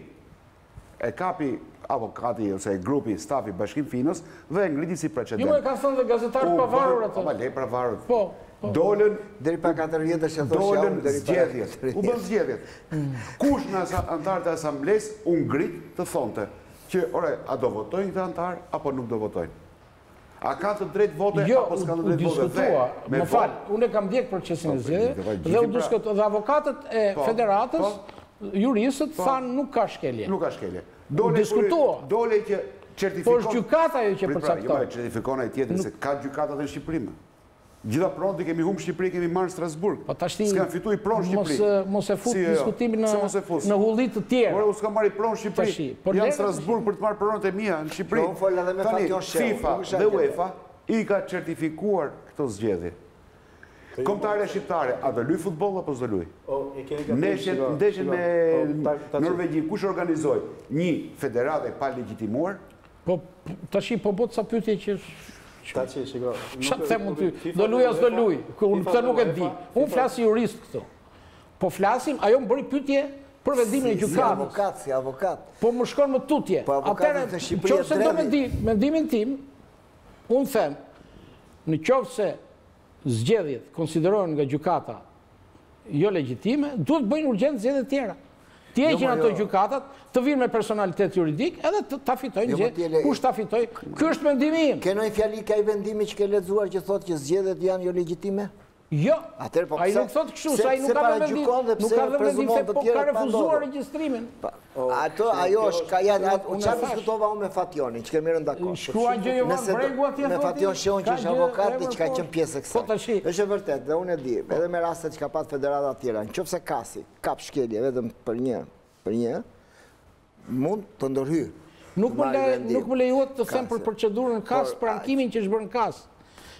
E kapi avokati ose grupi stafi Bashkim Finos dhe e ngriti si precedent. Jo, e kanë thënë dhe gazetarët pavarur atë. Ma lej pavarur. Po. Dolën deri pa 4 vjetësh e thoshja dolën zgjedhjet. U bën zgjedhjet. Kush në antarët e asamblesë u ngrit të thonte që, ore, a do votojnë këta antarë apo nuk do votojnë? A ka të drejt vote apo s'ka të drejt vote? Më fal, unë kam ndjek procesin e zgjedhjeve dhe u diskutua dhe avokatët e federatës, juristët thanë nuk ka shkelje. Nuk ka shkelje. Dole që certifikon. Po është gjykata ajo që përcakton. Jo, certifikon ai tjetër se ka gjykata në Shqipëri. Gjitha pronët i kemi humbë Shqipëri, kemi marrë në Strasburg. S'kan fitu i pronë Shqipëri. Mos e fut diskutimin në hullit të tjerë. Por u s'ka marrë i pronë Shqipëri. Janë Strasburg për të marrë pronët e mia në Shqipëri. Tani, FIFA dhe UEFA i ka certifikuar këto zgjedhje. Kombëtarja shqiptare, a do luaj futboll apo s'do luaj? Ndeshjen me Norvegji, kush organizoi? Një federatë pa legjitimuar? Po tash po bot sa pyetje që Taci, shiko. Çfarë them unë ty? Do luaj as do luaj? Unë këtë nuk e di. Unë flas si jurist këtu. Po flasim, ajo më bëri pyetje për vendimin e gjykatës. Si avokat. Po më shkon më tutje. Atëherë, nëse do me di mendimin tim, unë them, në qoftë se zgjedhjet konsiderohen nga gjykata jo legjitime, duhet të bëjnë urgjent zgjedhje të tjera. Të heqin ato gjykatat, të vinë me personalitet juridik, edhe ta fitojnë gjë. Kush ta fitoj? Ky është mendimi im. Ke ndonjë fjali ka i vendimi që ke lexuar që thotë që zgjedhjet janë jo legjitime? Jo, a i nuk thotë kështu, sa i nuk ka dhe vendim se po ka refuzuar regjistrimin. Ajo është, u qa diskutova unë me Fationin, që kemi rënda kohë. Shkrua gjë Jovan Bregu atje thotë. Me Fation Shion që është avokat dhe që ka qënë pjesë e kësaj. Është e vërtet, dhe unë e di, edhe me rastet që ka pat federata tjera, në qofë se kasi, kap shkelje, vedëm për një, mund të ndërhyrë. Nuk më lejuat të them për procedurën kas, për ankimin që është bërë në kas.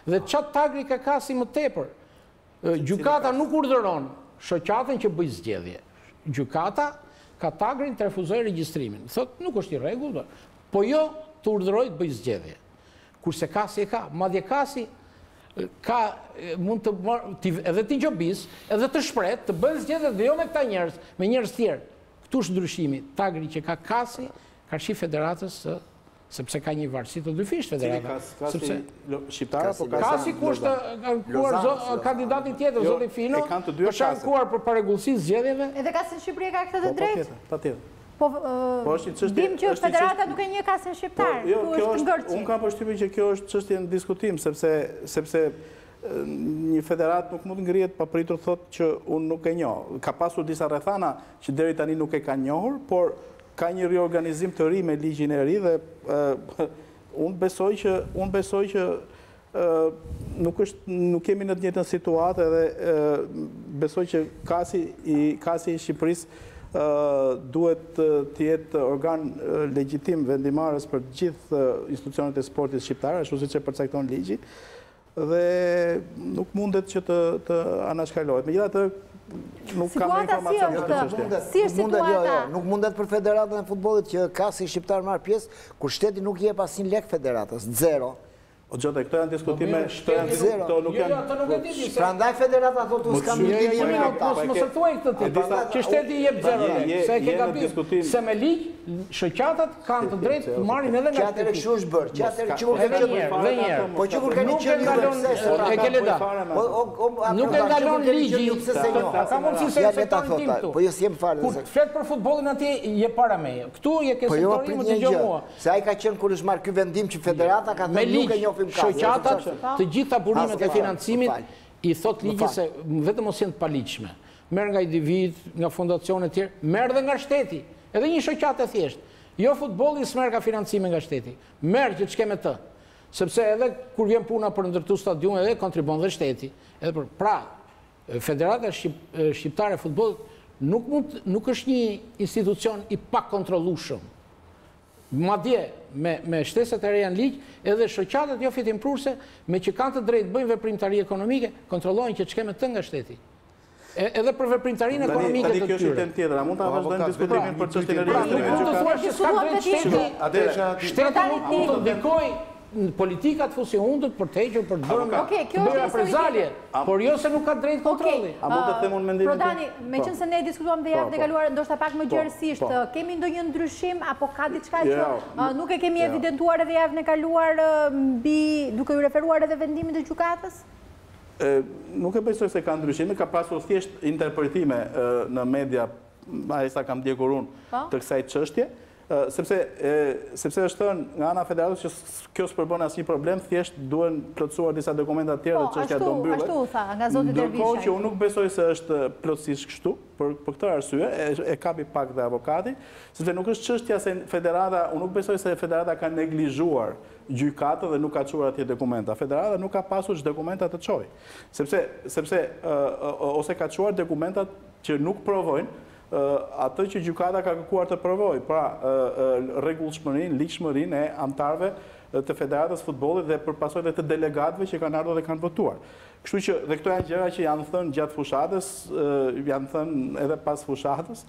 Dhe qatë tagri ka kasi më tepër. Gjykata nuk urdhëron shoqatën që bëj zgjedhje. Gjykata ka tagrin të refuzoj regjistrimin. Thot, nuk është i rregull, po jo të urdhëroj të bëj zgjedhje. Kurse kasi e ka, madje kasi ka mund të edhe të gjobis, edhe të shpret, të bëjnë zgjedhje dhe jo me këta njerëz, me njerëz tjerë. Këtu është ndryshimi, tagri që ka kasi, ka shi federatës sepse ka një varësi të dyfisht federata. Kasi shqiptara, po kasi ku është kandidatin tjetër, Zoti Fino, është ankuar për paregullësi zgjedhjeve. Edhe kasin Shqipëria ka këtë të drejtë? Pa tjetër. Po, dim që federata duke një kasin shqiptar, ku është ngërqi. Unë kam përshtypjen që kjo është çështje në diskutim, sepse një federat nuk mund ngrihet pa pritur thotë që unë nuk e njoh. Ka pasur disa rrethana që deri tani nuk e ka njohur, por ka një riorganizim të ri me ligjin e ri dhe unë besoj që nuk kemi në të njëjtën situatë dhe besoj që kasi i Shqipërisë duhet të jetë organ legjitim vendimarrës për të gjithë institucionet e sportit shqiptar, ashtu siç e përcakton ligji, dhe nuk mundet që të anashkalohet. Megjithatë, nuk kam informacion në këtë çështje. Si është situata? Nuk mundet për federatën e futbollit që kasi shqiptar marr pjesë, kur shteti nuk jep asnjë lek federatës, zero. O gjote, këto janë diskutime, këto nuk janë... Prandaj federata thotë unë s'kam një lidhje me ata. Mos e thuaj këtë ti, që shteti jep zero lek, se e ke gabim. Se me ligj, shoqatat kanë të drejtë të marrin edhe nga shteti. Që është bërë, që dhe njerë. Po që kur keni qenë Enkeleida, nuk e ndalon ligji, ka mundësi se sektorin tim këtu. Po jo s'jem fare. Kur flet për futbollin atje, je para meje. Këtu je ke sektorin më të gjë mua. Se ai ka qenë kur është marrë ky vendim që federata ka thënë nuk e njoh. Shoqatat, të gjitha burimet e financimit, i thot ligji se vetëm mos janë të paligjshme. Merr nga individ, nga fondacione tjerë, merr dhe nga shteti. Edhe një shoqatë e thjeshtë. Jo futbolli s'merr ka financime nga shteti. Merr që ç'ke me të. Sepse edhe kur vjen puna për ndërtu stadium edhe kontribon dhe shteti. Edhe pra, Federata Shqiptare e Futbollit nuk është një institucion i pakontrollueshëm. Madje me shteset e reja në ligj, edhe shoqatat jo fitimprurse, me që kanë të drejtë bëjnë veprimtari ekonomike, kontrollojnë që ç'ke me të nga shteti. Edhe për veprimtarinë ekonomike të tyre. Kjo është një temë tjetër, a mund ta vazhdojmë diskutimin për çështjen e regjistrimit gjykatës? Mund të thuash që s'ka drejtë shteti mund të ndikojë politikat fusionundët për të hequr për të bërë reprezalje, por jo se nuk ka drejt kontrolli. A mund të them unë mendimin tim? Prodani, meqense ne diskutuam dhe javën e kaluar ndoshta pak më gjerësisht, kemi ndonjë ndryshim apo ka diçka që nuk e kemi evidentuar edhe javën e kaluar mbi duke u referuar edhe vendimit të gjykatës? Nuk e besoj se ka ndryshime, ka pasur thjesht interpretime në media, ai sa kam ndjekur unë të kësaj çështje. Sepse është thënë nga ana federatës që kjo s'përbën asnjë problem, thjesht duhen plotësuar disa dokumenta të tjera dhe çështja do mbyllej. Ashtu tha, nga zoti Dervishaj. Ndërkohë që unë nuk besoj se është plotësisht kështu, për këtë arsye, e kapi pak dhe avokati, sepse nuk është çështja se federata, unë nuk besoj se federata ka neglizhuar gjykatën dhe nuk ka çuar atje dokumenta. Federata nuk ka pasur dokumenta të çojë. Sepse ose ka çuar dokumentat që nuk provojnë atë që gjykata ka kërkuar të provojë, pra rregullshmërinë, ligjshmërinë e anëtarëve të Federatës Futbollit dhe për pasojë të delegatëve që kanë ardhur dhe kanë votuar. Kështu që dhe këto janë gjëra që janë thënë gjatë fushatës, janë thënë edhe pas fushatës.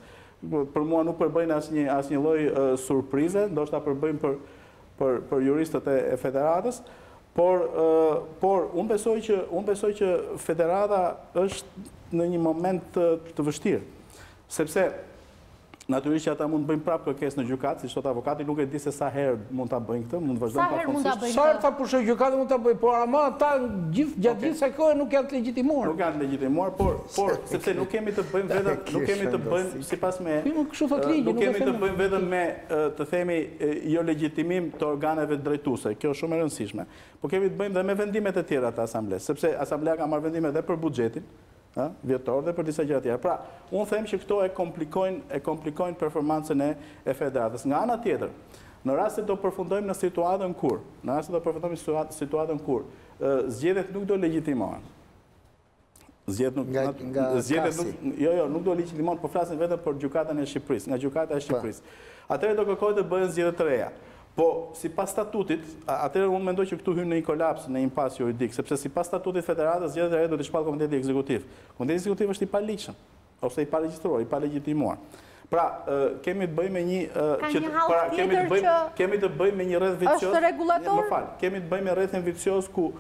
Për mua nuk përbëjnë asnjë lloj surprize, ndoshta përbëjnë për juristët e Federatës, por unë besoj që Federata është në një moment të vështirë. Sepse Natyrisht që ata mund të bëjnë prapë kërkesë në gjykatë, si thot avokati, nuk e di se sa herë mund ta bëjnë këtë, mund të vazhdojnë pafundësisht. Sa herë ta pushoj gjykata mund ta bëj, por ama ata gjatë gjithë kësaj kohe nuk janë të legjitimuar. Nuk janë të legjitimuar, por sepse nuk kemi të bëjmë vetëm, nuk kemi të bëjmë sipas me kështu thot ligji, nuk kemi të bëjmë vetëm me të themi jo legjitimim të organeve drejtuese. Kjo është shumë e rëndësishme. Po kemi të bëjmë dhe me vendimet e tjera të asamblesë, sepse asamblea ka marrë vendime edhe për buxhetin vjetor dhe për disa gjëra tjera. Pra, unë them që këto e komplikojnë performancën e federatës. Nga ana tjetër, në rast se do përfundojmë në situatën kur, zgjedhjet nuk do legjitimohen. Nuk do legjitimohen, po flasin vetëm për gjykatën e Shqipërisë, nga gjykata e Shqipërisë. Atëherë do kërkohet të bëhen zgjedhje të reja. Po, si pas statutit, atëherë unë mendoj që këtu hymë në një kolaps, në impas juridik, sepse si pas statutit federatës, zgjedhjet e reja do të shpallë Komiteti Ekzekutiv. Komiteti Ekzekutiv është i paligjshëm, ose i paregjistruar, i palegjitimuar. Pra, kemi të bëjmë me një... Kemi të bëjmë me një rreth vicios... është regulator? Kemi të bëjmë me rrethin vicios ku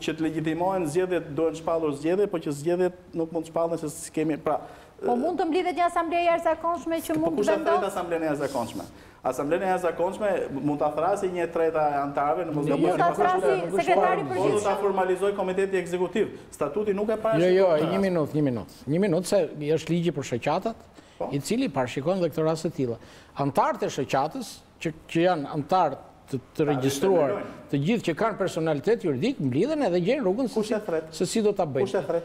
që të legjitimohen zgjedhjet, dohen shpallur zgjedhje, po që zgjedhjet nuk mund të shpallen se kemi... Po mund të mblidhet një asambleje e jashtëzakonshme që mund të vendosë? Po kush e thret asamblenë e jashtëzakonshme? Asamblenë e jashtëzakonshme mund ta thrasë 1/3 e anëtarëve në mundësi. Mund ta thrasë sekretari përgjithshëm. Mund ta formalizoj Komiteti Ekzekutiv. Statuti nuk e parashikon. Jo, një minutë se është ligji për shoqatat, i cili parashikon dhe këtë raste të tilla. Antarët e shoqatës që janë antarë të regjistruar, të gjithë që kanë personalitet juridik, mblidhen edhe gjejnë rrugën se si do ta bëjnë. Kush e thret?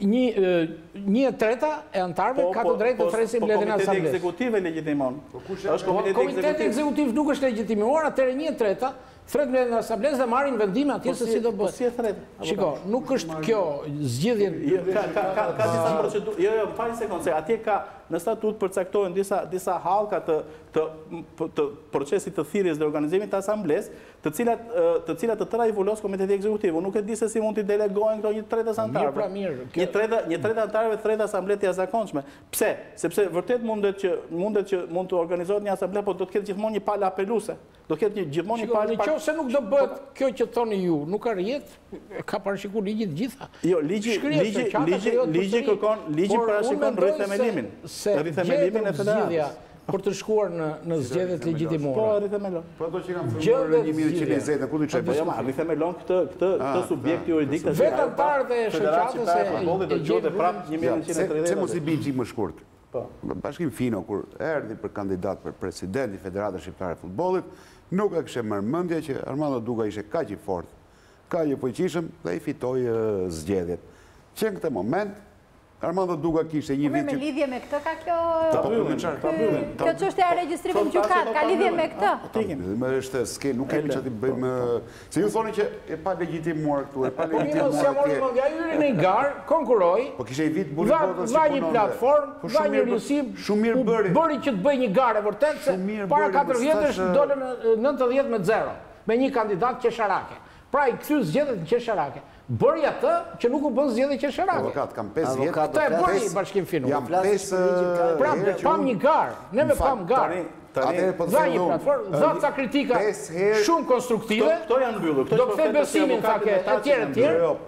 1/3 e antarëve ka të drejtë të thresin mbledhjen e asamblesë. Komiteti Ekzekutiv e legjitimon. Komiteti Ekzekutiv nuk është legjitimuar, atëherë 1/3 thret mbledhjen e asamblesë dhe marrin vendime atje se si do bëhet. Po si e thret? Shiko, nuk është kjo zgjedhje. Ka disa procedurë. Jo, fali sekondë, se atje ka në statut përcaktohen disa hallka të procesit të thirrjes dhe organizimit të asamblesë, të cilat të tëra i vulos Komiteti Ekzekutiv. Unë nuk e di se si mund t'i delegohen këto 1/3 antarëve. 1/3 antarëve thret asambletë e jashtëzakonshme. Pse? Sepse vërtet mundet që mund të organizohet një asambleë, por do të ketë gjithmonë një palë apeluese. Do të ketë gjithmonë një palë. Nëse nuk do bëhet kjo që thoni ju, nuk ka rjet, ka parashikuar ligji të gjitha. Jo, ligji parashikon rrithemelimin. Rrithemelimin e federatës. Për të shkuar në zgjedhjet legjitimore. Po, rrithemelon. Po ato që kanë filluar në 1920, ku do të çojë? Po jo, rrithemelon këtë subjekt juridik të vetë antarët e shoqatës do gjote prapë 1930. Se mos i bëj çik më shkurt. Po. Bashkim Fino kur erdhi për kandidat për president i Federatës Shqiptare të Futbollit, nuk e kishte marrë mendje që Armando Duka ishte kaq i fortë, kaq i fuqishëm dhe i fitoi zgjedhjet. Që në këtë moment Armando Duka kishte një vit që... Me lidhje me këtë ka kjo... Ta bëllin. Kjo çështja e regjistrimit në gjykat, ka lidhje me këtë? Më është s'ke, nuk kemi që t'i bëjmë... Se ju thoni që e pa legjitimuar këtu, e pa legjitimuar atje... Po një mëndja jyri në garë, konkuroj... Po kishe i vit bulikotës va një platform, va një rjusim... Shumë mirë bëri. Bëri që të bëj një garë, vërtet, se para 4 vjetësh dole 90-0, me një kandidat qesharake. Pra i këthy zgjedhjet në qesharake. Bëri atë që nuk u bën zgjedhje qesharake. Avokat, kam 5 vjetë. Këtë e bëri Bashkim Finu. Jam 5... Pra, pam një garë, ne me pam garë. Dha një platform, dha ca kritika shumë konstruktive. Këto janë mbyllur. Do këthe besimin, thake, e tjere.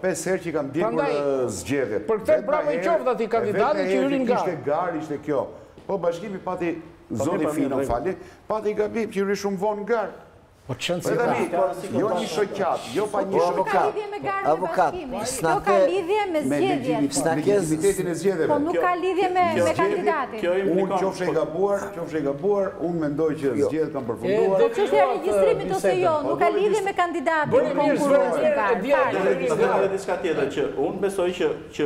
5 herë që kam dikur zgjedhjet. Për këtë bravo i qoftë ati kandidatin që hyrin garë. Ishte garë, ishte kjo. Po Bashkimi pati, zoti Fino fali, pati gabim që hyri shumë vonë garë. Po qënë si jo një shoqat, jo pa një shoqat. Avokat, kjo ka lidhje me zgjedhjet. Legitimitetin e zgjedhjeve. Po nuk ka lidhje me kandidatin. Unë qofshe i gabuar, unë mendoj që zgjedhjet kanë përfunduar. Po çështja e regjistrimit ose jo, nuk ka lidhje me kandidatin. Dhe diçka tjetër që unë besoj që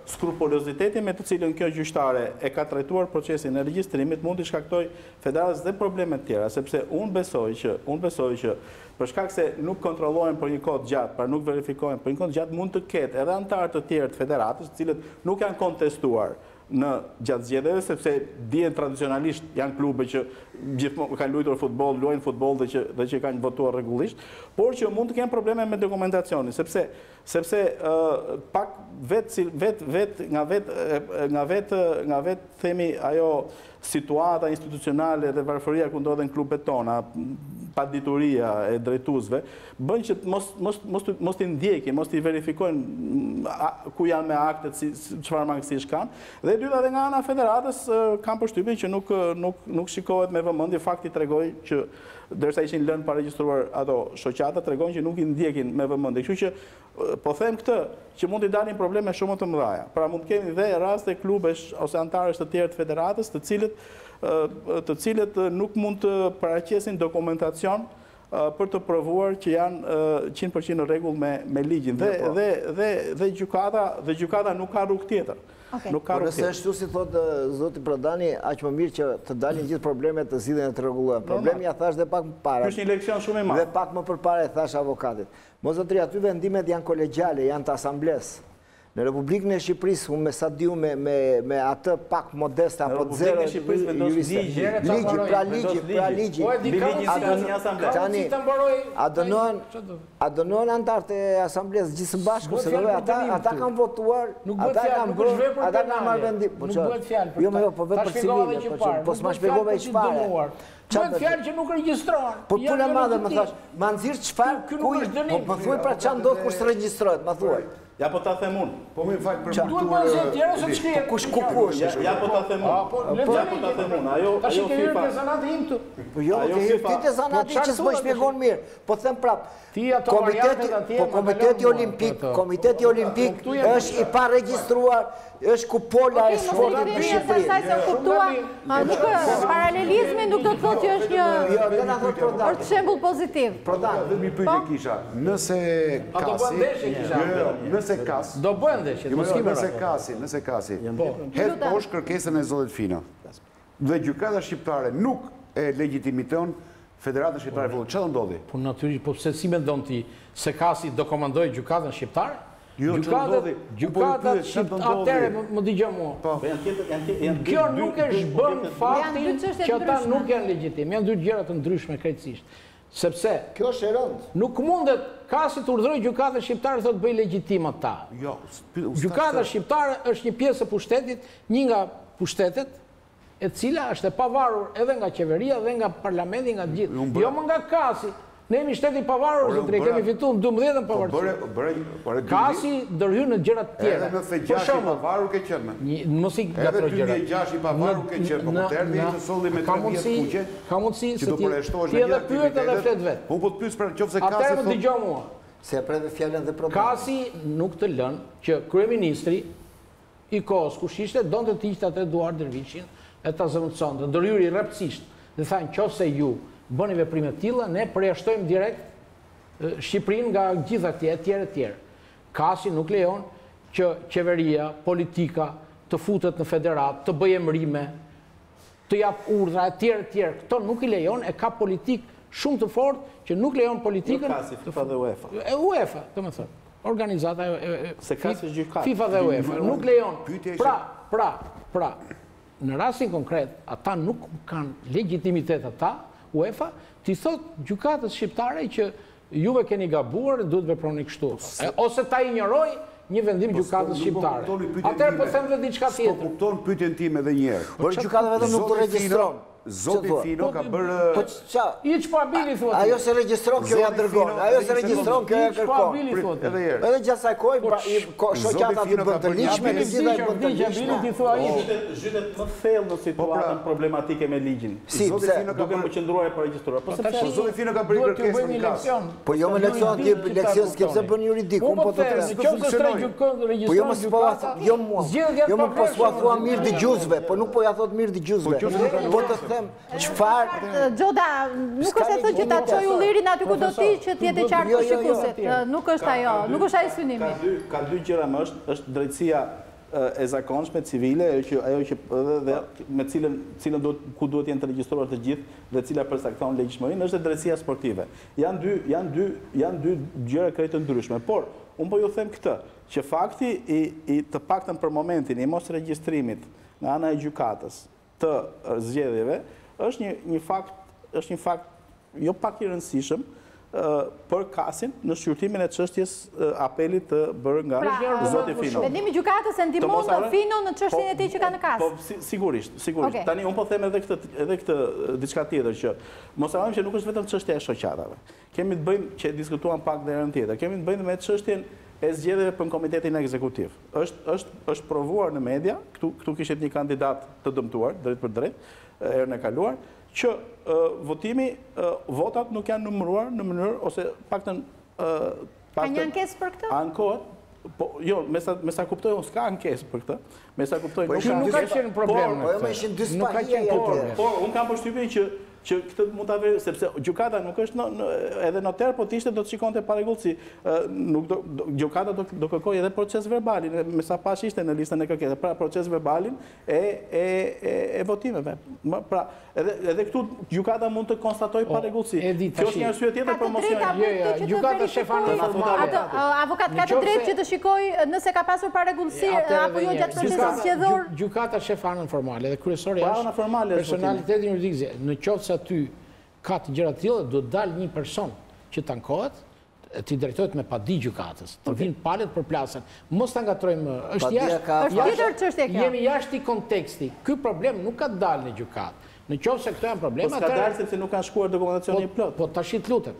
skrupuloziteti me të cilën kjo gjyqtare e ka trajtuar procesin e regjistrimit mund të shkaktoj federatës dhe problemet tjera, sepse unë besoj që për shkak se nuk kontrollohen për një kohë gjatë, pra nuk verifikohen për një kohë gjatë, mund të ketë edhe antarë të tjerë të federatës, të cilët nuk janë kontestuar në gjatë zgjedhjeve, sepse dihen tradicionalisht janë klube që gjithmonë kanë luajtur futboll, luajnë futboll dhe që kanë votuar rregullisht, por që mund të kenë probleme me dokumentacionin, sepse pak nga vet themi ajo situata institucionale dhe varfëria ku ndodhen klubet tona, padituria e drejtuesve, bën që mos t'i ndjekin, mos t'i verifikojnë ku janë me aktet, çfarë mangësish kanë. Dhe e dyta, edhe nga ana federatës kam përshtypjen që nuk shikohet me vëmendje. Fakti tregoi që derisa ishin lënë pa regjistruar ato shoqata, tregojnë që nuk i ndjekin me vëmendje. Kështu që po them këtë që mund t'i dalin probleme shumë të mëdha. Pra mund të kemi dhe raste klubesh ose antarësh të tjerë të federatës, të cilët nuk mund të paraqesin dokumentacion për të provuar që janë 100% në rregull me ligjin. Dhe gjykata nuk ka rrugë tjetër. Po nëse ashtu si thotë zoti Prodani, aq më mirë që të dalin gjithë problemet të zgjidhen e të rregullohen. Problemi ja thash dhe pak më parë. Është një leksion shumë i madh. Dhe pak më përpara e thash avokatit. Mos zotëri, aty vendimet janë kolegjiale, janë të asamblesë. Në Republikën e Shqipërisë, unë me sa diu me atë pak modeste apo zero juriste. Ligji. Tani, a dënohen antarët e asamblesë gjithë së bashku, se ata kanë votuar, ata kanë marrë vendim. Nuk bëhet fjalë. Jo, po vetë për civile, po s'ma shpjegove çfarë. Bëhet fjalë që nuk regjistrohen. Po puna madhe më thash, ma nxirr çfarë? Po më thuaj pra ç'a ndodh kur s'regjistrohet, ma thuaj. Ja po ta them unë. Po më fal për duhet të bëjë tjerë ose të shkrihet. Kush? Ja po ta them unë. Ja po ta them unë. Ajo FIFA. Tash zanati im këtu. Po jo, ti te zanati që s'më shpjegon mirë. Po them prap. Komiteti Olimpik është i pa regjistruar, është kupola e sportit në Shqipëri. Paralelizmi nuk do të thotë që është një shembull pozitiv. Prodan, mi pyetje kisha, nëse kasi, do bëhen ndeshje, nëse kasi, hedh poshtë kërkesën e zotit Fino. Dhe gjykata shqiptare nuk e legjitimiton Federatën Shqiptare e Futbollit. Çfarë do ndodhi? Po natyrisht, po pse si mendon ti se kasi do komandojë gjykatën shqiptare? Gjykatat atëre më dëgjoj mua. Kjo nuk e shbën faktin që ata nuk janë legjitim. Janë dy gjëra të ndryshme krejtësisht. Sepse kjo është e rëndë. Nuk mundet kasi të urdhërojë gjykatën shqiptare thotë bëj legjitim ata. Gjykata shqiptare është një pjesë e pushtetit, një nga pushtetet e cila është e pavarur edhe nga qeveria dhe nga parlamenti, nga gjithë. Jo më nga kasi. Ne jemi shteti pavarur, zotëri, kemi fituar 12-ën pavarësi. Kasi ndërhyn në gjëra të tjera. Edhe në Fegjashi i pavarur ke qenë. Mos i gatro gjëra. Edhe 2006 i pavarur ke qenë, po të erdhi të solli me 3 vjet kuqe. Ka mundësi se ti edhe pyet edhe flet vet. Po të pyes për nëse kasi. Atëherë më dëgjoj mua. Se preve fjalën dhe problemin. Kasi nuk të lën që kryeministri i kohës kush ishte donte të hiqte atë Eduard Dervishin e ta zëvendësonte, ndërhyri rreptësisht dhe tha nëse ju bëni veprime të tilla, ne përjashtojmë direkt Shqipërinë nga gjitha etj. Kasi nuk lejon që qeveria, politika të futet në federat, të bëjë emërime, të jap urdhra etj. Këto nuk i lejon, e ka politik shumë të fortë që nuk lejon politikën. Kasi, FIFA dhe UEFA. UEFA, domethënë, organizata se kasi gjykat. FIFA dhe UEFA nuk lejon. Pra, në rastin konkret, ata nuk kanë legitimitet ata. UEFA, ti thot gjykatës shqiptare që juve keni gabuar, duhet veproni kështu. Ose ta injoroj një vendim gjykatës shqiptare. Atëherë po them dhe diçka tjetër. Po kupton pyetjen time edhe një herë. Por gjykata vetëm nuk të regjistron. Zoti Fino ka bërë... Po qa? I që po abili, thotë. Ajo se regjistron, kjo ja dërgon. Ajo se regjistron, kjo ja kërkon. I që po abili, thotë. Edhe gjasaj koj, shoqata të bënd të liqme, në gjitha i bënd të liqme. Zhytet më thellë në situatën problematike me ligjin. Si, duke më qëndruar e për regjistruar. Zoti Fino ka bërë kërkesë në kasë. Po jo me leksion s'ke pse bën juridik, unë po të tre. Po jo më po s'ua thua mirë dëgjuesve, po nuk po ja thot mirë dëgjuesve. Po të them çfarë. Gjoda, nuk është e thënë që ta çoj ullirin aty ku do ti që të jetë qartë për shikuesit. Nuk është ajo, nuk është ai synimi. Ka dy gjëra më është drejtësia e zakonshme civile, ajo që edhe me cilën ku duhet jenë të regjistruar të gjithë dhe cila përcakton legjshmërinë, është drejtësia sportive. Janë dy gjëra krejt të ndryshme, por unë po ju them këtë, që fakti i të paktën për momentin i mos regjistrimit nga ana e gjykatës të zgjedhjeve është një fakt jo pak i rëndësishëm për Kasin në shqyrtimin e çështjes apelit të bërë nga zoti Fino. Vendimi gjykatës e ndihmon Fino në çështjen e tij që ka në kas. Po sigurisht. Tani un po them edhe këtë diçka tjetër që mos e harrojmë që nuk është vetëm çështja e shoqatave. Kemi të bëjmë që diskutuam pak derën tjetër. Kemi të bëjmë me çështjen e zgjedhjeve për komitetin ekzekutiv. Është provuar në media, këtu kishte një kandidat të dëmtuar drejt për drejt erën e kaluar, që votat nuk janë numëruar në mënyrë, ose paktën... Ka një ankesë për këtë? Ankohet, jo, me sa kuptoj, unë s'ka ankesë për këtë, me sa kuptoj, nuk ka qenë problem në këtë. Nuk ka qenë problem. Por, unë kam përshtypjen që këtë mund të avere, sepse gjykata nuk është edhe noter, po t'ishte do të shikonte paregullësi. Gjykata do kërkoj edhe proces verbalin, me sa pash ishte në listën e kërkesave, pra proces verbalin e votimeve. Pra, edhe këtu gjykata mund të konstatoj paregullësi. Kjo është një arsye tjetër për mosionin. Gjykata shefanën formale. Avokat ka të drejtë që të shikoj nëse ka pasur paregullësi apo jo gjatë procesit zgjedhor. Gjykata shefanën formale dhe kryesori është personaliteti juridik. Në qoftë aty ka të gjëra të tilla, do të dalë një person që të ankohet, të drejtohet me padi gjykatës, të vinë palët për plasën. Mos ta ngatrojmë, është jashtë, jemi jashtë i konteksti. Ky problem nuk ka dalë në gjykatë. Në qoftë se këto janë probleme, po s'ka dalë sepse nuk kanë shkuar dokumentacioni i plot. Po tash të lutem.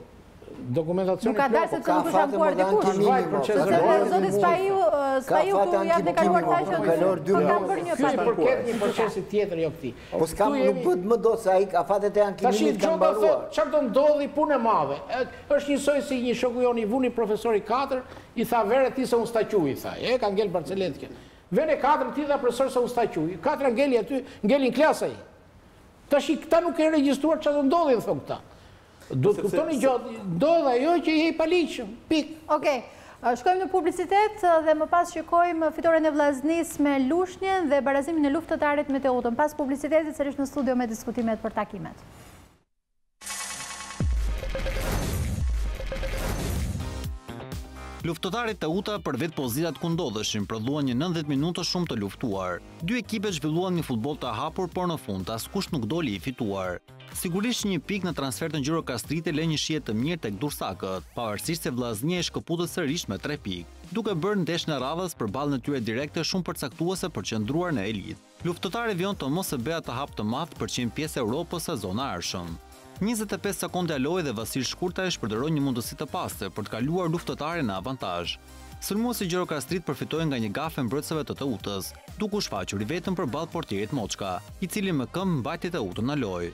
Dokumentacioni nuk ka dalë sepse nuk është ankuar dikush. Zoti Spaiu ku janë kaluar tashë kanë bërë një pas përket një procesi tjetër jo këtij. Po s'kam nuk bëhet më do se ai afatet e ankimit kanë mbaruar. Çfarë do ndodhi punë e madhe? Është njësoj si një shoku jon i vuni profesori 4, i tha verë ti se unë sta quj, i tha. Ka ngel Barceletke. Vene 4 ti dha profesor se unë sta quj. 4 ngeli aty, ngelin klasë ai. Tash këta nuk e regjistruar çfarë do ndodhi thonë këta. Do të kuptoni gjatë, do dhe ajo që je i paliqëm, pik. Okej, shkojmë në publicitet dhe më pas shikojmë fitoren e vllaznis me Lushnjën dhe barazimin e luftëtarit me Teutën. Pas publicitetit sërish në studio me diskutimet për takimet. Luftëtarit Teuta për vetë pozitat ku ndodheshin prodhuan një 90 minuta shumë të luftuar. Dy ekipet zhvilluan një futboll të hapur, por në fund askush nuk doli i fituar. Sigurisht një pikë në transfer të Ngjiro Kastrite lë një shije të mirë tek Dursakët, pavarësisht se Vllaznia e shkëputët sërish me 3 pikë, duke bërë ndeshjen e radhës përballë në tyre direkte shumë përcaktuese për qëndruar në elitë. Luftëtari vion të mos e bëja të hap të madh për qenë pjesë e Europës sezon e ardhshëm. 25 sekonde aloj dhe Vasil Shkurtaj shpërderoi një mundësi të pastër për të kaluar luftëtarin në avantazh. Sulmuesi Ngjiro Kastrit përfitoi nga një gafe mbrojtësve të Teutës, duke u shfaqur i vetëm përballë portierit Moçka, i cili me këmbë mbajti Teutën në lojë.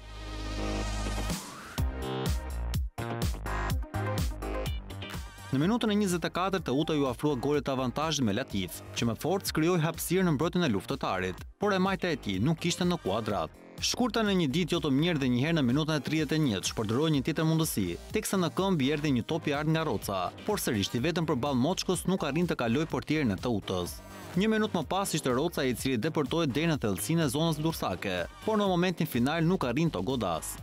Në minutën e 24 Teuta ju afrua golet të avantazhit me Latif, që me forcë krijoi hapësirë në mbrojtjen e luftëtarit, por e majta e tij nuk kishte në kuadrat. Shkurta në një ditë jo të mirë dhe njëherë në minutën e 31 shpërderoi një tjetër mundësi, teksa në këmbë i erdhi një top i ardhur nga Roca, por sërish i vetëm përballë Moçkës nuk arrin të kalojë portierin e Teutës. Një minutë më pas ishte Roca i cili deportoi deri në thellësinë e zonës dursake, por në momentin final nuk arrin të godas.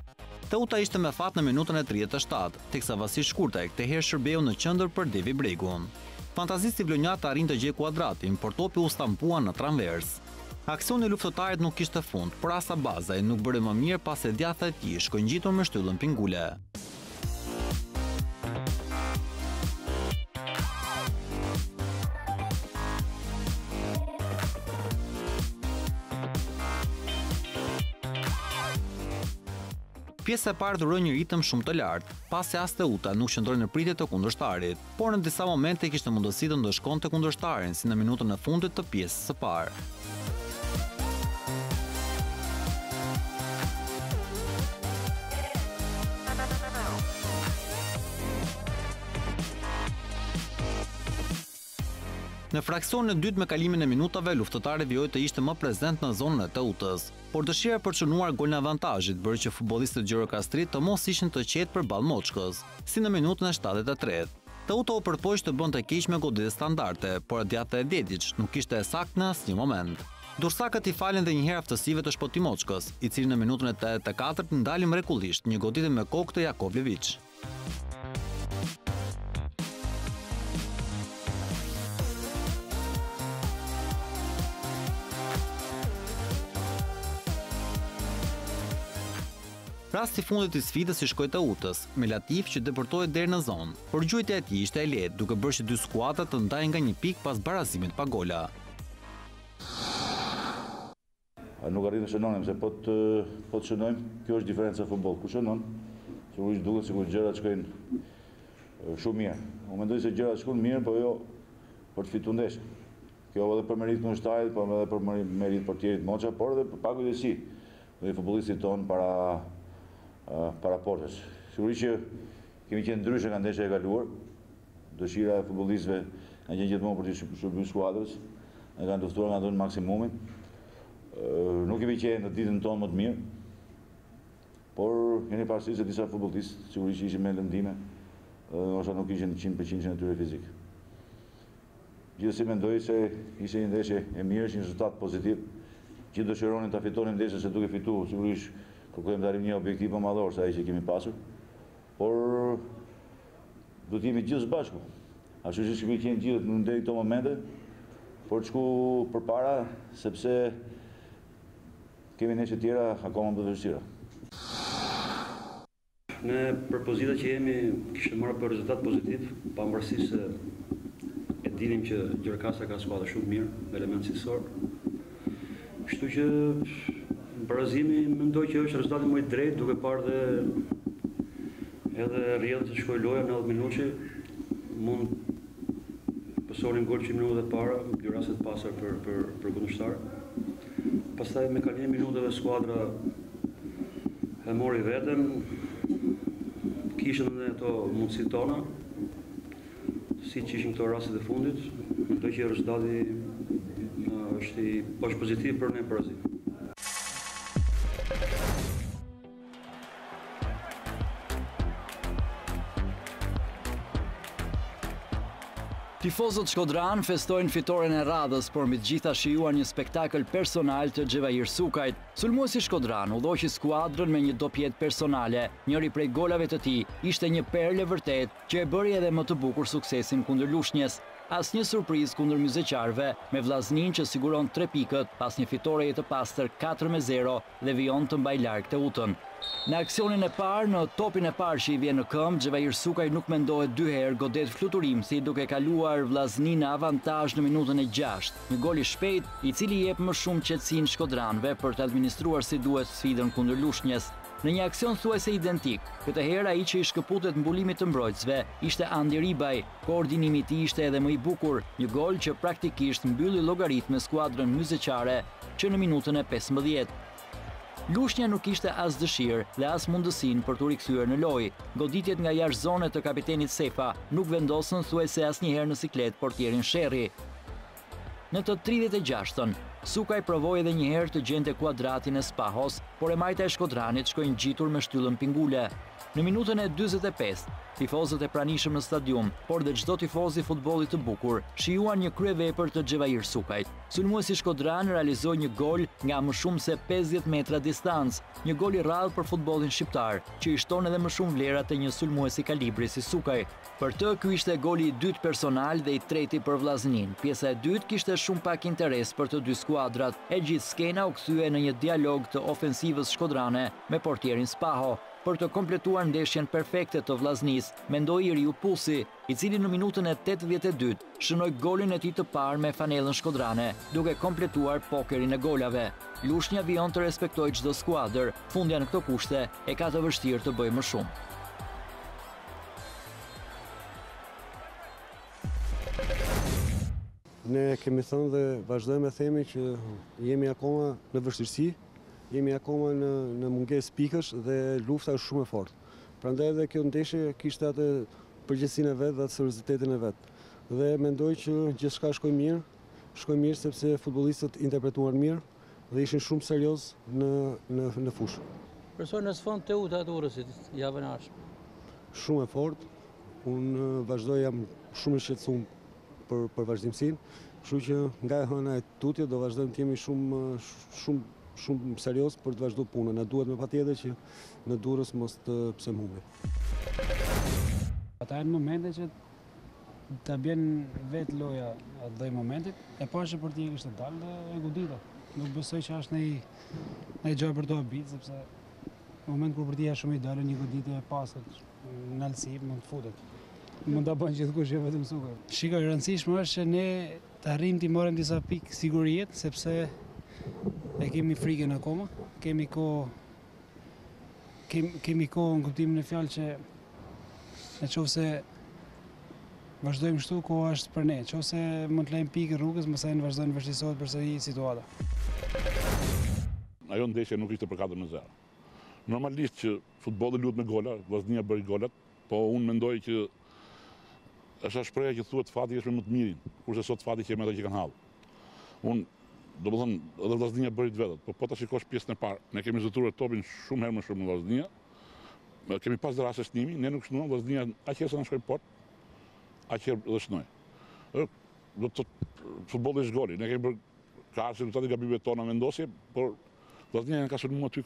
Teuta ishte me fat në minutën e 37, teksa Vasil Shkurtaj ktheherë shërbeu në qendër për Devi Bregun. Fantazisti vlonjat arrin të gjejë kuadratin, por topi u stampua në tranvers. Aksioni i luftëtarit nuk kishte fund, por asa Bazaj nuk bëri më mirë pas se djatha e tij shkëngjitur me shtyllën pingule. Pjesa e parë dhuroi një ritëm shumë të lartë, pasi as Teuta nuk qëndroi në pritje të kundërshtarit, por në disa momente kishte mundësi të ndëshkonte kundërshtarin, si në minutën e fundit të pjesës së parë. Në fraksionin e dytë me kalimin e minutave, luftëtari vijoi të ishte më prezent në zonën e Teutës, por dëshira për të shënuar golin e avantazhit bëri që futbollistët Ngjiro Kastrit të mos ishin të qetë përballë Moçkës, si në minutën e 73. Teuta u përpoq të bënte keq me goditje standarde, por djatha e Dedić nuk ishte e saktë në asnjë moment. Dursakët i falen dhe njëherë aftësive të shpoti Moçkës, i cili në minutën e 84 ndali mrekullisht një goditje me kokë të Jakovljević. Rasti fundit i sfidës i shkoi te Utës, me Latif që depërtoi deri në zonë, por gjujtja e tij ishte e lehtë, duke bërë që dy skuadrat të ndajnë nga një pikë pas barazimit pa gola. Nuk arritëm shënonim, se po të shënojmë, kjo është diferenca e futbollit. Ku shënon, sigurisht duket sikur gjërat shkojnë shumë mirë. Unë mendoj se gjërat shkojnë mirë, po jo për të fituar ndeshjen. Kjo edhe për merit kundërshtarit, po edhe për merit portierit Moça, por edhe për pakujdesi dhe futbollistit ton para portës. Sigurisht që kemi qenë ndryshe nga ndeshja e kaluar. Dëshira e futbollistëve kanë qenë gjithmonë për të shërbyer skuadrës, ne kanë luftuar nga dhënë maksimumin. Nuk kemi qenë në ditën tonë më të mirë, por keni parasysh se disa futbollistë sigurisht ishin me lëndime, ose nuk ishin 100% në tyre fizik. Gjithsesi mendoj se ishte një ndeshje e mirë, ishte një rezultat pozitiv. Gjithë dëshironin ta fitonin ndeshjen, se duke fituar sigurisht kërkojmë të arrijmë një objektiv më madhor se ai që kemi pasur, por do të jemi gjithë së bashku. Ashtu që kemi qenë gjithë në deri këto momente, por të shku përpara, sepse kemi ndeshje tjera akoma më të vështira. Ne për pozita që jemi kishte marrë për rezultat pozitiv, pavarësisht se e dinim që Gjirokastra ka skuadër shumë mirë, element cilësor. Kështu që barazimi mendoj që është rezultati më i drejtë, duke parë dhe edhe rrjedhët të shkojë loja në 90 minutë, mund pësonin gol që minutat e para, dy raste të pasur për kundërshtar. Pastaj me kalimin e minutave skuadra e mori veten, kishën edhe ato mundësitë tona, siç ishin këto rastet e fundit, mendoj që rezultati është pozitiv për ne barazim. Tifozët Shkodran festojnë fitoren e radhës, por mbi të gjitha shijuan një spektakël personal të Xhevair Sukajt. Sulmuesi Shkodran udhëhoqi skuadrën me një dopjet personale. Njëri prej golave të tij ishte një perlë vërtet që e bëri edhe më të bukur suksesin kundër Lushnjës. Asnjë surprizë kundër myzeqarëve, me Vllaznin që siguron 3 pikët pas një fitoreje të pastër 4-0 dhe vijon të mbaj larg të Utën. Në aksionin e parë, në topin e parë që i vjen në këmbë, Xhevair Sukaj nuk mendohet 2 herë, godet fluturimsi duke kaluar Vllaznin në avantazh në minutën e 6. Një gol i shpejt, i cili jep më shumë qetësinë shkodranëve për të administruar si duhet sfidën kundër Lushnjës. Në një aksion thuajse identik, këtë herë ai që i shkëputet mbulimit të mbrojtësve ishte Andi Ribaj. Koordinimi i tij ishte edhe më i bukur, një gol që praktikisht mbylli llogaritë me skuadrën myzeqare që në minutën e 15. Lushnja nuk ishte as dëshirë dhe as mundësinë për t'u rikthyer në lojë. Goditjet nga jashtë zone të kapitenit Sefa nuk vendosën thuajse asnjëherë në siklet portierin Sherri. Në të 36-ën, Sukaj provoi edhe një herë të gjente kuadratin e Spahos, por e majta e Shkodranit shkoi ngjitur me shtyllën pingule. Në minutën e 45, tifozët e pranishëm në stadium, por dhe çdo tifoz i futbollit të bukur, shijuan një kryevepër të Xhevair Sukajt. Sulmuesi Shkodran realizoi një gol nga më shumë se 50 metra distancë, një gol i rrallë për futbollin shqiptar, që i shton edhe më shumë vlerat e një sulmuesi kalibri si Sukaj. Për të, ky ishte goli i dytë personal dhe i treti për Vllaznin. Pjesa e dytë kishte shumë pak interes për të dy skuadrat. E gjithë skena u kthye në një dialog të ofensivës shkodrane me portierin Spaho. Për të kompletuar ndeshjen perfekte të Vllaznis, mendoi Iriu Pulsi, i cili në minutën e 82 shënoi golin e tij të parë me fanellën shkodrane, duke kompletuar pokerin e golave. Lushnja vijon të respektojë çdo skuadër, fundja në këto kushte e ka të vështirë të bëjë më shumë. Ne kemi thënë dhe vazhdojmë të themi që jemi akoma në vështirësi, jemi akoma në mungesë pikësh dhe lufta është shumë e fortë. Prandaj edhe kjo ndeshje kishte atë përgjegjësinë e vet dhe atë seriozitetin e vet. Dhe mendoj që gjithçka shkoi mirë sepse futbollistët interpretuan mirë dhe ishin shumë serioz në fushë. Personi në sfond të Uta të Urrësit javën e ardhshme. Shumë e fortë. Unë vazhdoj jam shumë i shqetësuar për vazhdimsinë, kështu që nga e hëna e tutje do vazhdojmë të jemi shumë serioz për të vazhduar punën. Na duhet me patjetër që në Durrës mos të pse humbi. Ata janë momente që ta bjen vetë loja atë lloj momentit, e pashë për t'i kishte dalë dhe e godita. Nuk besoj që është në gjë për të habit, sepse moment kur përtia shumë i dalë, një goditje e pasët në alësi, mund të futet. Mund të bënë gjithkush e vetëm sukur. Shiko, e rëndësishme është që ne të arrim të marrim disa pikë sigurijet, sepse e kemi frikën akoma, kemi kohë në kuptimin e fjalë që në qoftë se vazhdojmë kështu, koha është për ne. Nëse mund të lejmë pikë rrugës, mësaj në vazhdojnë vështirësohet përsëri situata. Ajo ndeshje nuk ishte për 4-0. Normalisht që futbolli luhet me gola, Vllaznia bëri golat, po unë mendoj që është shpreha që thuhet fati është me më të mirin, kurse sot fati që me ata që kanë hall. Unë, domethënë, edhe Vllaznia bëri të vetët, po ta shikosh pjesën e parë, ne kemi zotruar topin shumë herë më shumë në Vllaznia. Kemi pas raste shtimi, ne nuk shnuam, Vllaznia aq herë sa na shkoi port, aq herë edhe shnoi. Do të futbolli është goli, ne kemi bërë ka rezultate gabimeve tona vendosje, por Vllaznia ka sulmuar aty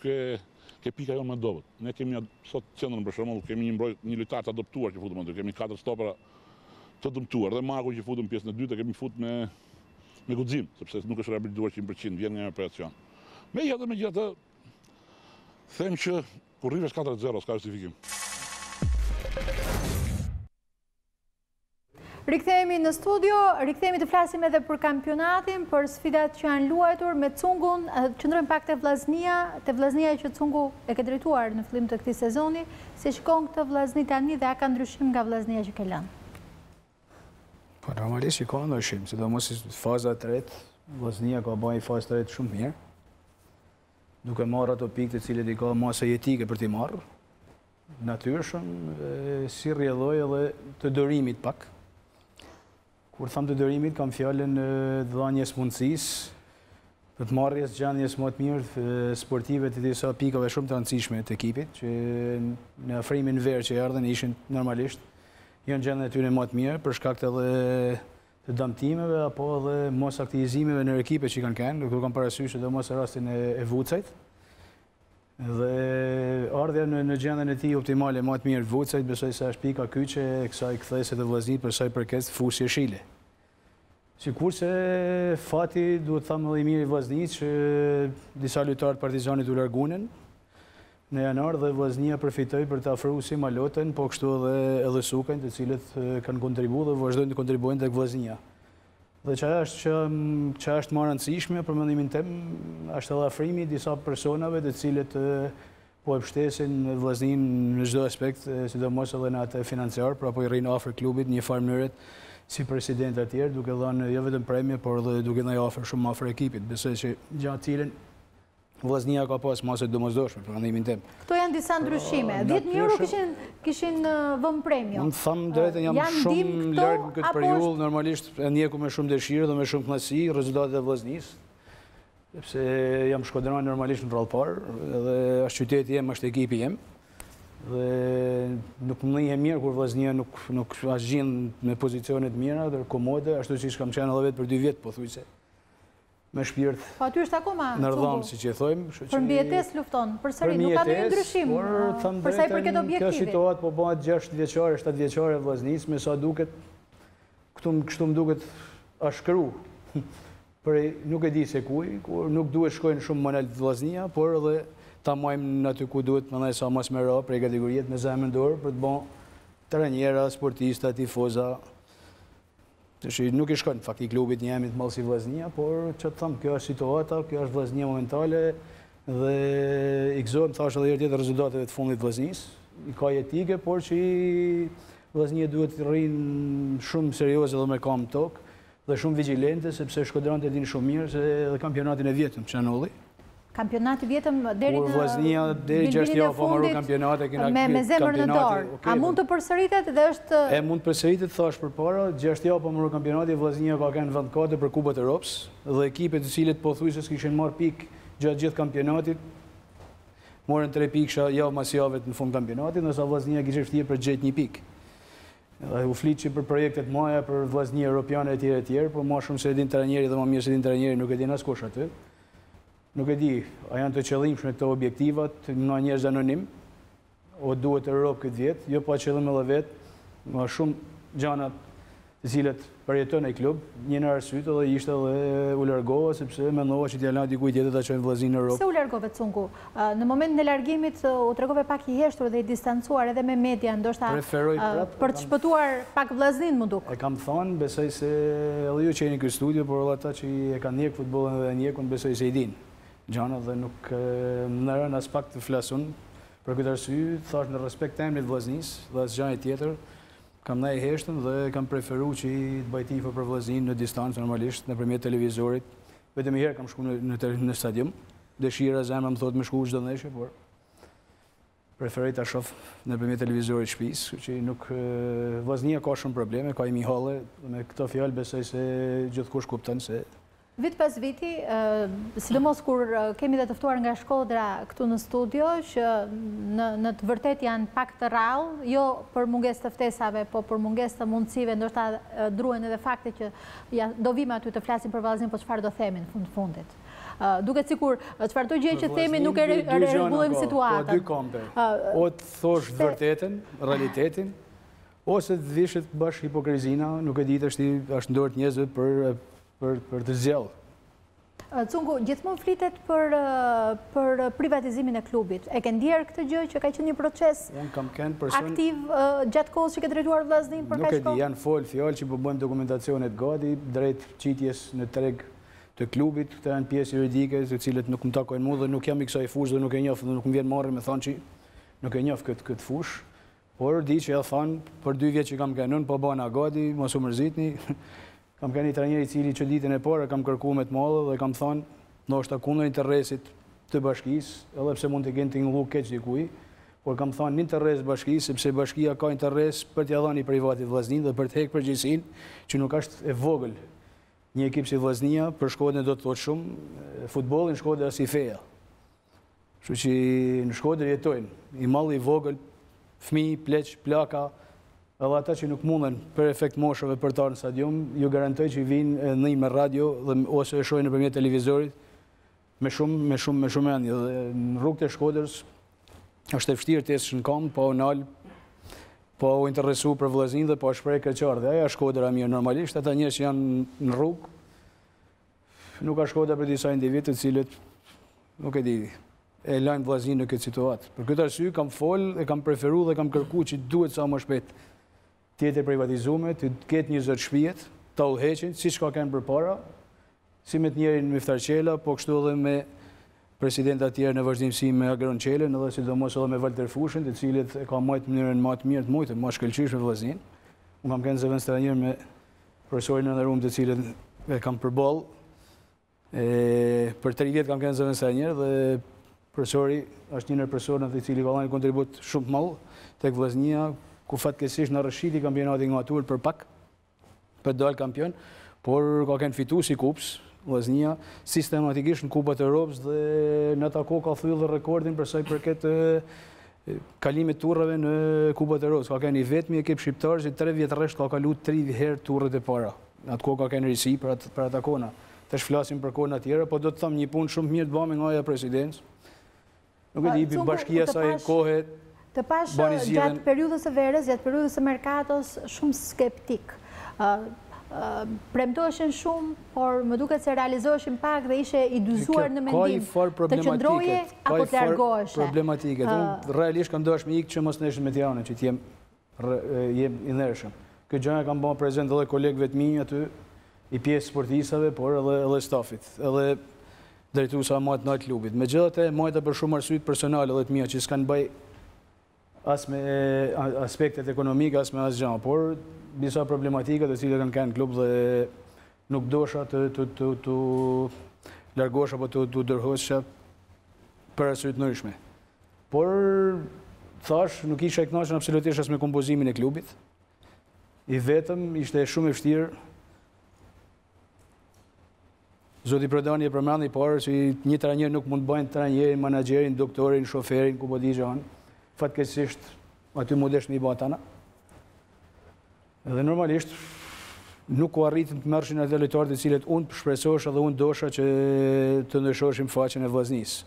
ke pika jonë më dobët. Ne kemi sot qendrën për shembull, kemi një lojtar të adoptuar që futëm aty, kemi 4 stopera të dëmtuar dhe Magu që futëm pjesën e dytë kemi fut me guxim, sepse nuk është rehabilituar 100%, vjen nga operacion. Megjithatë, them që kur rrihesh 4-0 s'ka justifikim. Rikthehemi në studio, rikthehemi të flasim edhe për kampionatin, për sfidat që janë luajtur me Cungun, qëndrojmë pak te Vllaznia që Cungu e ka drejtuar në fillim të këtij sezoni, si shikon këtë Vllazni tani dhe a ka ndryshim nga Vllaznia që ka lënë? Po normalisht që ka ndryshim, sidomos faza e tretë, Vllaznia ka bërë fazë të tretë shumë mirë, duke marrë ato pikë të cilët i ka masa jetike për t'i marrë, natyrshëm, si rrjedhoi edhe të dërimit pak. Kur tham të dërimit, kam fjallën dhënjes mundësisë, për të marrjes gjendjes më të mirë sportive të disa pikave shumë të rëndësishme të ekipit, që në afrimin verë që erdhen ishin normalisht, janë gjendje e tyre më të mirë, për shkak edhe të dëmtimeve, apo edhe mos aktivizimeve në ekipe që kanë kënë, duke kam parasysh edhe mos rastin e Vucajt. Dhe ardhja në gjendjen e tij optimale më të mirë Vucajt, besoj se është pika kyçe e kësaj kthese të Vllaznit për sa i përket fushës Shile. Sikurse fati duhet thamë edhe i mirë i Vllaznisë që disa lojtarë Partizanit u largunin në janar dhe Vllaznia përfitoi për të afruar si Malotën, po kështu edhe Sukajn, të cilët kanë kontribuar dhe vazhdojnë të kontribuojnë tek Vllaznia. Dhe që është më rëndësishme, për mendimin tim, është edhe afrimi disa personave të cilët po e mbështesin Vllaznin në çdo aspekt, sidomos edhe në atë financiar, pra po i rrinë afër klubit një farë mënyre si president e tjerë, duke dhënë jo vetëm premje, por edhe duke ndaj afër shumë afër ekipit. Besoj që gjatë cilën Vllaznia ka pas masë domosdoshme, për mendimin tim. Këto janë disa ndryshime. 10.000 euro kishin vënë premio. Unë thamë drejtën, jam shumë larg në këtë periudhë, normalisht e ndjeku me shumë dëshirë dhe me shumë kënaqësi rezultatet e Vllaznisë, sepse jam shkodran normalisht në rrallpar, edhe është qyteti jem, është ekipi jem. Dhe nuk më ndihem mirë kur Vllaznia nuk është gjendë me pozicione të mira dhe komode, ashtu siç kam qenë edhe vetë për 2 vjet pothuajse. Me shpirt. Po aty është akoma. Në rrdham, siç e thojmë, për mbijetesë lufton. Përsëri nuk ka ndonjë ndryshim. Për sa i përket objektivit. Kjo situatë po bëhet 6 vjeçare, 7 vjeçare Vllaznisë, me sa duket kështu më duket a shkru. Por nuk e di se kuj, kur nuk duhet shkojnë shumë monel Vllaznia, por edhe ta majmë në aty ku duhet, më sa mas me ra, prej kategorijet me zemrën dorë për të bën trajnera, sportista, tifoza. Nuk i shkon fakti klubit një emit malë si Vllaznia, por që të thamë, kjo është situata, kjo është Vllaznia momentale dhe i gëzohem, thash edhe herë tjetër rezultateve të fundit Vllaznisë, i ka jetike, por që Vllaznia duhet të rrinë shumë serioze dhe me kam tokë dhe shumë vigilente, sepse shkodranët e dinë shumë mirë se edhe kampionatin e vjetëm që anulli. Kampionati vjetëm deri në Vllaznia deri 6 javë po marrë kampionate me zemrën në dorë. A mund të përsëritet dhe është e mund të përsëritet thash përpara, 6 javë po marrë kampionati, Vllaznia ka kanë vend 4 për Kupën e Europës dhe ekipet të cilët pothuajse kishin marrë pikë gjatë gjithë kampionatit morën 3 pikë javë pas jave në fund kampionatit, ndërsa Vllaznia kishte vështirë për të gjetë 1 pikë. U flit që për projektet maja për Vllaznia europiane etj, por më shumë se e din trajneri dhe më mirë se din trajneri nuk e din askush aty. Nuk e di, a janë të qëllimshme këto objektivat nga njerëz anonim, o duhet Europë këtë vjetë, jo pa qëllim edhe vetë, ma shumë gjana të cilët përjeton e klub, një në arsyet dhe ishte dhe u largova, sepse mendova që t'ja lënë dikuj tjetër ta çojnë vëllezërin në Europë. Se u largove, Cungu? Në momentin e largimit u tregove pak i heshtur dhe i distancuar edhe me media, ndoshta për të shpëtuar pak vëllezërin, më duk. E kam thënë, besoj se edhe ju që jeni ky studio, por edhe ata që e kanë ndjek futbollin dhe ndjekun, besoj se i dinë gjana dhe nuk më rënë as pak të flasun. Për këtë arsye, thash në respekt të emrit vëllezërisë dhe asgjë tjetër, kam ndaj heshtën dhe kam preferu që i të bëj tifo për vëllezërinë në distancë normalisht, nëpërmjet televizorit. Vetëm një herë kam shku në stadium, dëshira zemra më thotë më shku çdo ndeshje, por preferoj ta shoh nëpërmjet televizorit shtëpisë, që nuk vllaznia ka shumë probleme, ka imi halle, me këto fjalë besoj se gjithkush kupton se Vit pas viti, sidomos kur kemi dhe tëftuar nga Shkodra këtu në studio, që në të vërtet janë pak të rrallë, jo për munges të ftesave, po për munges të mundësive, ndoshta druen edhe fakte që do vime aty të flasim për vallëzim, po çfarë do themin në fundit. Duket sikur çfarë do gjë që themi nuk e rregullojmë situatën. Po dy kompe. O të thosh të vërtetën, realitetin, ose të vishet bash hipokrizina, nuk e ditë është ndorët njerëzve për të zgjellë. Cungu, gjithmonë flitet për privatizimin e klubit. E ke ndjerë këtë gjë që ka qenë një proces aktiv gjatë kohës që ke drejtuar vllaznin për kaq kohë? Nuk e di, janë fjalë që po bëjmë dokumentacionet gati drejt qitjes në treg të klubit. Këto janë pjesë juridike, të cilët nuk më takojnë mua dhe nuk jam i kësaj fushë dhe nuk e njoh dhe nuk më vjen marrë me thonë që nuk e njoh këtë fushë. Por di që ja thonë për 2 vjet që kam kënë, po bëna gati, mos u mërzitni. Kam ka një trajner i cili që ditën e parë kam kërkuar me të madhe dhe kam thënë, ndoshta kundër interesit të bashkisë, edhe pse mund të kenë tingullu keq dikujt, por kam thënë në interes të bashkisë, sepse bashkia ka interes për t'ia dhënë privatit vllaznin dhe për të hequr përgjegjësinë, që nuk është e vogël. Një ekip si Vllaznia për Shkodrën do të thotë shumë, futbolli në Shkodër është si feja. Kështu që në Shkodër jetojnë, i malli i vogël, fëmijë, pleq, plaka, edhe ata që nuk munden për efekt moshëve për ta në stadium, ju garantoj që vinë në me radio ose e shohin nëpërmjet televizorit me shumë mendje. Dhe në rrugët e Shkodrës është e vështirë të ecësh në kam, pa u nal, pa u interesu për vllaznin dhe pa shpreh keqardhje. Dhe ajo është Shkodra mirë normalisht, ata njerëz që janë në rrugë nuk ka Shkodra për disa individë të cilët nuk e di e lajnë vllaznin në këtë situatë. Për këtë arsye kam fol e kam preferuar dhe kam kërkuar që duhet sa më shpejt tjetër privatizume, të ketë 20 shtëpijet, ta udhëheqin, siç ka kanë përpara, si me të njerin Miftar Qela, po kështu edhe me presidentë tjerë në vazhdimsi me Agron Qelen, edhe sidomos edhe me Walter Fushën, të cilët e ka marrë mënyrën më të mirë të mujtë, më shkëlqyeshme vllaznin. Unë kam kënë zëvendëstar një me profesorin në Rum, të cilët e kam përballë. Për 3 vjet kam kënë zëvendëstar një dhe profesori është një në profesorët i cili ka dhënë kontribut shumë të madh tek vllaznia, ku fatkeqësisht në rrshiti kampionatin nga atur për pak, për dal kampion, por ka kënë fitu si kups, Vllaznia, sistematikisht në kupat e Europës dhe në ta kohë ka thyllë rekordin për sa i përket kalimit turrave në kupat e Europës. Ka kënë i vetmi ekip shqiptar që 3 vjet rresht ka kaluar 3 herë turret e para. Në atë kohë ka kënë risi për ata kona. Tash flasim për kohën tjera, po do të them një punë shumë mirë të bëmë nga ajo presidencë. Nuk e di bashkia sa e kohë të pash gjatë periudhës së verës, gjatë periudhës së merkatos, shumë skeptik. Premtoheshin shumë, por më duket se realizoheshin pak dhe ishe i dyzuar në mendim të qëndroje apo të largoheshe. Problematike. Realisht kam dashur me ikë që mos neshin me Tiranën, që t'jem i ndershëm. Këtë gjëja kam bërë prezent edhe kolegëve të mi aty, i pjesë sportistave, por edhe stafit, edhe drejtuesa më të natë klubit. Megjithatë, majta për shumë arsye personale edhe të mia që s'kan bëj as me aspektet ekonomike, as me asgjë, por disa problematika të cilat kanë klub dhe nuk dosha të largosh apo të dërhosha për arsye të ndryshme. Por thash, nuk isha i kënaqur absolutisht as me kompozimin e klubit. I vetëm ishte shumë e vështirë. Zoti Prodani e përmendi parë që një trajner nuk mund të bëjnë trajnerin, menaxherin, doktorin, shoferin, ku po di gjë. Fatkeqësisht aty modesh me i batana. Dhe normalisht nuk u arritën të mërëshin atë lojtarët të cilët unë shpresosha dhe unë dosha që të ndryshoshim faqen e Vllaznisë.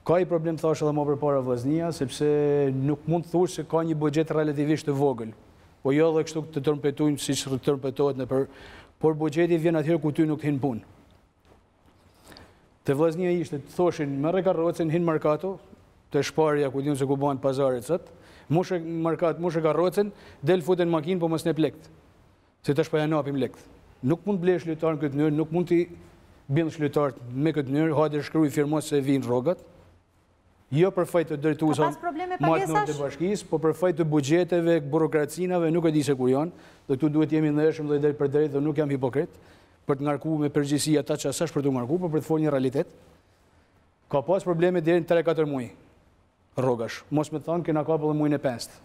Ka i problem thash edhe më përpara Vllaznia, sepse nuk mund të thush se ka një buxhet relativisht të vogël po jo dhe kështu të tërmpetojnë si që tërmpetohet në për, por bugjeti vjen atëherë ku ty nuk hinë punë. Të vllaznia ishte të thoshin merre karrocën, hin markato, të shparja ku diun se ku bëhen pazaret sot, mushë markat, mushë karrocën, del futen makinë po mos ne plekt. Se tash po ja napim lekt. Nuk mund blesh lojtar në këtë mënyrë, nuk mund t'i bindësh lojtar me këtë mënyrë, hajde shkruaj firmos se vinë rrogat. Jo për fajt të drejtuesve të bashkisë, po për fajt të buxheteve, burokracinave, nuk e di se kur janë, dhe këtu duhet jemi ndërshëm dhe drejt për drejt dhe nuk jam hipokrit, për të ngarku me përgjithësi ata që asash për të ngarku, por për të folë një realitet. Ka pas probleme deri në 3-4 muaj rrogash. Mos më thonë kena kapur edhe muajin e 5.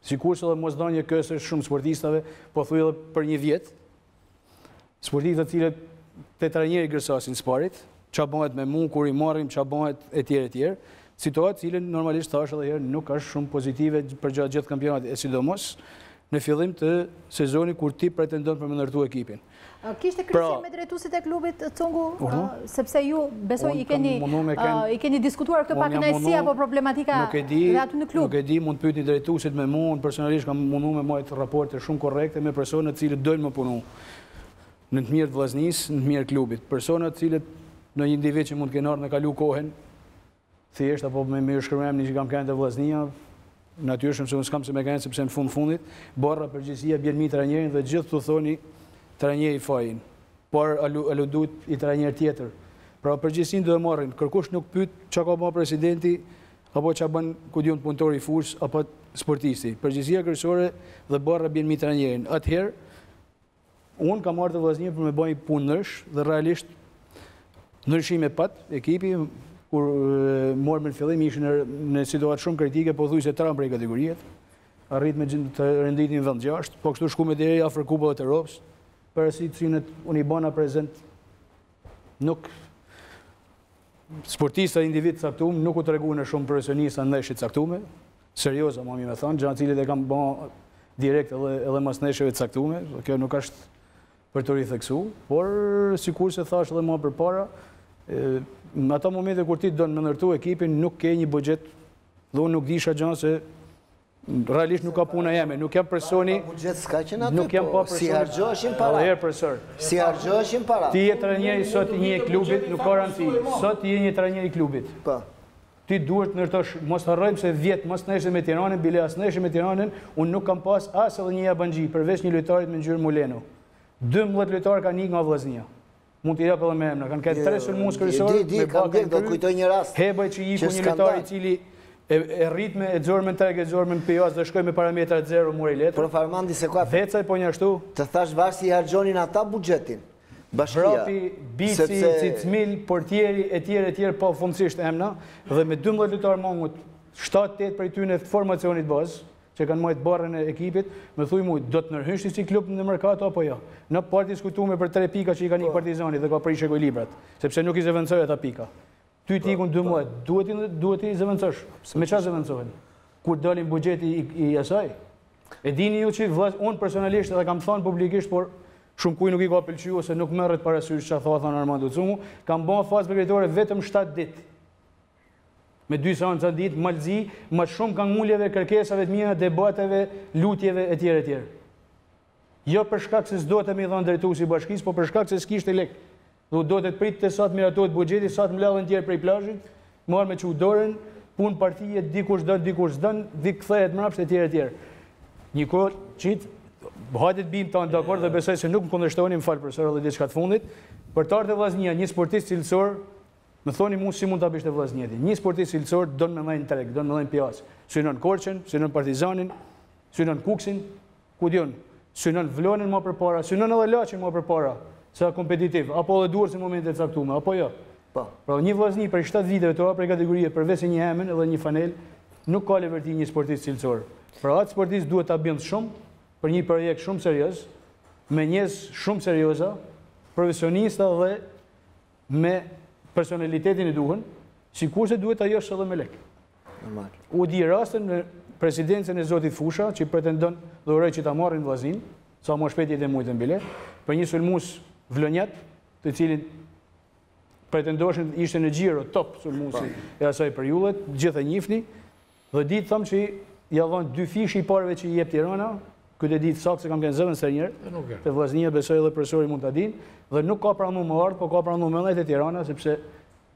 Sikurse edhe mosdhënie kësaj shumë sportistave, po thuaj edhe për një vit. Sportistët të cilët te trajneri gërsasin sparit, ç'a bëhet me mua kur i marrim, ç'a bëhet etj. Situatë cilën normalisht thash edhe herë nuk është shumë pozitive për gjatë gjithë kampionatit, e sidomos në fillim të sezonit kur ti pretendon për me ndërtu ekipin. Kishte kryqëzim me drejtuesit e klubit Cungu, sepse ju besoj i keni diskutuar këtë pak kënaqësi apo problematika dhe aty në klub. Nuk e di, mund të pyetni drejtuesit me mua, personalisht kam munduar me marrë raporte shumë korrekte me persona të cilët dojnë më punu në të mirë të vllaznisë, në të mirë klubit. Persona të cilët në një individ që mund të kenë ardhur me kalu kohën, thjesht apo me mirë shkruajmë që kam kanë të vllaznia, natyrshëm se unë s'kam se me kanë sepse në fundit, borra përgjithësia bjen mi trajnerin dhe gjithë thu thoni trajneri fajin, por aludut i trajner tjetër. Pra përgjithësin do e marrin, kërkush nuk pyet çka ka bën presidenti apo çka bën ku diun punëtori i fushë apo sportisti. Përgjithësia kryesore dhe borra bjen mi trajnerin. Atëherë unë kam marrë të vllaznia për me bëj punësh dhe realisht ndryshime pat ekipi kur morëm në fillim ishin në situatë shumë kritike, pothuajse tram prej kategorive. Arrit me të renditin vend 6, po kështu shku me deri afër kupave të Europës, përsi të cilët unë i bona prezent nuk sportista individ caktuar, nuk u treguan shumë profesionista ndeshje caktuar, serioza më mirë me thënë, gjëra të cilat e kam bën direkt edhe mas ndeshjeve të caktuar, kjo nuk është për të ritheksuar, por sikurse thash edhe më përpara, në ato momente kur ti do të ndërtu ekipin, nuk ke një buxhet, dhe unë nuk disha gjë se realisht nuk ka puna jeme, nuk jam personi, nuk jam pa personi, si hargjoheshin para. Edhe herë përsër. Si hargjoheshin para. Ti je trajneri sot i një klubit, nuk ka rëndësi. Sot je një trajneri i klubit. Po. Ti duhet ndërtosh, mos harrojmë se 10 mos nesër me Tiranën, bile as nesër me Tiranën, unë nuk kam pas as edhe një abanxhi, përveç një lojtarit me ngjyrë Muleno. 12 lojtarë kanë ikë nga vllaznia. Mund t'i jap edhe me emra, kanë këtë 3 sulmues kryesorë me bakën. Do kujtoj një rast. Hebaj që iku një lojtar i cili e rritme e xormën treg e xormën pjas dhe shkoi me parametra 0 muri letër. Por Farmandi se ka. Vecaj po një ashtu. Të thash varsi i harxhonin ata buxhetin. Bashkia. Vrapi, Bici, Cicmil, portieri etj po fundsisht emna dhe me 12 lojtar mongut, 7-8 prej tyre të formacionit bazë, që kanë marrë barrën e ekipit, më thuj mu, do të nërhysh si klub në merkato apo jo? Në part diskutuame për 3 pika që i kanë ikë Partizani dhe ka prishë ekuilibrat, sepse nuk i zëvendësoj ata pika. Ty t'ikun 2 muaj, duhet i zëvendësosh. Me çfarë zëvendësohen? Kur dalin buxheti i asaj? E dini ju që unë personalisht edhe kam thënë publikisht, por shumë kuj nuk i ka pëlqyer ose nuk merret parasysh çfarë thonë Armando Cumu, kam bën fazë përgatitorë vetëm 7 ditë. Me 2 seanca ditë, malëzi, më shumë kanë ngulljeve, kërkesave të mia, debateve, lutjeve etj. Jo për shkak se s'do të më dhënë drejtuesi i bashkisë, po për shkak se s'kishte lek. Do të pritë të sa të miratohet buxheti, sa të mbledhen tjerë prej plazhit, marr me çu dorën, punë partie, dikush don, dikush s'don, kthehet mbrapsht etj. Një kohë çit, hajde të bim tonë dakord dhe besoj se nuk më kundërshtoni, më fal profesor edhe diçka të fundit, për të ardhur vllaznia, një sportist cilësor, më thoni mu si mund ta bësh të vllaznieti. Një sportist cilësor don me dhënë treg, don me dhënë pjas. Synon Korçën, synon Partizanin, synon Kuksin, ku diun, synon Vlonën më përpara, synon edhe Laçin më përpara, sa kompetitiv, apo edhe Durrësin në momente të caktuara, apo jo. Po. Pra një vllazni për 7 viteve të prej kategorie përveç se një emën edhe një fanel, nuk ka leverti një sportist cilësor. Pra atë sportist duhet ta bëjmë shumë për një projekt shumë serioz, me njerëz shumë serioza, profesionista dhe me personalitetin e duhen, sikurse duhet ta josh edhe me lek. Normal. U di rastin në presidencën e zotit Fusha, që pretendon dhe uroj që ta marrin vllaznin, sa më shpejt jetë mujtë në bilet, për një sulmues vlonjat, të cilin pretendoshin ishte në gjiro top sulmuesi e asaj periudhe, gjithë e njihni, dhe ditë thëmë që javon 2 fishi i parëve që i jep Tirana, këtë e ditë saktë se kam kënë zëvën së njërë, të vllaznia besoj dhe profesori mund të din, dhe nuk ka pranu më ardhë, po ka pranu më ndajt e Tirana, sepse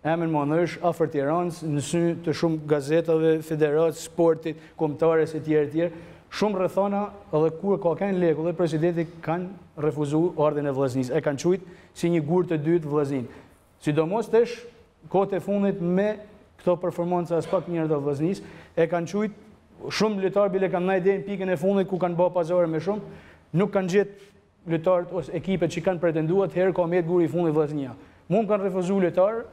emën më nërsh afer Tiranës, në sy të shumë gazetave, federatës, sportit, kombëtares e tjerë, shumë rrethana edhe kur ka kënë leku dhe presidenti kanë refuzu ardhen e vllaznisë, e kanë qujtë si një gur të dytë vllaznin. Sidomos tesh, kohët e fundit me këto performanca as pak njërë të vllaznisë, e kanë qujtë shumë lojtarë bile kanë ndajtë në pikën e fundit ku kanë bërë pazare me shumë, nuk kanë gjetë lojtarët ose ekipet që kanë pretenduar, herë ka mjetë guri i fundit vllaznia. Mund kanë refuzu lojtarë,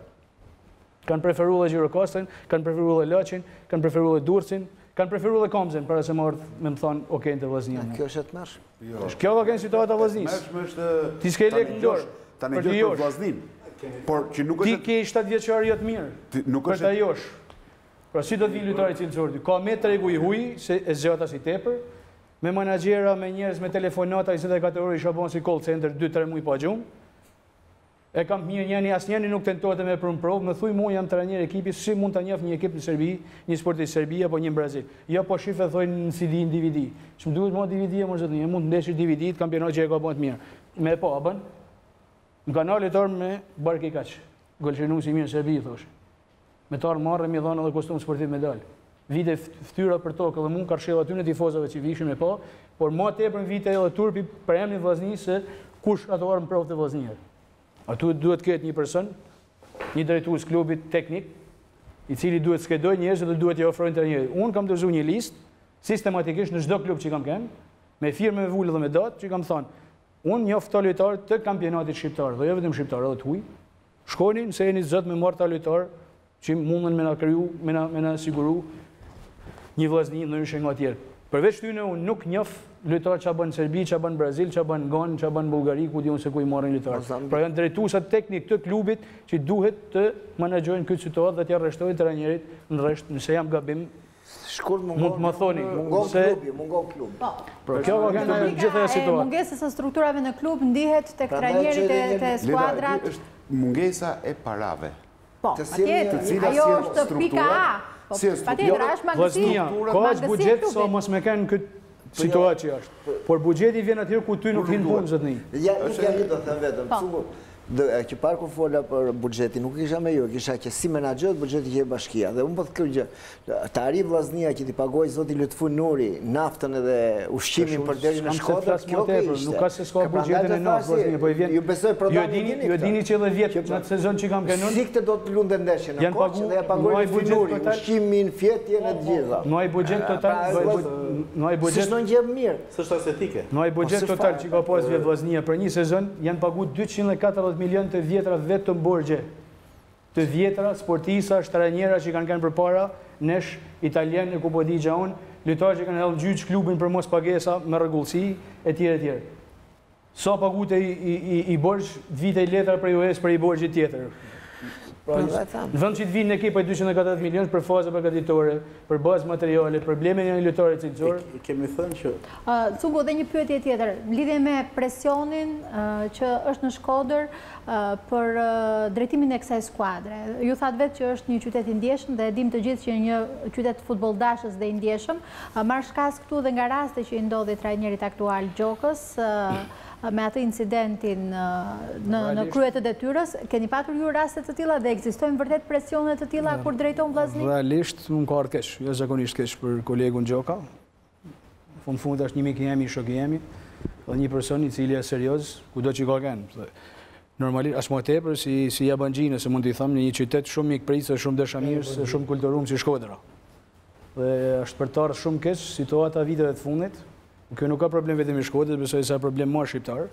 kanë preferu dhe Gjirokastën, kanë preferu dhe Laçin, kanë preferu dhe Durrësin, kanë preferu dhe Kamzën, para se marrë me më thonë okej të vllaznia. Kjo është e të mërshë? Kjo ka kënë situata vllaznisë. Ti s'ke lekë në dorë, për të josh. Ti ke 7 vjeçar jo të mirë, për të josh. Pra si do të vinë lojtari cilësorti? Ka me tregu i huj, se e zgjata si tepër, me menaxhera, me njerëz, me telefonata, 24 orë isha bon si call center, 2-3 muaj pa gjumë. E kam mirë njëni, as njëni nuk tentohet me për më provë, më thuj mu jam trajner ekipi, si mund të njef një ekip në Serbi, një sport i Serbi, apo një në Brazil. Jo po shifë e thojnë në CD, në DVD. Që më duhet më DVD e më zëtë një, mund të ndeshi DVD, të kampionat që e ka bënë të mirë. Me po, abën, në kanal e torë me barki kaqë, golqenu si mirë në Serbi, thoshë. Me tarë marrë mi dhanë edhe kostum sportiv medal. Vite ftyra për tokë dhe mund karsheva aty në tifozave që vishin me po, por ma tepër në vite edhe turpi për emni vllaznisë se kush ato arë më provë të vllaznier. Atu duhet këtë një person, një drejtues klubit teknik, i cili duhet skedoj njerëz dhe duhet i ofrojnë të njerëz. Unë kam dërzu një listë, sistematikisht në çdo klub që kam kenë, me firme me vullë dhe me datë, që kam thonë, unë njoft të lojtarë të kampionatit shqiptar, dhe jo vetëm shqiptar, edhe të huj, shkoni nëse jeni zot me marrë të lojtarë që mundën me na kriju, me na siguru një vllazni ndryshe nga tjerë. Përveç tyne unë nuk njoh lojtarë që bën Serbi, që bën Brazil, që bën Ganë, që bën Bullgari, ku diun se ku i marrin lojtarë. Pra janë drejtuesat teknik të klubit që duhet të menaxhojnë këtë situatë dhe t'ia rreshtojnë trajnerit në rresht, nëse jam gabim. Mund të më thoni, mungon klub. Por kjo ka qenë gjithë situatë. Mungesës së strukturave në klub ndihet tek trajnerit e skuadrat. Mungesa e parave. Po, ajo është pika A. Vllaznia, ka aq buxhet sa mos me kanë këtë situatë që është. Por buxheti vjen aty ku ty nuk hin punë zotni. Ja, nuk jam do të them vetëm. Që parë kur fola për buxhetin, nuk isha me ju, kisha që si menaxhohet buxheti që e bashkia. Dhe unë po të kjo gjë, të arri vllaznia që t'i pagoj zoti Lutfun Nuri naftën edhe ushqimin për deri në Shkodër, kjo ka ishte. Nuk ka se s'ka buxhetin e naftë vllaznia, po i vjen. Ju besoj prodhomin e ju dini që edhe vjet në atë sezon që kam kanon. Sikte do të lundë ndeshjen në Koç dhe ja pagoj Lutfun Nuri ushqimin, fjetjen e të gjitha. Nuaj buxhet total, nuaj buxhet. S'është gjë mirë. S'është estetike. Nuaj buxhet total që ka pas vjet vllaznia për një sezon janë paguar 240 milion të vjetra vetëm borgje. Të vjetra, sportisa, trajnera që kanë për para, nesh, italienë, ku po di gja unë, lojtarë që kanë hellë gjyq klubin për mos pagesa me rregullsi, e tjere. Sa pagut i borgj, vite i letra për US për i borgjit tjetër. Në vend që të vinë në ekipë 240 milionë për faza përgatitore, për bazë materiale, probleme një lojtarë cilësor. Kemi thënë që... Cungo, dhe një pyetje tjetër, lidhje me presionin që është në Shkodër për drejtimin e kësaj skuadre. Ju thatë vetë që është një qytet i ndjeshëm dhe dim të gjithë që një qytet futboldashës dhe i ndjeshëm. Marrë shkas këtu dhe nga raste që i ndodhi trajnerit aktual Gjokës, me atë incidentin në kryet të detyrës, keni patur ju rastet të tilla dhe ekzistojnë vërtet presionet të tilla kur drejton vllazni? Realisht, unë ka keq, jo zakonisht keq për kolegun Gjoka. Fund është një mik i jemi, shok i jemi, dhe një person i cili është serioz, kudo që ka kenë. Normalisht, as më tepër si Jabangjine, se mund t'i thëmë, një qytet shumë mikpritës, shumë dëshamirës, shumë kulturum si Shkodra. Dhe është përtarë shumë keq, situata viteve të fundit. Kjo nuk ka problem vetëm i Shkodrës, besoj se ka problem marrë shqiptar.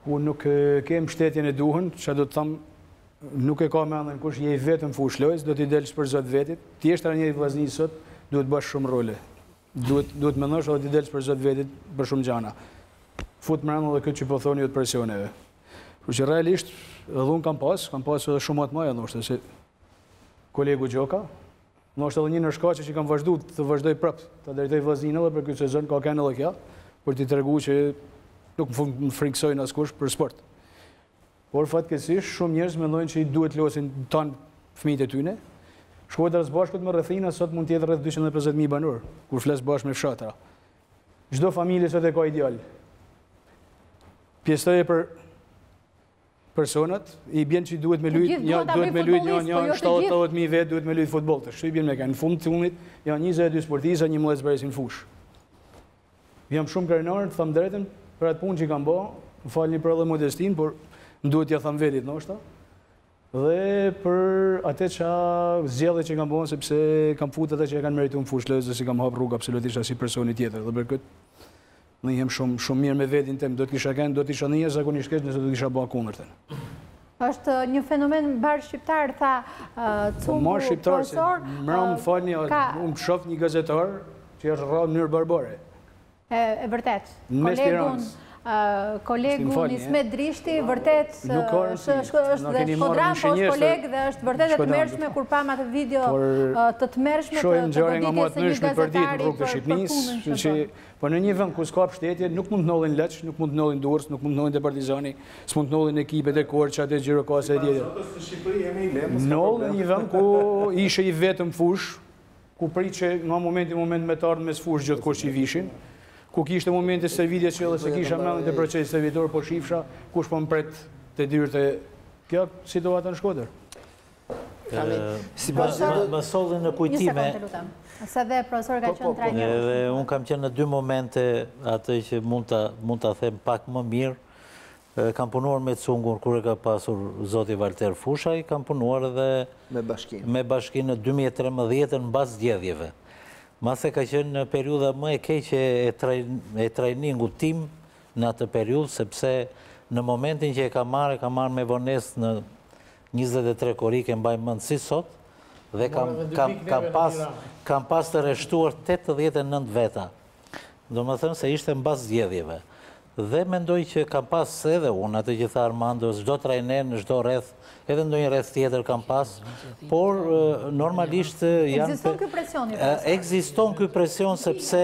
Ku nuk ke mbështetjen e duhur, çfarë do të them, nuk e ka mendën kush je vetëm fushlojës, do t'i delsh për zot vetit. Ti je trajneri i vllaznisë sot, duhet bësh shumë role. Duhet mendosh edhe t'i delsh për zot vetit për shumë gjëra. Fut mbrëmje edhe këtë që po thoni ju të presioneve. Kështu që realisht, edhe unë kam pas edhe shumë më të mëja ndoshta se kolegu Gjoka. Nështë edhe një në shkaqe që kam vazhdu të vazhdoj prapë, të drejtoj vllaznin edhe për këtë sezon, ka kënë edhe kja, për t'i tregu që nuk më frikësojnë askush për sport. Por fatkeqësisht, shumë njerëz mendojnë që i duhet losin tanë fëmijët e tyne, Shkodra bashkët me rrethina sot mund të jetë rreth 250.000 banor, kur flas bashkë me fshatra. Çdo familje sot e ka ideal. Pjesëtoje për personat, i bjen që duhet me lujt, duhet me lujt një 70.000 vetë, duhet me lujt futboll. Kështu i bjen me kanë. Në fund të fundit janë 22 sportistë, 11 bëresin fush. Jam shumë krenar, të them drejtën, për atë punë që kam bë, më falni për edhe modestin, por më duhet t'ja them vetit ndoshta. Dhe për atë zgjedhje që kam bën, sepse kam futur atë që e kanë merituar në fushë, lëzë si kam hap rrugë absolutisht as si personi tjetër. Dhe për këtë në jem shumë mirë me vetin tem, do të kisha kënë, do të isha një zakonisht keq nëse do të kisha bën kundërtën. Është një fenomen mbar shqiptar, tha Cumbu, profesor. Më falni, unë shoh një gazetar që është rrallë në mënyrë barbare. E vërtet. Kolegun Ismet Drishti, vërtet është dhe shkodran, po është kolegë dhe është vërtet e të mërshme kur pam atë video të të mërshme të goditjes se një gazetari për punën. Po në një vend ku s'ka mbështetje, nuk mund të nollin Leç, nuk mund të nollin Durrës, nuk mund të nollin te Partizani, s'mund të nollin ekipet e Korçat, e Gjirokasë e tjetër. Sot në Shqipëri jemi i lehtë. Nollin një vend ku ishte i vetëm fush, ku pritë nga momenti me të ardhmë mes fush gjithë që i vishin, ku kishte momente servitje që edhe se kisha mendin të proces servitor, po shifsha kush po mpret të dyrë të kjo situata në Shkodër. Më solli në kujtime. Se dhe profesor ka qenë trajner. Unë kam qenë në 2 momente atë që mund ta them pak më mirë. Kam punuar me Cungun kur e ka pasur zoti Valter Fushaj, kam punuar edhe me bashkinë në 2013 në bas zgjedhjeve. Mase ka qenë në periuda më e keqe e trajningu tim në atë periudhë, sepse në momentin që e ka marrë me vonesë në 23 korike mbaj mend si sot, dhe kam pas të rreshtuar 89 veta. Do më thënë se ishte mbas zgjedhjeve. Dhe mendoj që kam pas edhe unë, atë që tha Armando, çdo trajner në çdo rreth, edhe ndonjë rreth tjetër kam pas, por normalisht janë... Ekziston ky presion? Ekziston ky presion sepse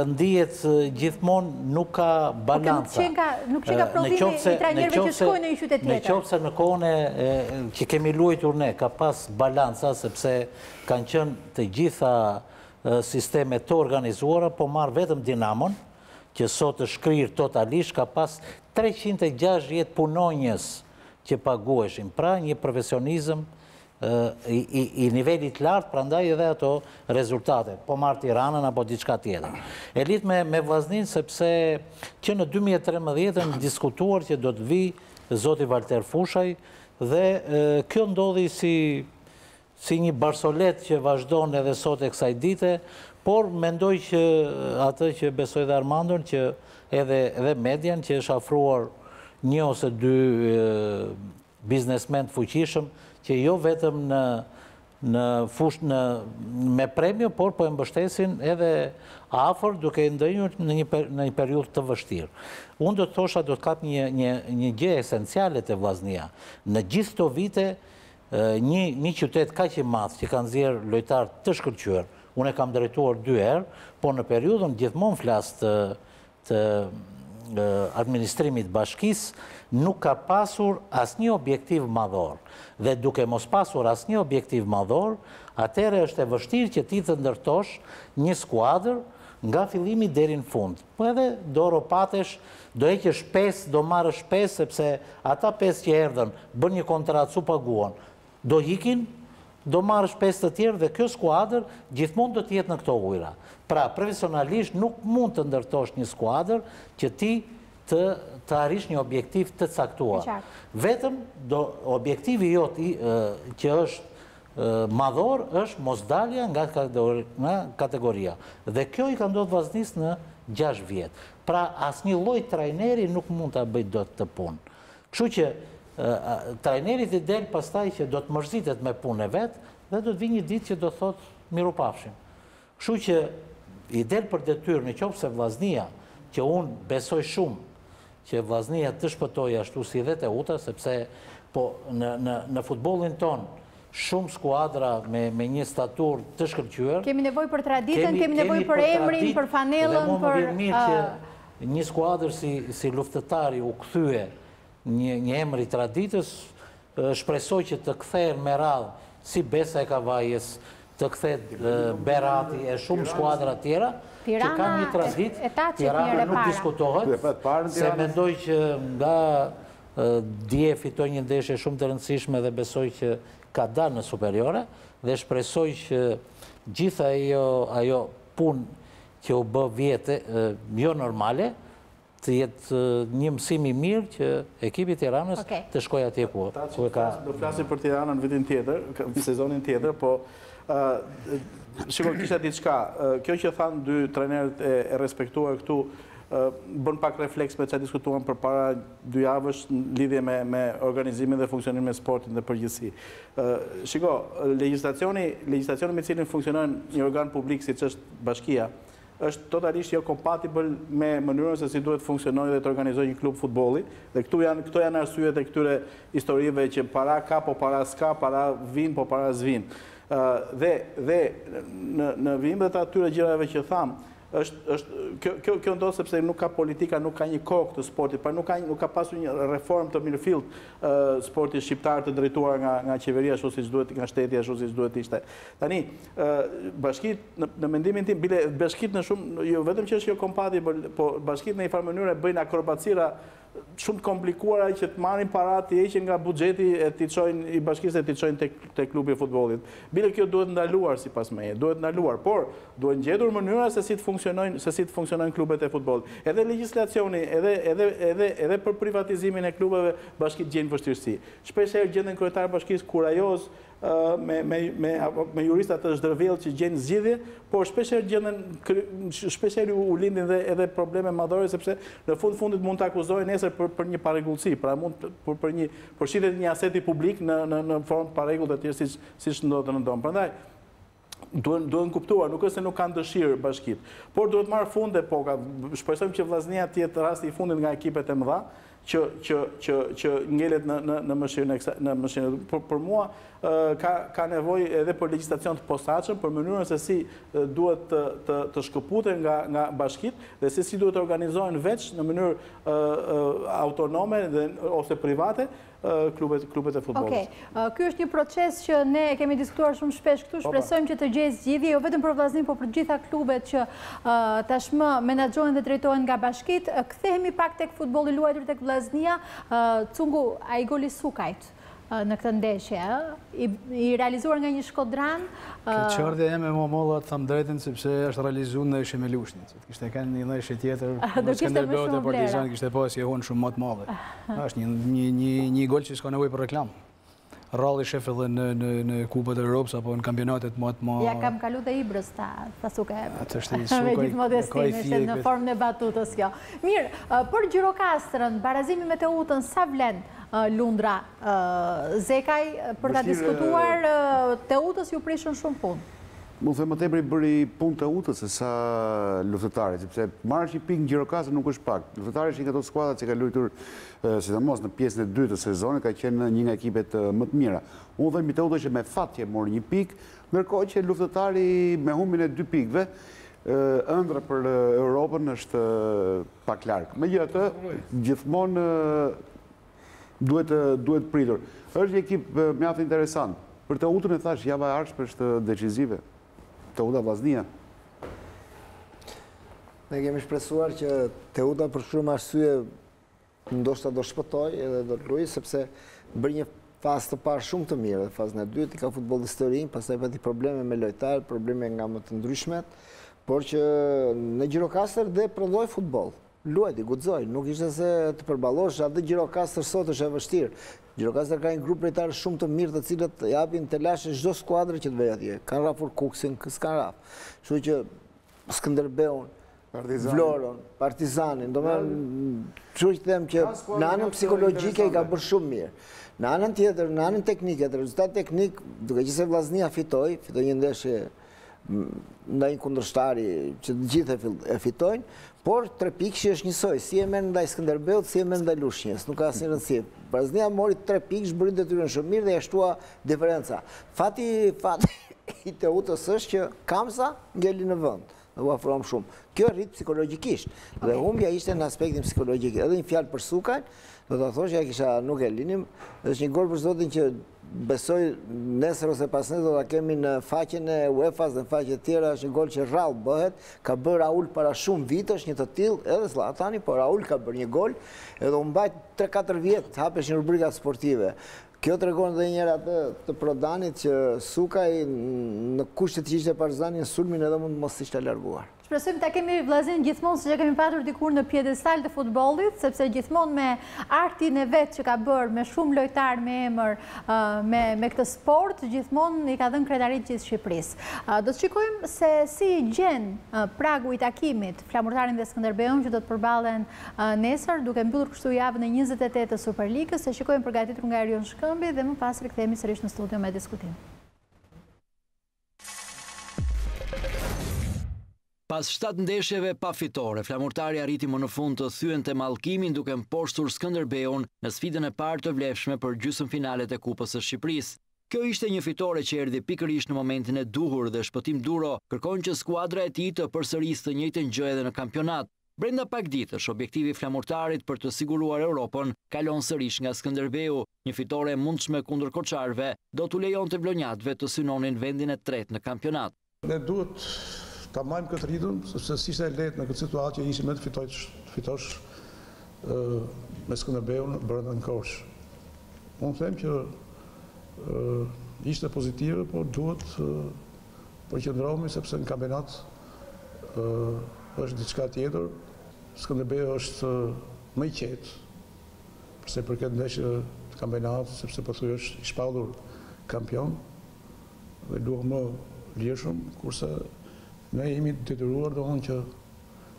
ndihet gjithmonë nuk ka balanca. Nuk që ka prodhimi i trajnerëve që shkojnë në një qytet tjetër. Në qoftë se në kohën që kemi luajtur ne, ka pas balanca, sepse kanë qenë të gjitha sistemet të organizuara, po marr vetëm Dinamon, që sot është shkrirë totalisht, ka pas 360 punonjës që pagueshin. Pra një profesionizëm i nivelit lartë, prandaj edhe ato rezultate, po marrë Tiranën apo diçka tjetër. E lidh me vllaznin sepse që në 2013 diskutuar që do të vi zoti Valter Fushaj dhe kjo ndodhi si një barsolet që vazhdon edhe sot e kësaj dite, por mendoj që atë që besoj dhe Armandon, që edhe median që është afruar 1 ose 2 biznesmen të fuqishëm, që jo vetëm në fush me premio, por po e mbështesin edhe afër duke ndënjur në një periudhë të vështirë. Unë do të thosha do të kap një gjë esenciale të vllaznia. Në gjithë këto vite, një qytet kaq i madh që kanë nxjerrë lojtar të shkëlqyer, unë e kam drejtuar 2 herë, por në periudhën gjithmonë flas të administrimit bashkisë, nuk ka pasur asnjë objektiv madhor. Dhe duke mos pasur asnjë objektiv madhor, atëherë është e vështirë që ti të ndërtosh një skuadër nga fillimi deri në fund. Po edhe do ropatesh, do heqësh 5, do marrësh 5, sepse ata 5 që erdhën, bën një kontratë, su paguan, do hikin, do marrësh 5 të tjerë dhe kjo skuadër gjithmonë do të jetë në këto ujëra. Pra, profesionalisht nuk mund të ndërtosh një skuadër që ti të arrish një objektiv të caktuar. Vetëm objektivi jot që është madhor është mosdalja nga kategoria. Dhe kjo i ka ndodhur vllaznis në 6 vjet. Pra, asnjë lloj trajneri nuk mund ta bëjë dot të punë. Kështu që trajnerit i del pastaj që do të mërzitet me punë e vetë dhe do të vi një ditë që do të thotë mirupafshim. Kështu që i del për detyrë në qoftë se vllaznia, që unë besoj shumë që vllaznia të shpëtojë ashtu si dhe Teuta, sepse po në futbollin ton shumë skuadra me një statur të shkëlqyer. Kemi nevojë për traditën, kemi nevojë për emrin, për fanellën, për... Dhe më vjen mirë që një skuadër si luftëtari u kthye një emër i traditës, shpresoj që të kthehen me radhë si Besa e Kavajës, të kthet Berati e shumë skuadra tjera, që kanë një traditë, Tirana nuk diskutohet, se mendoj që nga dje fitoj një ndeshje shumë të rëndësishme dhe besoj që ka dalë në superiore, dhe shpresoj që gjitha ajo punë që u bë vjetë jo normale, të jetë një mësim i mirë që ekipi Tiranës të shkojë atje ku ka... Do flasim për Tiranën në vitin tjetër, sezonin tjetër, po shikoj kisha diçka. Kjo që thanë dy trajnerët e respektuar këtu, bën pak refleks me që diskutuan për para 2 javësh në lidhje me organizimin dhe funksionimin e sportit në përgjithësi. Shiko, legislacioni me cilin funksionon një organ publik si që është bashkia, është totalisht jo kompatibël me mënyrën se si duhet funksionojë dhe të organizojë një klub futbolli. Dhe këto janë arsyet e këtyre historive që para ka, po para s'ka, para vin, po para s'vin. Dhe në vimët atyre gjërave që thamë, kjo ndodhë sepse nuk ka politika, nuk ka një kokë të sportit, pra nuk ka pasur një reform të mirëfillt sportit shqiptar të drejtuar nga qeveria, ashtu siç duhet, nga shteti, ashtu siç duhet ishte. Tani, bashkit, në mendimin tim, bile bashkit në shumë, jo vetëm që është jo kompatibël, po bashkit në një farë mënyrë bëjnë akrobacira shumë të komplikuara që të marrin para të heqin nga buxheti i bashkisë e t'i çojnë te klubi i futbollit. Bile kjo duhet ndaluar sipas meje, duhet ndaluar, por duhet gjetur mënyra se si të funksionojnë klubet e futbollit. Edhe legjislacioni, edhe për privatizimin e klubeve bashkit gjejnë vështirësi. Shpesh herë gjenden kryetar bashkisë kurajos me juristat të zhdërvjellë që gjenë zgjidhje, por shpesh herë u lindin edhe probleme madhore, sepse në fundit mund të akuzojnë nesër për një parregullsi, pra mund për shitjet një aseti publik në formë parregull të tjerë siç ndodhet në dom. Prandaj duhen kuptuar, nuk është se nuk kanë dëshirë bashkit, por duhet marrë fund epoka. Shpresojmë që vllaznia të jetë rasti i fundit nga ekipet e mëdha që ngelet në mëshirën. Për mua ka nevojë edhe për legjislacion të posaçëm, për mënyrën se si duhet të shkëputen nga bashkit dhe se si duhet të organizohen veç në mënyrë autonome ose private klubet e futbollit. Ky është një proces që ne kemi diskutuar shumë shpesh këtu, shpresojmë që të gjejë zgjidhje, jo vetëm për vllaznin, por për gjitha klubet që tashmë menaxhohen dhe drejtohen nga bashkit. Kthehemi pak tek futbolli luajtur tek vllaznia. Cungu, ai goli Sukajt në këtë ndeshje, i realizuar nga një shkodran. Këtë qardhja e me molla të thamë drejten, sepse është realizuar në ishe me Lushnjë. Kishte kanë një ndeshje tjetër, në Skënderbeu të Partizan, kishte pas i hunë shumë më të madhe. Është një gol që s'ka nevojë për reklam. Ralli shef edhe në Kupën e Europës apo në kampionatet më të Ja kam kalu dhe Ibrës ta Suke. Atë është i Suke. Me gjithë modestin, është në formën e batutës kjo. Mirë, për Gjirokastrën, barazimi me Teutën, sa vlen Lundra Zekaj për ta diskutuar, Teutës ju prishën shumë punë? Më them më tepër i bëri punë Teutës se sa luftëtarit, sepse marrësh një pikë në Gjirokastër nuk është pak. Luftëtarit që nga ato skuadrat që ka luajtur sidomos në pjesën e dytë të sezonit ka qenë një nga ekipet më të mira. Unë them Teuta që me fat që mori një pikë, ndërkohë që luftëtari me humbin e 2 pikëve ëndra për Europën është pak larg. Megjithatë, gjithmonë duhet pritur. Është një ekip mjaft interesant. Për Teutën e thash, java e ardhshme është decizive. Teuta vllaznia. Ne kemi shpresuar që Teuta për shumë arsye ndoshta do shpëtoj edhe do të luajë, sepse bërë një fazë të parë shumë të mirë. Fazën e dytë ka futbollistë të rinj, pastaj pati probleme me lojtar, probleme nga më të ndryshmet, por që në Gjirokastër dhe prodhoi futboll. Luajti, guxoi, nuk ishte se të përballosh, atë Gjirokastër sot është e vështirë. Gjirokastër ka një grup lojtarë shumë të mirë, të cilët japin të lashë çdo skuadër që të vejë atje. Kanë rafur Kuksin, s'kan raf. Kështu që Skënderbeun, Vlorën, Partizanin, kështu që them që në anën psikologjike i ka bërë shumë mirë. Në anën tjetër, në anën teknike, të rezultat teknik, duke që se vllaznia fitoi një ndeshje ndaj një kundërshtari që të gjithë e fitojnë, por 3 pikë që është njësoj, si e merr ndaj Skënderbeut, si e merr ndaj Lushnjës, nuk ka asnjë rëndësi. Vllaznia mori 3 pikë, zbrit detyrën shumë mirë dhe ja shtua diferenca. Fati i Teutës është që Kamsa ngeli në vend, dhe u afrohem shumë. Kjo rrit psikologjikisht, dhe humbja ishte në aspektin psikologjik. Edhe një fjalë për Sukajn, do të thosh ja kisha nuk e linim, është një gol për zotin që besoj nesër ose pas nesër do ta kemi në faqen e UEFA-s dhe në faqe tjera, është një gol që rrallë bëhet, ka bërë Raul para shumë vitësh një të tillë, edhe Zlatani, por Raul ka bërë një gol, edhe u mbajt 3-4 vjet, hapesh një rubrika sportive. Kjo tregon edhe një herë atë të Prodanit që Sukaj në kushtet që ishte Partizani në sulmin edhe mund mos ishte larguar. Shpresojmë ta kemi vllazin gjithmonë siç e kemi patur dikur në piedestal të futbollit, sepse gjithmonë me artin e vet që ka bërë me shumë lojtar me emër me këtë sport, gjithmonë i ka dhënë kredaritë gjithë Shqipërisë. Do të shikojmë se si gjen pragu i takimit Flamurtarin dhe Skënderbeun që do të përballen nesër, duke mbyllur kështu javën e 28 të Superligës. Se shikojmë përgatitur nga Erion Shkëmbi dhe më pas rikthehemi sërish në studio me diskutim. Pas 7 ndeshjeve pa fitore, Flamurtari arriti më në fund të thyen të mallkimin duke mposhtur Skënderbeun në sfidën e parë të vlefshme për gjysmëfinalet e Kupës së Shqipërisë. Kjo ishte një fitore që erdhi pikërisht në momentin e duhur dhe Shpëtim Duro kërkon që skuadra e tij të përsërisë të njëjtën gjë edhe në kampionat. Brenda pak ditësh, objektivi Flamurtarit për të siguruar Europën kalon sërish nga Skënderbeu. Një fitore e mundshme kundër koçarëve do t'u lejonte vlonjatëve të synonin vendin e tretë në kampionat. Ne duhet ta majmë këtë ritëm, sepse si ishte e lehtë në këtë situatë që ishim me të fitosh me Skënderbeun brenda në kosh. Unë them që ishte pozitive, por duhet përqendrohemi sepse në kampionat është diçka tjetër. Skënderbeu është më i qetë, përse përket ndeshjeve të kampionatit, sepse pothuaj është i shpallur kampion dhe duhet më lirshëm, kurse ne jemi detyruar domthonjë që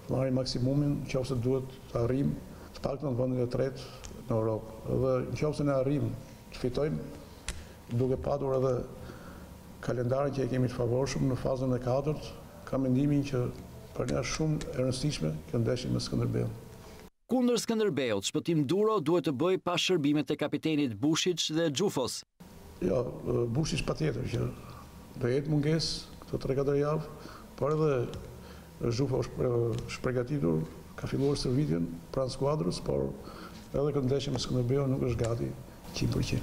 të marrim maksimumin nëse duhet të arrijmë të paktën në vendin e tretë në Europë. Edhe nëse ne arrijmë të fitojmë, duke patur edhe kalendarin që e kemi të favorshëm në fazën e katërt, kam mendimin që për ne është shumë e rëndësishme kjo ndeshje me Skënderbeun. Kundër Skënderbeut, Shpëtim Duro duhet të bëjë pas shërbimet e kapitenit Bushić dhe Xhufos. Jo, Bushić patjetër që do jetë mungesë këto 3-4 javë, por edhe Xhufa është shpërgatitur, ka filluar stërvitjen pranë skuadrës, por edhe këtë ndeshje me Skënderbeun nuk është gati 100%.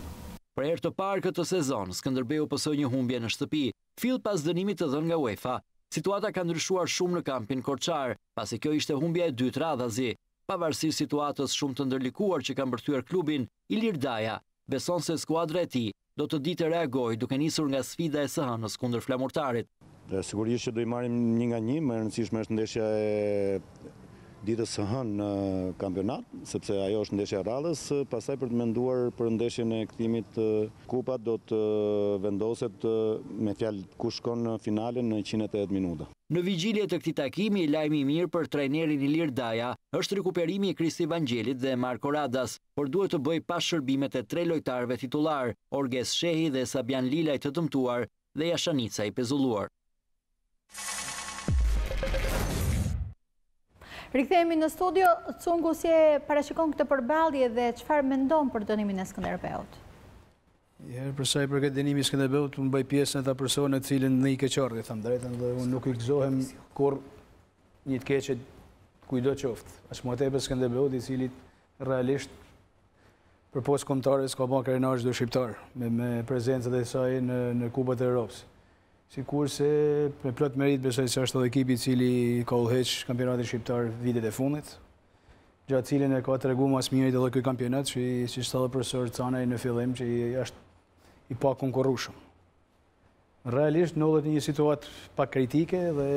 Për herë të parë këtë sezon, Skënderbeu pësoi një humbje në shtëpi, fill pas dënimit të dhënë nga UEFA. Situata ka ndryshuar shumë në kampin korçar, pasi kjo ishte humbja e dytë radhazi. Pavarësisht situatës shumë të ndërlikuar që ka mbërthyer klubin, Ilir Daja beson se skuadra e tij do të ditë të reagojë duke nisur nga sfida e së hënës kundër Flamurtarit. Sigurisht që do i marrim 1-1, më e rëndësishme është ndeshja e ditës së hënë në kampionat, sepse ajo është ndeshja e radhës, pastaj për të menduar për ndeshjen e kthimit kupa do të vendoset me fjalë kush shkon në finalen në 180 minuta. Në vigjilje të këtij takimi, lajmi i mirë për trajnerin Ilir Daja është rikuperimi i Kristi Vangelit dhe Marko Radas, por duhet të bëjë pas shërbimet e 3 lojtarëve titullar, Orges Shehi dhe Sabian Lilaj të dëmtuar dhe Jashanica i pezulluar. Rikthehemi në studio, Cungu, si e parashikon këtë përballje dhe çfarë mendon për dënimin e Skënderbeut? Për sa i përket dënimit Skënderbeut, unë bëj pjesë në ata persona të cilën në i keqardhje, tham drejtën, dhe unë nuk i gëzohem kur një të keqe kujdo qoftë. As më tepër Skënderbeut, i cili realisht për post kombëtare s'ka bën karenazh çdo shqiptar me prezencën e saj në Kupat e Europës. Sikurse me plot merit besoj se është edhe ekipi i cili ka udhëheq kampionatin shqiptar vitet e fundit, gjatë cilin e ka treguar mas miri edhe ky kampionat, që si thallë profesor Canaj në fillim, që është i pa konkurrueshëm. Realisht ndodhet një situatë pak kritike dhe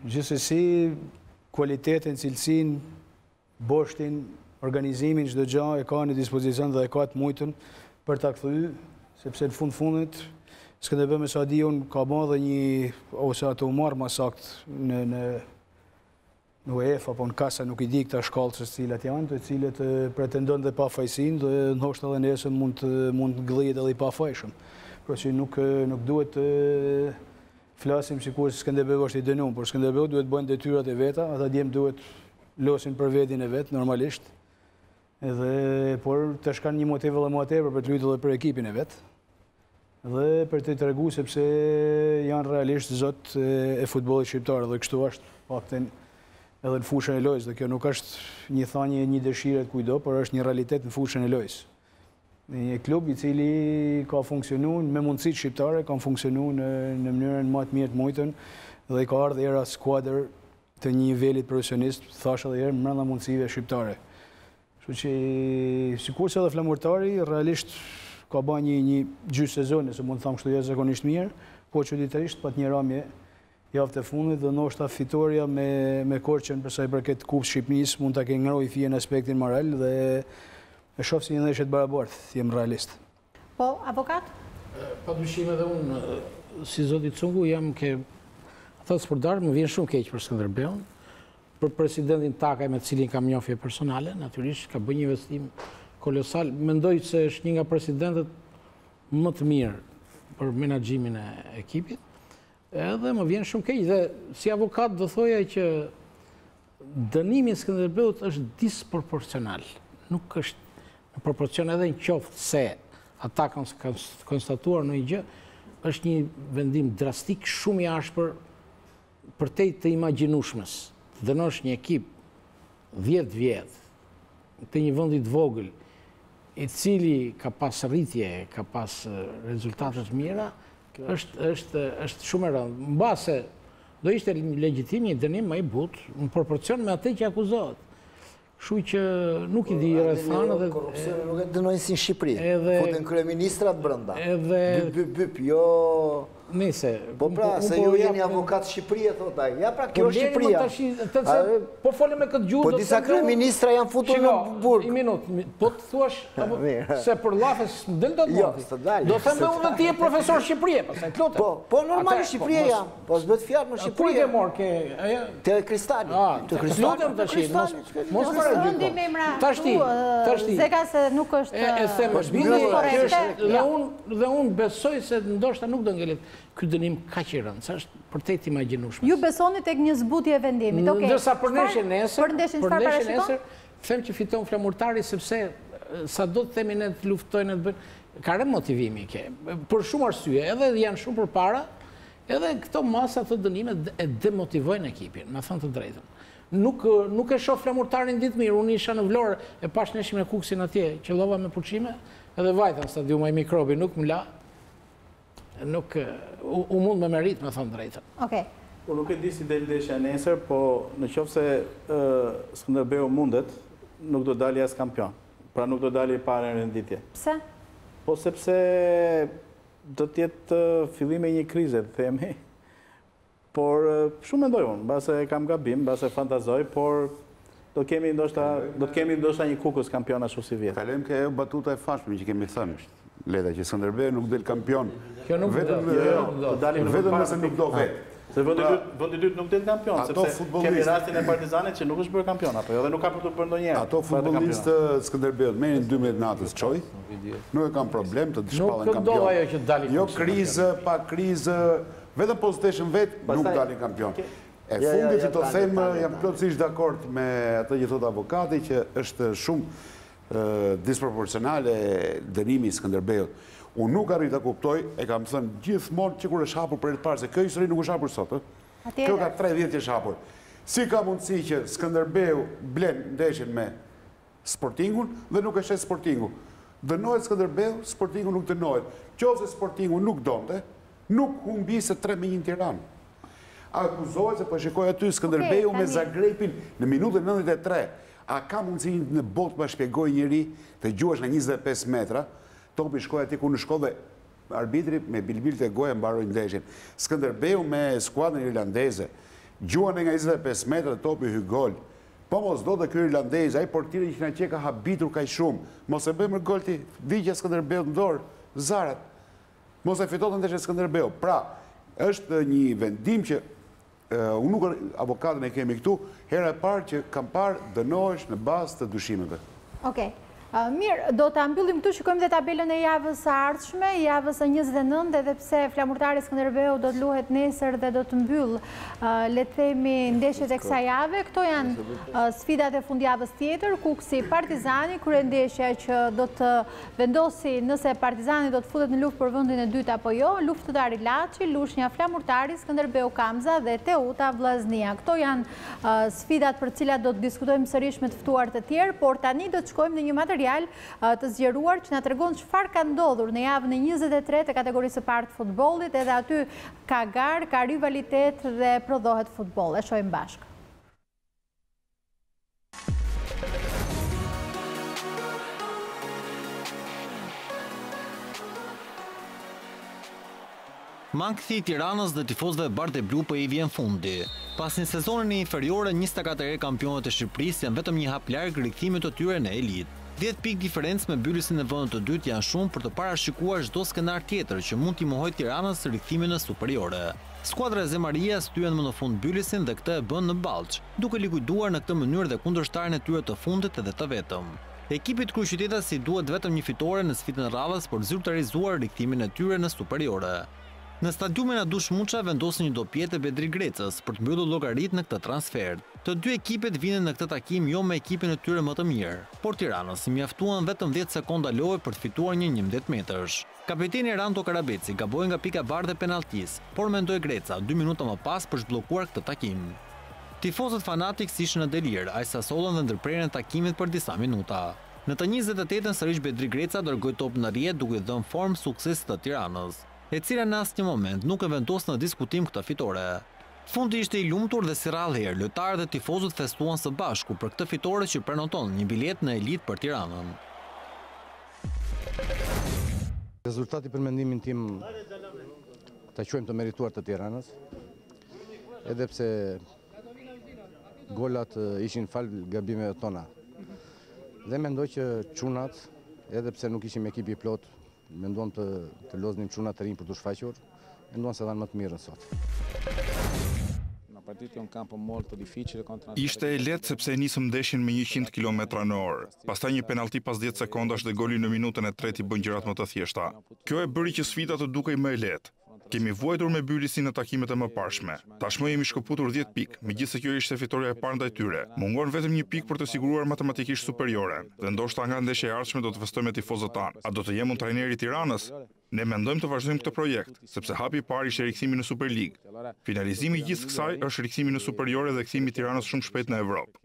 gjithsesi kualitetin, cilësinë, boshtin, organizimin, çdo gjë e ka në dispozicion dhe e ka të mujtën për ta kthyer, sepse në fundit Skënderbeu me sa di unë ka bën edhe një ose ato marr më saktë në UEFA apo në kasa, nuk i di këta shkallëse cilat janë, të cilët pretendojnë dhe pa fajsin, dhe ndoshta edhe nesër mund të gëllihet edhe i pa fajshëm. Por që nuk duhet të flasim sikur Skënderbeu është i dënuar, por Skënderbeu duhet bëjnë detyrat e veta, ata djem duhet losin për vetin e vet normalisht. Por të shkan një motiv edhe më tepër për të luajtur edhe për ekipin e vet. Dhe për të treguar sepse janë realisht zot e futbollit shqiptar, dhe kështu është paktën edhe në fushën e lojës, dhe kjo nuk është një thënie, një dëshirë të kujdo, por është një realitet në fushën e lojës. Një klub I cili ka funksionu me mundësit shqiptare, ka funksionu në mënyrën më të mirë të mujtën dhe ka ardhur era skuadër të një nivelit profesionist, thasha edhe herë, brenda mundësive shqiptare. Kështu që sikurse edhe flamurtari realisht ka bërë një gjysmë sezoni, se mund të them kështu jashtëzakonisht mirë, po çuditërisht pat një ramje javë të fundit dhe ndoshta fitoria me Korçën për sa I përket Kupës Shqipërisë mund ta kenë ngrohtë fije në aspektin moral dhe e shoh si një ndeshje të barabartë, jem realist. Po, avokat? Padyshim edhe unë, si zoti Cungu, jam ke thosë për darë, më vjen shumë keq për Skënderbeun, për presidentin Takaj me cilin kam njohje personale, natyrisht ka bërë një investim kolosal. Mendoj se është një nga presidentët më të mirë për menaxhimin e ekipit, edhe më vjen shumë keq dhe si avokat do thoja që dënimi I Skënderbeut është disproporcional. Nuk është në proporcion edhe në qoftë se ata kanë konstatuar në një gjë, është një vendim drastik shumë I ashpër për të imagjinueshmës. Të dënosh një ekip 10 vjet të një vendi të vogël, I cili ka pas rritje, ka pas rezultate të mira, është shumë e rëndë. Mbase do ishte legjitim një dënim më I butë në proporcion me atë që akuzohet. Kështu që nuk I di rrethana dhe korrupsioni nuk e dënojnë si në Shqipëri. Futen kryeministrat brenda. Byp, jo. Nice. Po pra, se ju jeni avokat Shqipërie, thot ai. Ja pra, kjo është Shqipëria. Po folëm me këtë gjuhë. Po disa kryeministra janë futur në burg. Një minutë. Po të thuash se për llafes del dot moti. Do të them unë ti je profesor Shqipërie, pastaj lutem. Po normal në Shqipëri jam. Po s'bëhet fjalë në Shqipëri. Po ke marrë ke te Kristali. Te Kristali. Lutem tash. Mos fundi me emra. Tashti. Zeka se nuk është. E them është dhe unë besoj se ndoshta nuk do ngelet ky dënim kaq I rëndë, sa është përtejt imagjinueshëm. Ju besoni tek një zbutje e vendimit, okay. Ndërsa për ndeshjen nesër, them që fiton flamurtari sepse sado të themi ne të luftojnë të bëjnë, ka rënë motivimi ke. Për shumë arsye, edhe janë shumë përpara, edhe këto masa të dënime e demotivojnë ekipin, me thënë të drejtën. Nuk e shoh flamurtarin ditë mirë, unë isha në Vlorë, e pash ndeshjen me Kuksin atje, qellova me puçime, edhe vajta në stadium ai mikrobi nuk më la. Nuk u mund me merit, me thonë drejtën. Unë nuk e di si del ndeshja nesër, po në qoftë se Skënderbeu mundet, nuk do dali as kampion. Pra nuk do dali parë në renditje. Pse? Po sepse do të jetë fillimi I një krize, themi. Por shumë mendoj unë, mbase kam gabim, mbase fantazoj, por do të kemi ndoshta një Kukës kampion ashtu si vjet. Kalojmë ke batuta e fashme që kemi thënë. Leta që Skënderbeu nuk del kampion. Vetëm nëse nuk do vetë. Se vendi dytë nuk del kampion, sepse kemi rastin e Partizanit që nuk është bërë kampion, apo jo, dhe nuk ka për të bërë ndonjëherë. Ato futbollistë Skënderbeut merrin 12 natës çoj, nuk e kanë problem të shpallën kampion. Nuk do ajo që dalin. Jo krizë, pa krizë, vetëm PlayStation vetë nuk dalin kampion. E fundit që të them, jam plotësisht dakord me atë që thot avokati që është shumë disproporcionale dënimi I Skënderbeut. Unë nuk arrit të kuptoj, e kam thënë gjithmonë që kur është hapur për e të parë, se kjo histori nuk është hapur sot. Kjo ka 3 vjet që është hapur. Si ka mundësi që Skënderbeu blen ndeshjen me Sportingun dhe nuk e shes Sportingu. Dënohet Skënderbeu, Sportingu nuk dënohet. Qofse Sportingu nuk donte, nuk humbi se 3-1 Tiranë. Akuzohet se po shikoj aty Skënderbeu me Zagrebin në minutën 93. A ka mundësi në botë më shpjegoj njëri të gjuash nga 25 metra, topi shkoj ati ku në shko dhe arbitri me bilbil të goja mbaroj ndeshjen. Skënderbeu me skuadrën irlandeze, gjuan nga 25 metra, topi hy gol. Po mos do dhe kjo irlandeze, ai portiri që në që ka habitur kaj shumë, mos e bëjmë gol ti, vigja Skënderbeu në dorë, zarat, mos e fitot në ndeshje Skënderbeu. Pra, është një vendim që unë nuk avokatën e kemi këtu, hera e parë që kam parë dënohesh në bazë të dyshimeve. Okej. Mirë, do të ambyllim këtu, shikojmë dhe tabelën e javës së ardhshme, javës së 29, edhe pse flamurtari Skënderbeu do të luhet nesër dhe do të mbyll, le të themi, ndeshjet e kësaj jave. Këto janë sfidat e fundjavës tjetër, Kuksi Partizani, kryendeshja që do të vendosi nëse Partizani do të futet në luftë për vendin e dytë apo jo, luftëtari Laçi, Lushnja Flamurtari, Skënderbeu Kamza dhe Teuta Vllaznia. Këto janë sfidat për cilat do të diskutojmë sërish me të ftuar të tjerë, por tani do të shkojmë në një material material të zgjeruar që na tregon çfarë ka ndodhur në javën e 23 të kategorisë së parë të futbollit, edhe aty ka garë, ka rivalitet dhe prodhohet futboll. E shohim bashkë. Mangthi i Tiranës dhe tifozëve bardhë e blu po i vjen fundi. Pas një sezonin e inferiore, 24 herë kampionët e Shqipërisë janë vetëm një hap larg rikthimit të tyre në elitë. 10 pikë diferencë me mbyllisin e vendit të dytë janë shumë për të parashikuar çdo skenar tjetër që mund t'i mohojë Tiranës rikthimin në superiore. Skuadra e Zemarias thyen më në fund mbyllisin dhe këtë e bën në Ballç, duke likviduar në këtë mënyrë dhe kundërshtarin e tyre të fundit edhe të vetëm. Ekipit kryeqytetas i duhet vetëm një fitore në sfidën radhës për zyrtarizuar rikthimin e tyre në superiore. Në stadiumin Adush Muça vendosin një dopjetë Bedri Grecës për të mbyllur llogarit në këtë transfer. Të dy ekipet vinin në këtë takim jo me ekipin e tyre më të mirë, por Tiranës i mjaftuan vetëm 10 sekonda lojë për të fituar një 11 metrash. Kapiteni Ranto Karabeci gaboi nga pika bardhë e penaltis, por mendoi Greca 2 minuta më pas për zhbllokuar këtë takim. Tifozët fanatik ishin në delir, aq sa sollën dhe ndërprerjen e takimit për disa minuta. Në të 28-ën sërish Bedri Greca dërgoi topin në rrjet duke dhënë formë suksesit të Tiranës, e cila në asnjë moment nuk e vendos në diskutim këtë fitore. Fundi ishte i lumtur dhe si rrallëherë lojtarët dhe tifozët festuan së bashku për këtë fitore që prenoton një bilet në elitë për Tiranën. Rezultati për mendimin tim ta quajmë të merituar të Tiranës, edhe pse golat ishin fal gabimeve tona. Dhe mendoj që çunat, edhe pse nuk ishim ekip i plot, menduam të loznim çunat të rinj për të shfaqur, menduam se dhanë më të mirën sot. Ishte e lehtë sepse nisëm ndeshjen me 100 km/h. Pastaj një penalti pas 10 sekondash dhe goli në minutën e tretë i bën gjërat më të thjeshta. Kjo e bëri që sfida të dukej më e lehtë. Kemi vuajtur me mbyllisin në takimet e mëparshme. Tashmë jemi shkëputur 10 pikë, megjithëse kjo ishte fitoria e parë ndaj tyre. Mungon vetëm një pikë për të siguruar matematikisht superiore, dhe ndoshta nga ndeshja e ardhshme do të festojmë me tifozët tanë. A do të jem unë trajneri i Tiranës? Ne mendojmë të vazhdojmë këtë projekt, sepse hapi i parë ishte rikthimi në Superligë. Finalizimi i gjithë kësaj është rikthimi në superiore dhe kthimi i Tiranës shumë shpejt në Evropë.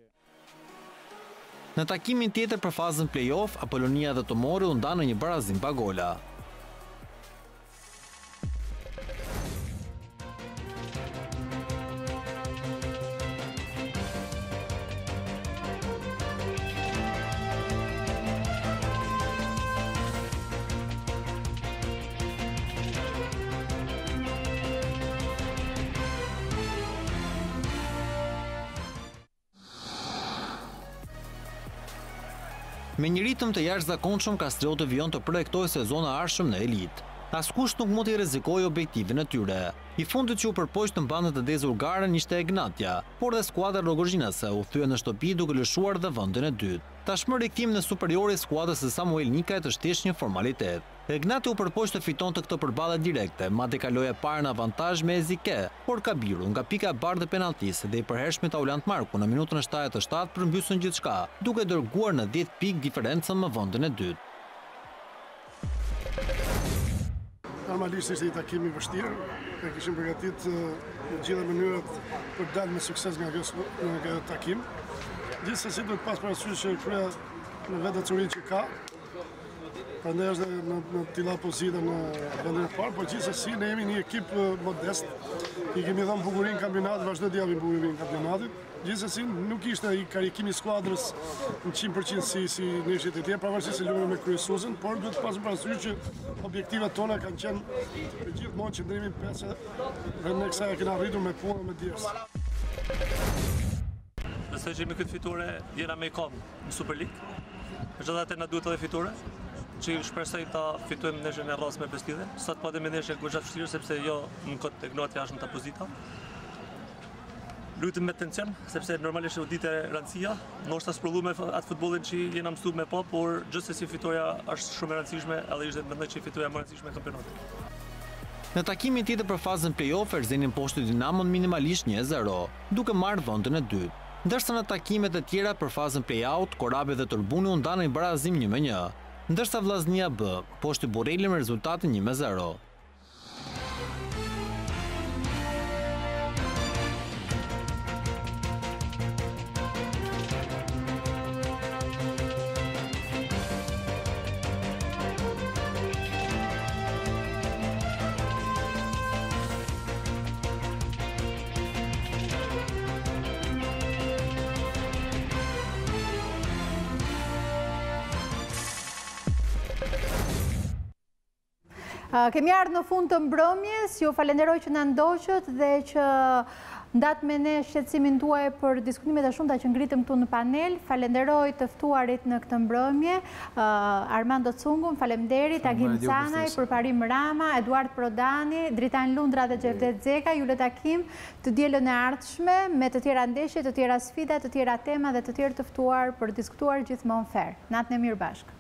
Në takimin tjetër për fazën play-off, Apolonia dhe Tomori u ndanë në një barazim pa gola. Me një ritëm të jashtëzakonshëm, Kastrioti vijon të projektojë sezonin e ardhshëm në elitë. Askush nuk mund të rrezikojë objektivin e tyre. I fundit që u përpoq të mbandet të dezur garën ishte Egnatja, por dhe skuadra rrogozhinase u thye në shtëpi duke lëshuar dhe vendin e dytë. Tashmë rikthimi në superiore i skuadrës së Samuel Nikajt është thjesht një formalitet. Egnati u përpoq të fitonte këtë përballje direkte, madje kaloi e parë në avantazh me Zeko, por Kabiru nga pika e bardhë e penaltisë dhe i përhershmit Aulant Marku në minutën e 77 përmbysën gjithçka, duke dërguar në 10 pikë diferencën me vendin e dytë. Normalisht ishte një takim i vështirë, ne kishim përgatitur në gjitha mënyrat për dalë me sukses nga kjo takim. Gjithsesi duhet pas parasysh që kryeja në vetë curinë që ka, prandaj është në tilla pozita në vendin e parë, por gjithsesi ne jemi një ekip modest. I kemi dhënë bukurinë kampionatit, vazhdoi të japim bukurinë kampionatit. Gjithsesi nuk ishte i karikimi i skuadrës në 100% si ndeshjet e tjera, pavarësisht se luajmë me kryesuesin, por duhet të pasim parasysh që objektivat tona kanë qenë gjithmonë qëndrimi 5 dhe ne kësaj e kemi arritur me punën me djers. Besoj që me këtë fitore jena me kom në Superligë. Megjithatë na duhet edhe fitore, që shpresoj ta fitojmë ndeshjen e rrosme me Bestidhe. Sot po me ndeshje goxha vështirë sepse jo në kod Egnatja është në ta pozita. Lutem me tension, sepse normalisht u ditë rëndësia, ndoshta sprovojmë atë futbollin që jena mësuar me pa, por gjithsesi fitoria është shumë e rëndësishme, edhe ishte mendoj që fitoria më e rëndësishme e kampionatit. Në takimin tjetër për fazën play-off, Erzenin poshti Dinamon minimalisht 1-0, duke marrë vendin e dytë. Ndërsa në takimet e tjera për fazën play-out, Korabi dhe Turbuni u ndanë në barazim 1-1, ndërsa Vllaznia B poshti Borrelin me rezultatin 1-0. Kemi ardhur në fund të mbrëmjes, ju falenderoj që na ndoqët dhe që ndatë me ne shqetësimin tuaj për diskutimet e shumta që ngritëm këtu në panel. Falenderoj të ftuarit në këtë mbrëmje, Armando Cungun, faleminderit, Agim Canaj, Përparim Rama, Eduard Prodani, Dritan Lundra dhe Enkeleida Zeka. Ju le takim të dielën e ardhshme me të tjera ndeshje, të tjera sfida, të tjera tema dhe të tjerë të ftuar për diskutuar gjithmonë fair. Natën e mirë bashkë.